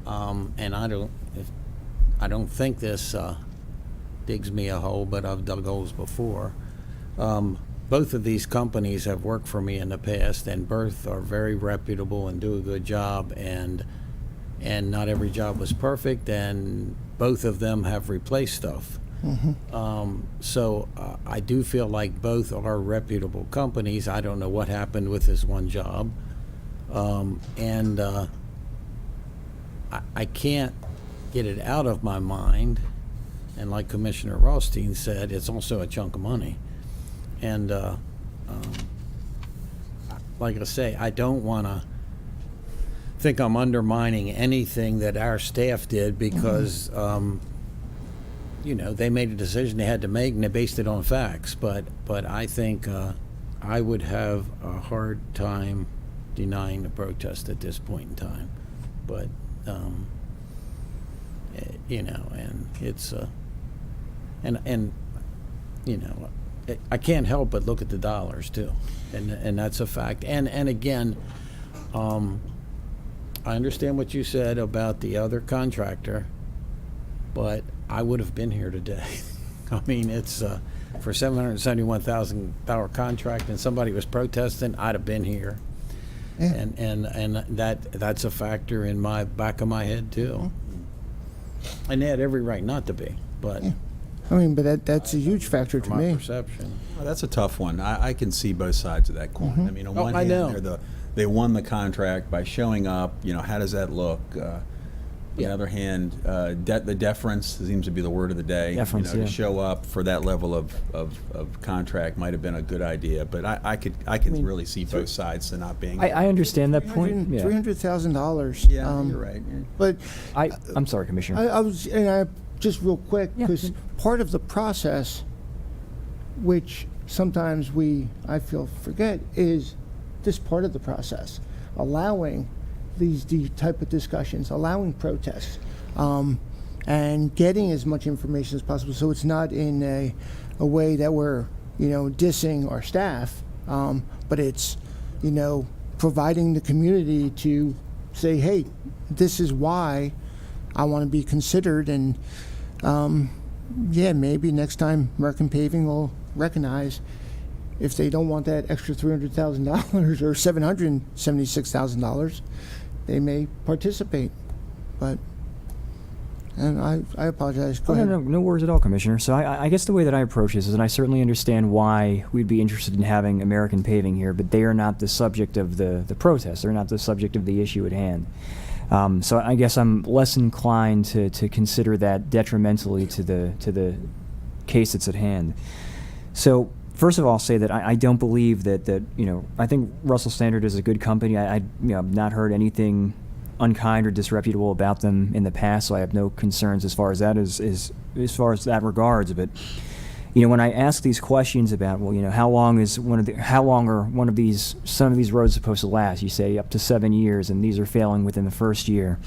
and I don't think this digs me a hole, but I've dug holes before. Both of these companies have worked for me in the past, and both are very reputable and do a good job, and not every job was perfect, and both of them have replaced stuff. So I do feel like both are reputable companies. I don't know what happened with this one job, and I can't get it out of my mind. And like Commissioner Rothstein said, it's also a chunk of money. And like I say, I don't want to think I'm undermining anything that our staff did, because they made a decision they had to make, and they based it on facts. But I think I would have a hard time denying the protest at this point in time. But and it's and I can't help but look at the dollars too, and that's a fact. And again, I understand what you said about the other contractor, but I would have been here today. I mean, it's for $771,000 contract, and somebody was protesting, I'd have been here. Yeah. And that's a factor in my back of my head too. And they had every right not to be, but. Yeah. I mean, but that's a huge factor to my me. perception. Well, that's a tough one. I can see both sides of that coin. I mean, on one I hand, know. they won the contract by showing up. You know, how does that look? On the other hand, the deference seems to be the word of the day. Deference, To yeah. show up for that level of contract might have been a good idea, but I can really see both sides to not being. I understand that point. Yeah. $300,000. Yeah, you're right. Yeah. But I'm sorry, Commissioner. I was, and I just real quick, because part of the process, which sometimes I feel forget, is this part of the process, allowing these type of discussions, allowing protests, and getting as much information as possible. So it's not in a way that we're, dissing our staff, but it's, providing the community to say, hey, this is why I want to be considered, and maybe next time American Paving will recognize if they don't want that extra $300,000 or $776,000, they may participate. But, and I apologize. Go ahead. No worries at all, Commissioner. So I guess the way that I approach this is, and I certainly understand why we'd be interested in having American Paving here, but they are not the subject of the protest. They're not the subject of the issue at hand. So I guess I'm less inclined to consider that detrimentally to the case that's at hand. So first of all, I'll say that I don't believe that I think Russell Standard is a good company. I've not heard anything unkind or disreputable about them in the past, so I have no concerns as far as that as far as that regards. But when I ask these questions about, how long are some of these roads supposed to last? You say up to 7 years, and these are failing within the first year.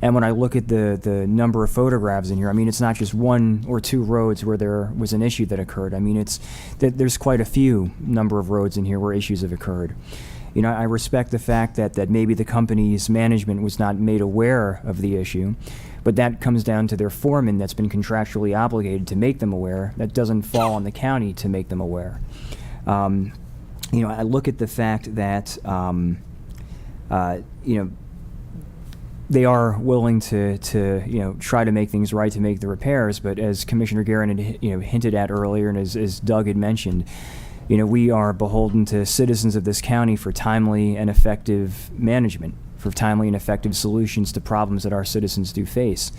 And when I look at the number of photographs in here, I mean, it's not just one or two roads where there was an issue that occurred. I mean, there's quite a few number of roads in here where issues have occurred. I respect the fact that maybe the company's management was not made aware of the issue, but that comes down to their foreman that's been contractually obligated to make them aware. That doesn't fall on the county to make them aware. I look at the fact that, they are willing to try to make things right, to make the repairs, but as Commissioner Guerin had, hinted at earlier, and as Doug had mentioned, we are beholden to citizens of this county for timely and effective management, for timely and effective solutions to problems that our citizens do face.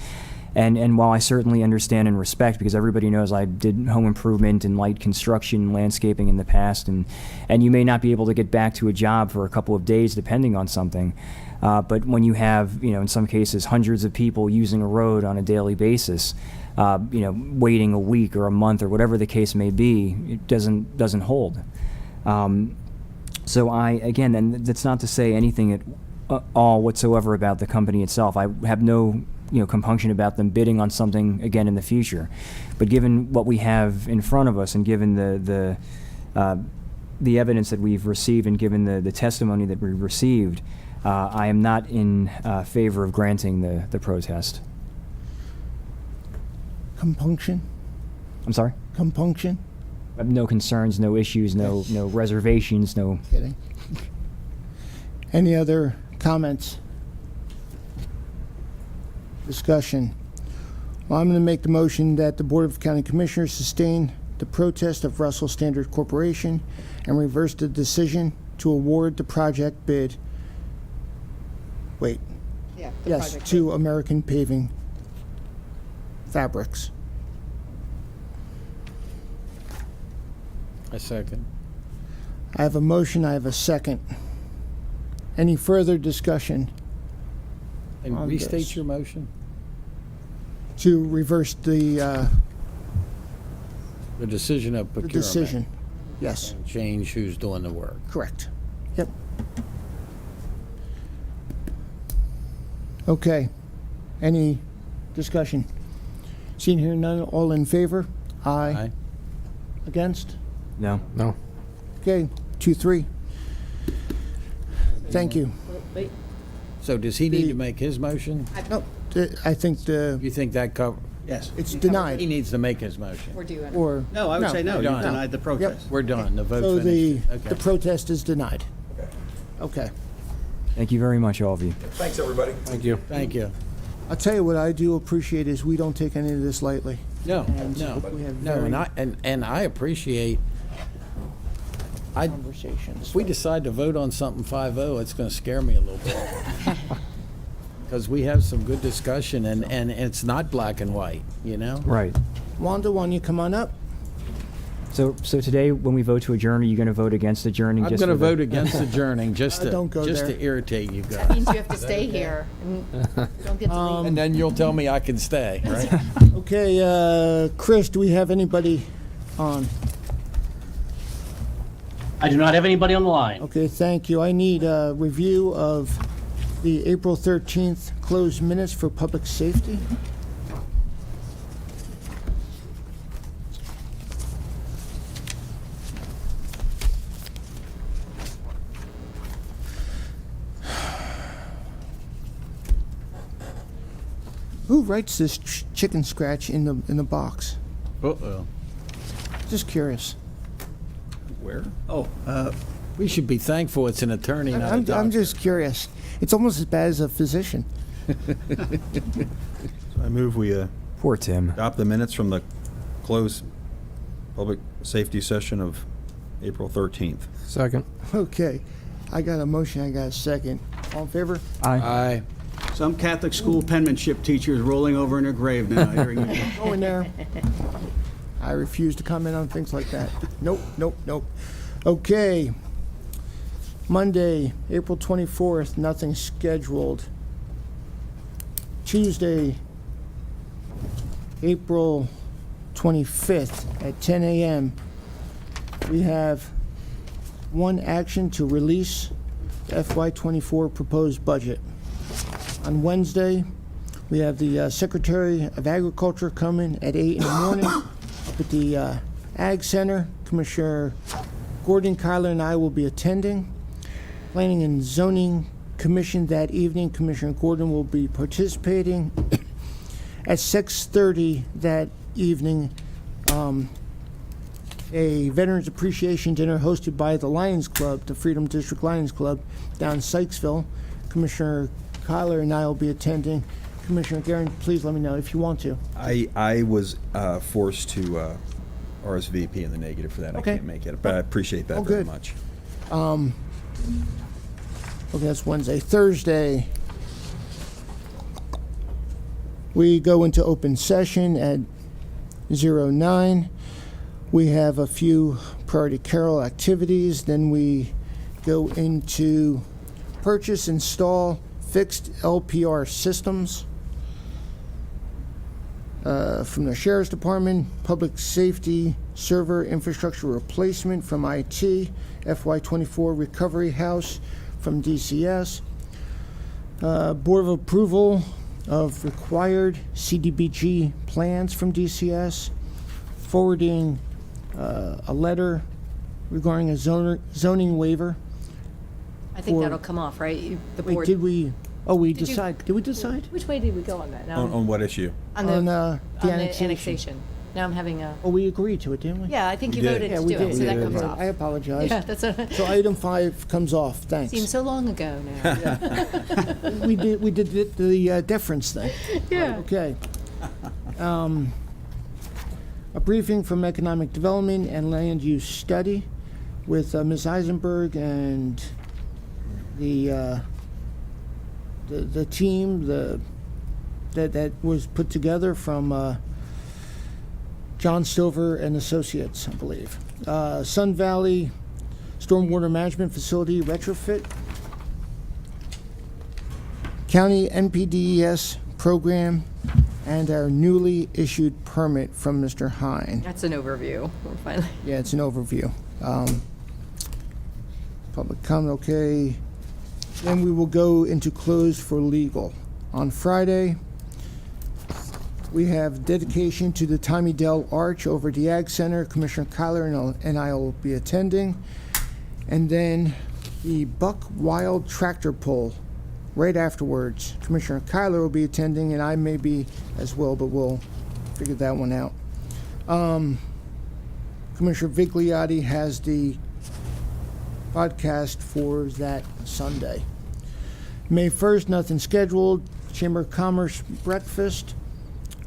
And while I certainly understand and respect, because everybody knows I did home improvement and light construction, landscaping in the past, and you may not be able to get back to a job for a couple of days depending on something, but when you have, in some cases, hundreds of people using a road on a daily basis, waiting a week or a month or whatever the case may be, it doesn't hold. So and that's not to say anything at all whatsoever about the company itself. I have no compunction about them bidding on something again in the future, but given what we have in front of us, and given the evidence that we've received, and given the testimony that we received, I am not in favor of granting the protest. Compunction? I'm sorry? Compunction? I have no concerns, no issues, no reservations, no. Kidding. Any other comments? Discussion? Well, I'm going to make the motion that the Board of County Commissioners sustain the protest of Russell Standard Corporation and reverse the decision to award the project bid. Wait. Yeah. Yes, to American Paving Fabrics. A second. I have a motion, I have a second. Any further discussion? And on restate this? your motion? To reverse the decision of procurement. decision, yes. And change who's doing the work. Correct. Yep. Okay. Any discussion? Seeing here none, all in favor? Aye. Aye. Against? No. No. Okay, 2-3. Thank you. So does he need The- to make his motion? No, I think You think that cover? Yes. it's denied. He needs to make his motion. We're doing it. Or, No, I would say no. You Done. denied the protest. We're done. The so vote the finished. Okay. protest is denied. Okay. Thank you very much, all of you. Thanks, everybody. Thank you. Thank you. I'll tell you what I do appreciate is we don't take any of this lightly. No, And no, we have no, very- and I appreciate. Conversations. If we decide to vote on something 5-0, it's going to scare me a little bit. Because we have some good discussion, and it's not black and white, you know? Right. Wanda, why don't you come on up? So today, when we vote to adjourn, are you going to vote against adjourning? I'm just going to for the- vote against adjourning just Don't go to there. irritate you That guys. means you have to stay here. And don't get to leave. And then you'll tell me I can stay, right? Okay, Chris, do we have anybody on? I do not have anybody on the line. Okay, thank you. I need a review of the April 13th closed minutes for public safety. Who writes this chicken scratch in the box? Uh-oh. Just curious. Where? Oh, We should be thankful it's an attorney, not a I'm doctor. just curious. It's almost as bad as a physician. I move we Poor Tim. adopt the minutes from the closed public safety session of April 13th. Second. Okay, I got a motion, I got a second. All in favor? Aye. some Catholic school penmanship teacher is rolling over in her grave now, hearing you. Go in there. I refuse to comment on things like that. Nope, nope, nope. Okay. Monday, April 24th, nothing scheduled. Tuesday, April 25th at 10 a.m. We have one action to release the FY24 proposed budget. On Wednesday, we have the Secretary of Agriculture coming at 8 in the morning up at the Ag Center. Commissioner Gordon, Kyler, and I will be attending. Planning and Zoning Commission that evening, Commissioner Gordon will be participating. At 6:30 that evening, a Veterans Appreciation Dinner hosted by the Lions Club, the Freedom District Lions Club, down in Sykesville. Commissioner Kyler and I will be attending. Commissioner Guerin, please let me know if you want to. I was forced to RSVP in the negative for that. Okay. I can't make it, but I appreciate that Oh, very good. much. Okay, that's Wednesday. Thursday, we go into open session at 09. We have a few priority carol activities. Then we go into purchase, install fixed LPR systems from the Sheriff's Department, Public Safety Server Infrastructure Replacement from IT, FY24 Recovery House from DCS, Board of Approval of required CDBG plans from DCS, forwarding a letter regarding a zoning waiver. I think for- that'll come off, right? The Wait, board. did we? Oh, we Did you- decide. Did we decide? Which way did we go on that? Now On what issue? on the, on, the on the annexation. annexation. Now I'm having a. Oh, we agreed to it, didn't we? Yeah, I think We you did. voted Yeah, to we do did. it, so that comes Right. off. I apologize. Yeah, that's a, So item 5 comes off. Thanks. seems so long ago now. we did the deference thing. Yeah. Okay. A briefing from Economic Development and Land Use Study with Ms. Eisenberg and the team that was put together from John Silver and Associates, I believe. Sun Valley Stormwater Management Facility retrofit. County NPDES program, and our newly issued permit from Mr. Hine. That's an overview. We're finally. Yeah, it's an overview. Public comment, okay. Then we will go into close for legal. On Friday, We have dedication to the Tommy Dell Arch over at the Ag Center. Commissioner Kyler and I will be attending. And then the Buck Wild Tractor Pull right afterwards. Commissioner Kyler will be attending, and I may be as well, but we'll figure that one out. Commissioner Vigliotti has the podcast for that Sunday. May 1st, nothing scheduled. Chamber of Commerce breakfast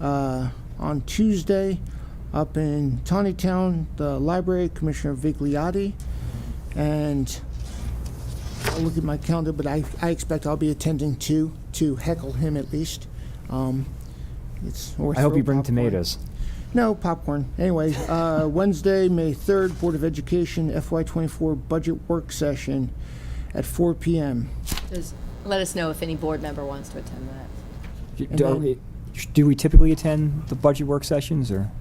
on Tuesday up in Tawnytown, the library, Commissioner Vigliotti. And I'll look at my calendar, but I expect I'll be attending to heckle him at least. I hope you bring tomatoes. No, popcorn. Anyway, Wednesday, May 3rd, Board of Education FY24 budget work session at 4 p.m. Just let us know if any board member wants to attend that. Do we typically attend the budget work sessions, or?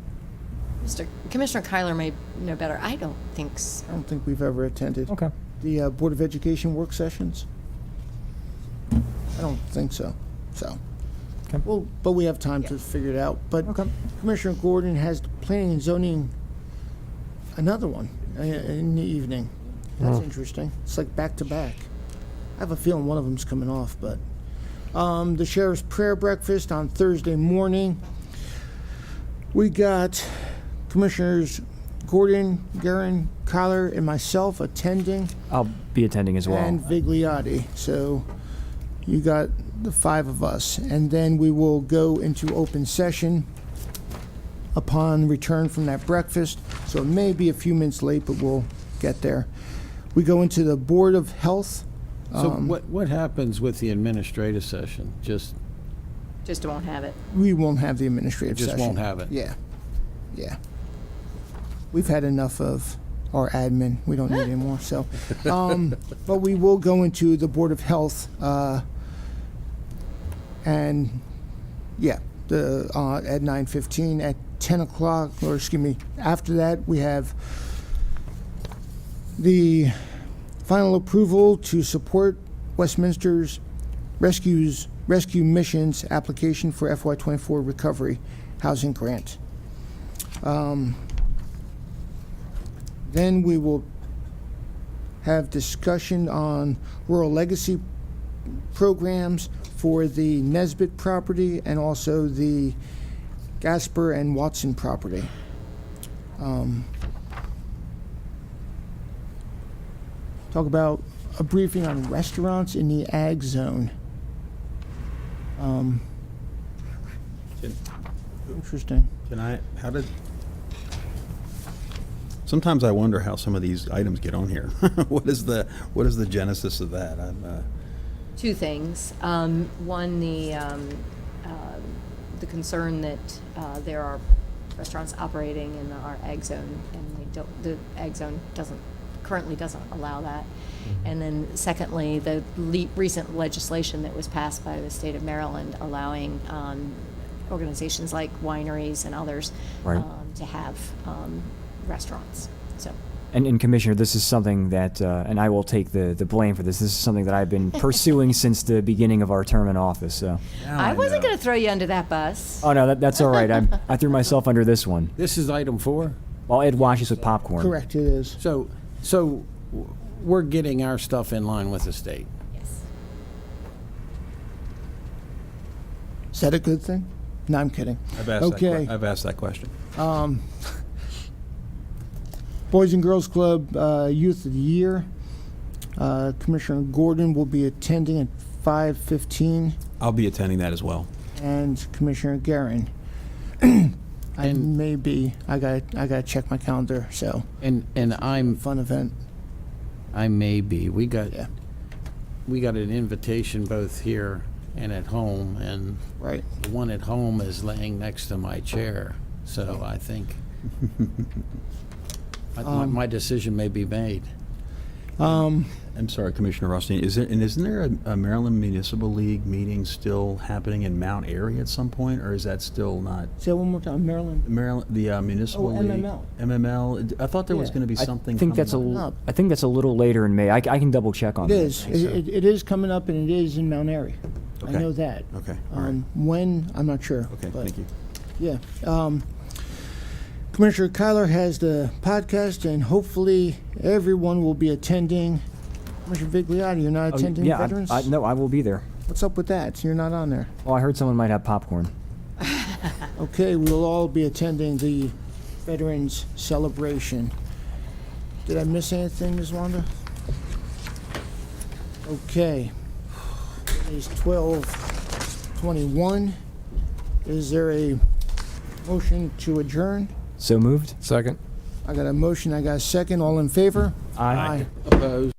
Commissioner Kyler may know better. I don't think so. I don't think we've ever attended. Okay. The Board of Education work sessions? I don't think so. So. Okay. Well, but we have time to figure it out. But Commissioner Gordon has the planning and zoning, another one in the evening. That's interesting. It's like back to back. I have a feeling one of them's coming off, but the sheriff's prayer breakfast on Thursday morning. We got Commissioners Gordon, Guerin, Kyler, and myself attending. I'll be attending as well. And Vigliotti. So you got the 5 of us. And then we will go into open session upon return from that breakfast. So it may be a few minutes late, but we'll get there. We go into the Board of Health. So what happens with the administrative session? Just won't have it. We won't have the administrative Just session. won't have it. Yeah. Yeah. We've had enough of our admin. We don't need any more. So, but we will go into the Board of Health, and yeah, at 9:15. At 10 o'clock, or excuse me, after that we have the final approval to support Westminster's rescue missions application for FY24 recovery housing grant. Then we will have discussion on rural legacy programs for the Nesbitt property and also the Gasper and Watson property. Talk about a briefing on restaurants in the ag zone. Interesting. Sometimes I wonder how some of these items get on here. What is the genesis of that? Two things. One, the concern that there are restaurants operating in our ag zone, and the ag zone currently doesn't allow that. And then secondly, the recent legislation that was passed by the state of Maryland allowing organizations like wineries and others to have restaurants. So. And Commissioner, this is something that, and I will take the blame for this. This is something that I've been pursuing since the beginning of our term in office. So. I wasn't going to throw you under that bus. Oh no, that's all right. I threw myself under this one. This is item 4? Well, Ed washes with popcorn. Correct, it is. So we're getting our stuff in line with the state. Yes. Is that a good thing? No, I'm kidding. I've asked that question. Boys and Girls Club Youth of the Year. Commissioner Gordon will be attending at 5:15. I'll be attending that as well. And Commissioner Guerin. I gotta check my calendar. So. And I'm fun event. I may be. We got an invitation both here and at home, and the one at home is laying next to my chair. So I think my decision may be made. I'm sorry, Commissioner Rothstein. Isn't there a Maryland Municipal League meeting still happening in Mount Airy at some point, or is that still not? Say that one more time. Maryland, the Municipal League. MML. MML. I thought there was going to be something. I think that's a little later in May. I can double check on that. It is. It is coming up, and it is in Mount Airy. Okay. I know that. Okay. When, I'm not sure. Okay. But Thank you. Yeah. Commissioner Kyler has the podcast, and hopefully everyone will be attending. Commissioner Vigliotti, you're not attending yeah, Veterans? no, I will be there. What's up with that? You're not on there. Well, I heard someone might have popcorn. Okay, we'll all be attending the Veterans celebration. Did I miss anything, Ms. Wanda? Okay. It is 12:21. Is there a motion to adjourn? So moved. Second. I got a motion, I got a second. All in favor? Aye. Opposed?